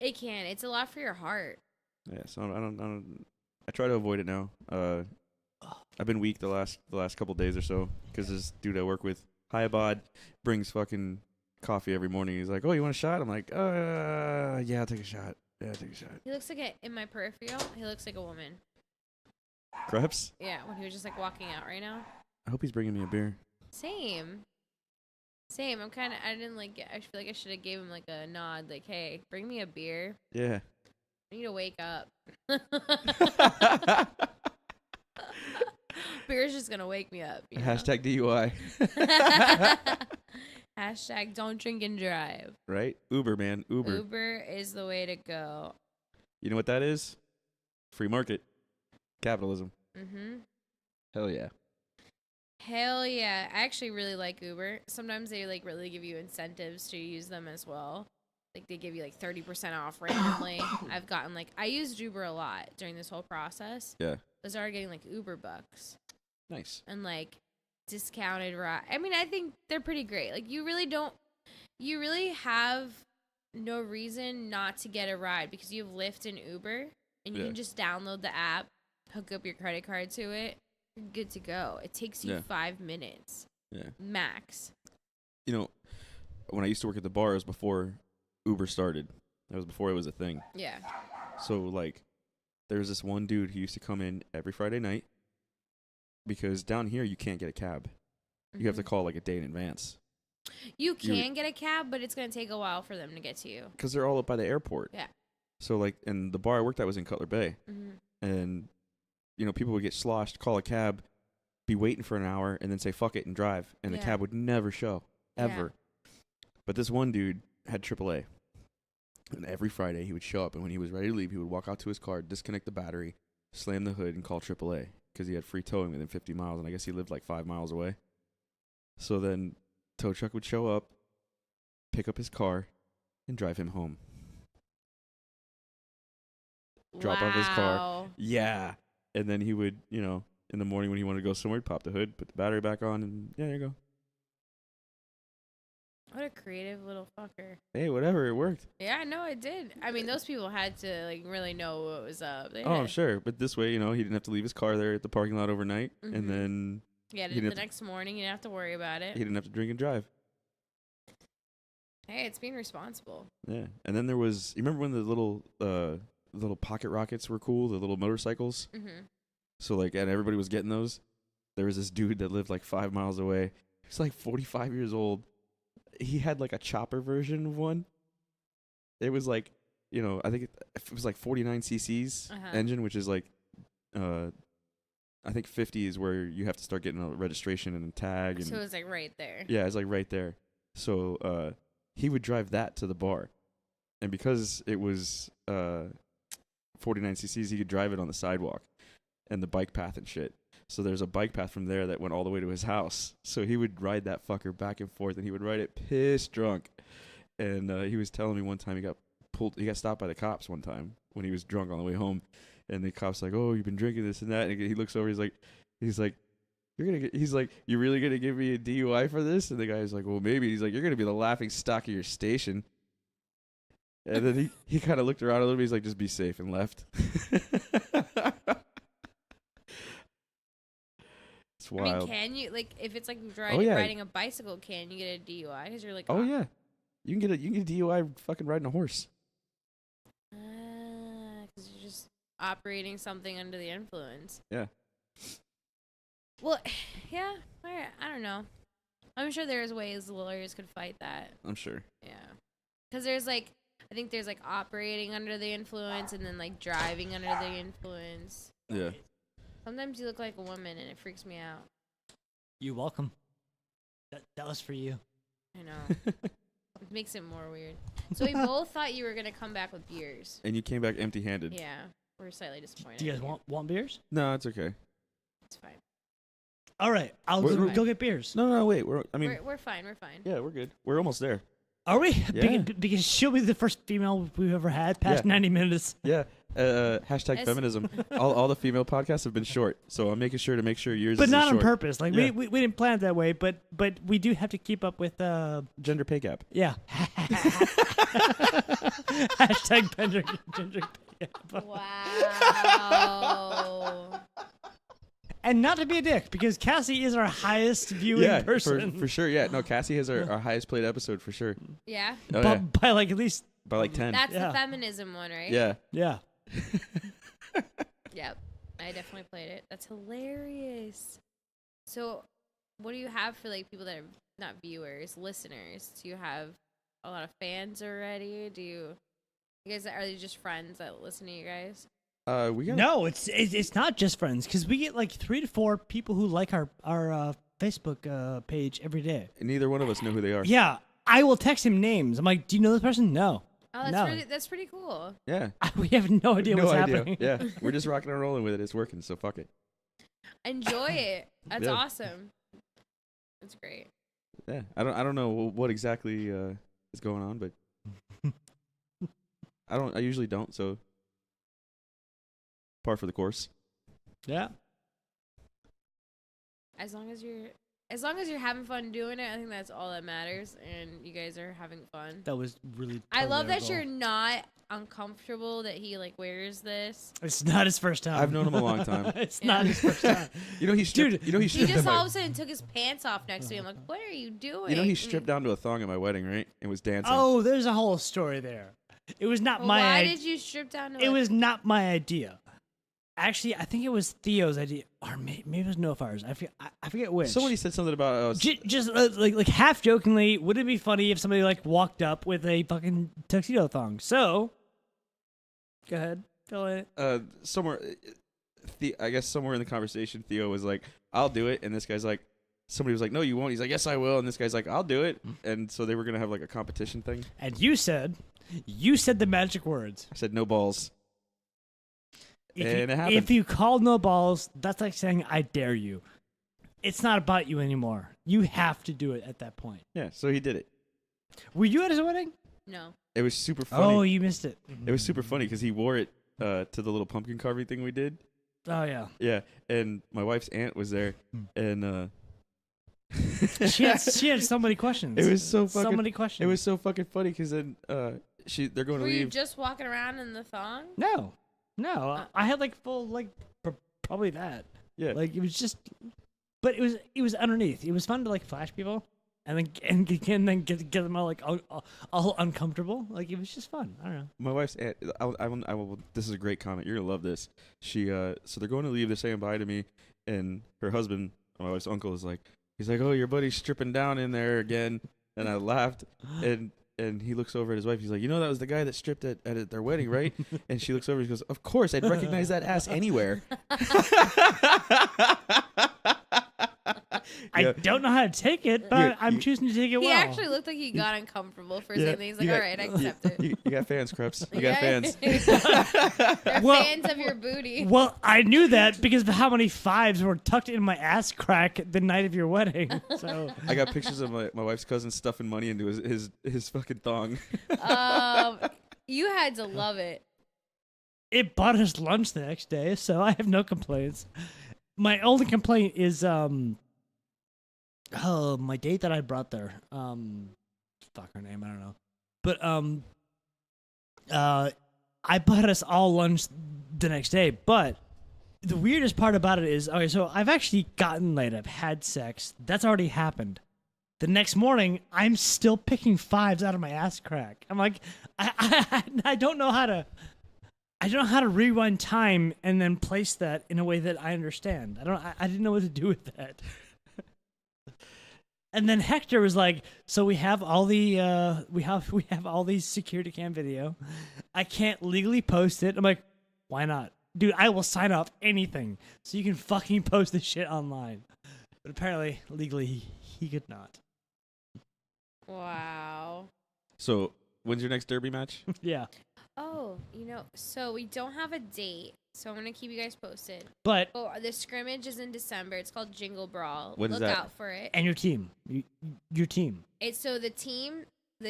It can. It's a lot for your heart. Yeah, so I try to avoid it now. I've been weak the last couple days or so because this dude I work with, Hayabad, brings fucking coffee every morning. He's like, "Oh, you want a shot?" I'm like, yeah, I'll take a shot. Yeah, I'll take a shot." He looks like in my peripheral, he looks like a woman. Kreps? Yeah, when he was just like walking out right now. I hope he's bringing me a beer. Same. I didn't like, I feel like I should have gave him like a nod, like, hey, bring me a beer. Yeah. I need to wake up. Beer's just gonna wake me up. You know? Hashtag DUI. Hashtag don't drink and drive. Right? Uber, man. Uber. Uber is the way to go. You know what that is? Free market. Capitalism. Mm-hmm. Hell yeah. Hell yeah. I actually really like Uber. Sometimes they like really give you incentives to use them as well. Like they give you like 30% off randomly. I've gotten like, I used Uber a lot during this whole process. Yeah. I started getting like Uber bucks Nice. and like discounted ride. I mean, I think they're pretty great. Like you really have no reason not to get a ride because you have Lyft and Uber and you Yeah. can just download the app, hook up your credit card to it. You're good to go. It takes you Yeah. 5 minutes Yeah. max. You know, when I used to work at the bar, it was before Uber started. That was before it was a thing. Yeah. So, like, there was this one dude who used to come in every Friday night because down here you can't get a cab. You have to Mhm. call, like, a day in advance You can get a cab, but it's going to take a while for them to get to you. because they're all up by the airport. Yeah. So, like, and the bar I worked at was in Cutler Bay. Mm-hmm. And, you know, people would get sloshed, call a cab, be waiting for an hour, and then say, fuck it, and drive. And the Yeah. cab would never show, Yeah. ever. But this one dude had AAA. And every Friday he would show up, and when he was ready to leave, he would walk out to his car, disconnect the battery, slam the hood, and call AAA because he had free towing within 50 miles, and I guess he lived like 5 miles away. So then tow truck would show up, pick up his car, and drive him home. Drop off his car. Wow. Yeah. And then he would, you know, in the morning when he wanted to go somewhere, pop the hood, put the battery back on, and yeah, there you go. What a creative little fucker. Hey, whatever, it worked. Yeah, I know it did. I mean, those people had to like really know what was up. They Oh, I'm had- sure. But this way, you know, he didn't have to leave his car there at the parking lot overnight, Mhm. and then Yeah, he the didn't have next morning you didn't have to worry about he it. didn't have to drink and drive. Hey, it's being responsible. Yeah. And then there was, you remember when the little pocket rockets were cool, the little motorcycles? Mm-hmm. So, like, and everybody was getting those. There was this dude that lived like 5 miles away. He was like 45 years old. He had like a chopper version of one. It was like you know, I think it was like 49 cc's engine, which is like, I think 50 is where you have to start getting a registration and a tag. And So it's like right there. yeah, it's like right there. So he would drive that to the bar, and because it was 49 cc's, he could drive it on the sidewalk and the bike path and shit. So there's a bike path from there that went all the way to his house. So he would ride that fucker back and forth, and he would ride it pissed drunk. And he was telling me one time he got stopped by the cops one time when he was drunk on the way home. And the cop's like, "Oh, you've been drinking this and that." And he looks over, he's like, "You really gonna give me a DUI for this?" And the guy's like, "Well, maybe." He's like, "You're gonna be the laughing stock of your station." And then he kind of looked around a little bit. He's like, "Just be safe," and left. It's wild. I mean, can you if it's like yeah. riding a bicycle? Can you get a DUI? Because you're like, Oh yeah, you can get a DUI fucking riding a horse. because you're just operating something under the influence. Yeah. Well, yeah. I don't know. I'm sure there's ways lawyers could fight that. I'm sure. Yeah. Because there's I think there's operating under the influence and then driving under the influence. Yeah. Sometimes you look like a woman and it freaks me out. You're welcome. That was for you. I know. It makes it more weird. So we both thought you were going to come back with beers. And you came back empty-handed. Yeah. We're slightly disappointed. Do you guys want beers? No, it's okay. It's fine. All right, I'll We're- go get beers. No, wait. We're fine. We're fine. Yeah, we're good. We're almost there. Are we? Yeah. Because she'll be the first female we've ever had past Yeah. 90 minutes. Yeah. Hashtag As- feminism. all the female podcasts have been short, so I'm making sure to make sure yours But is not on short. purpose. Like Yeah. we didn't plan it that way, but we do have to keep up with Gender pay gap. yeah. Hashtag gender. Wow. And not to be a dick, because Cassie is our highest viewing person. For sure. Yeah. No, Cassie has our highest played episode for sure. Yeah. Oh, by, yeah. by like at least By like 10. That's Yeah. the feminism one, right? Yeah. yeah. Yep. I definitely played it. That's hilarious. So, what do you have for people that are not viewers, listeners? Do you have a lot of fans already? You guys, are they just friends that listen to you guys? We got No, it's not just friends, because we get like 3 to 4 people who like our Facebook page every day. neither one of us know who they are. Yeah, I will text him names. I'm like, do you know this person? No. Oh, No. that's pretty cool. Yeah. We have no idea what's happening. Yeah. We're just rocking and rolling with it. It's working, so fuck it. Enjoy it. That's Yeah. awesome. That's great. Yeah. I don't know what exactly is going on, but I usually don't, so par for the course. Yeah. As long as you're having fun doing it, I think that's all that matters. And you guys are having fun. That was really. I love totally that our you're goal. not uncomfortable that he wears this. It's not his first time. I've known him a long time. It's Yeah. not his first time. You know he stripped. Dude, You know he He stripped. just at all my- of a sudden took his pants off next to me. I'm like, what are you doing? You know he stripped down to a thong at my wedding, right? And was dancing. Oh, there's a whole story there. It was not Well, my. why idea. did you strip down to It was not my idea. Actually, I think it was Theo's idea, or maybe it was No Fire's. I forget which. Somebody said something about Just like half jokingly, would it be funny if somebody walked up with a fucking tuxedo thong? So, go ahead, fill it. somewhere. I guess somewhere in the conversation, Theo was like, "I'll do it," and this guy's like, somebody was like, "No, you won't." He's like, "Yes, I will," and this guy's like, "I'll do it," and so they were gonna have like a competition thing. And you said the magic words. I said, "No balls." And it happened. If you call no balls, that's like saying I dare you. It's not about you anymore. You have to do it at that point. Yeah, so he did it. Were you at his wedding? No. It was super funny. Oh, you missed it. It was super funny because he wore it to the little pumpkin carving thing we did. Oh yeah. Yeah, and my wife's aunt was there, and She had so many questions. it was so fucking. so many questions. It was so fucking funny because then they're going to Were you leave. just walking around in the thong? no. I had full probably that. Yeah, Like it was just, but it was underneath. It was fun to flash people, and then get them all all uncomfortable. Like it was just fun. I don't know. my wife's aunt. I will. This is a great comment. You're gonna love this. She so they're going to leave. They're saying bye to me, and her husband, my wife's uncle, he's like, "Oh, your buddy's stripping down in there again," and I laughed, and and he looks over at his wife. He's like, you know, that was the guy that stripped at their wedding, right? And she looks over. She goes, of course, I'd recognize that ass anywhere. I don't know how to take it, but I'm choosing to take it well. He actually looked like he got uncomfortable for a second. He's like, all right, I accept it. You got fans, Kreps. You got fans. They're fans of your booty. Well, I knew that because of how many fives were tucked in my ass crack the night of your wedding. So I got pictures of my wife's cousin stuffing money into his fucking thong. You had to love it. it bought us lunch the next day, so I have no complaints. My only complaint is my date that I brought there. Fuck her name, I don't know. But I bought us all lunch the next day. But the weirdest part about it is, okay, so I've actually gotten laid. I've had sex. That's already happened. The next morning, I'm still picking fives out of my ass crack. I'm like, I don't know how to. I don't know how to rewind time and then place that in a way that I understand. I didn't know what to do with that. And then Hector was like, "So we have all the we have all these security cam video. I can't legally post it." I'm like, "Why not, dude? I will sign off anything so you can fucking post this shit online." But apparently, legally, he could not. Wow. So, when's your next derby match? Yeah. Oh, so we don't have a date, so I'm going to keep you guys posted. But Oh, the scrimmage is in December. It's called Jingle Brawl. When is Look that? out for it. and your team, your team. It's so the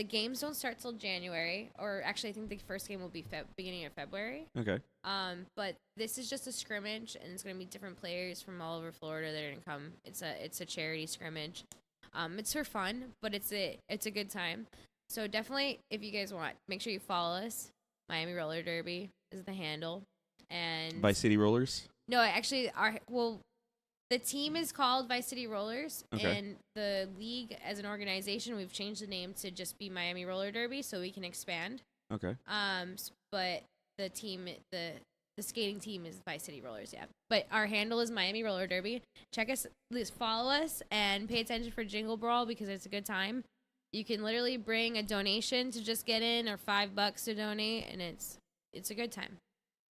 games don't start till January, or actually I think the first game will be beginning of February. Okay. But this is just a scrimmage, and it's going to be different players from all over Florida that are going to come. It's a charity scrimmage. It's for fun, but it's a good time. So definitely, if you guys want, make sure you follow us. Miami Roller Derby is the handle, and Vice City Rollers. no, actually, the team is called Vice City Rollers, Okay. and the league as an organization, we've changed the name to just be Miami Roller Derby, so we can expand. Okay. But the team, the skating team is Vice City Rollers, yeah. But our handle is Miami Roller Derby. Check us, please follow us, and pay attention for Jingle Brawl because it's a good time. You can literally bring a donation to just get in, or $5 to donate, and it's a good time.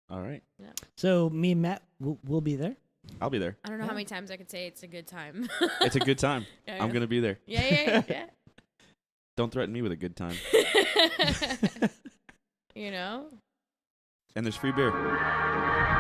All right. Yeah. So me and Matt will be there. I'll be there. I don't know how many times I could say it's a good time. It's a good time. Yeah, I'm yeah. going to be there. Yeah. Don't threaten me with a good time. You know? And there's free beer.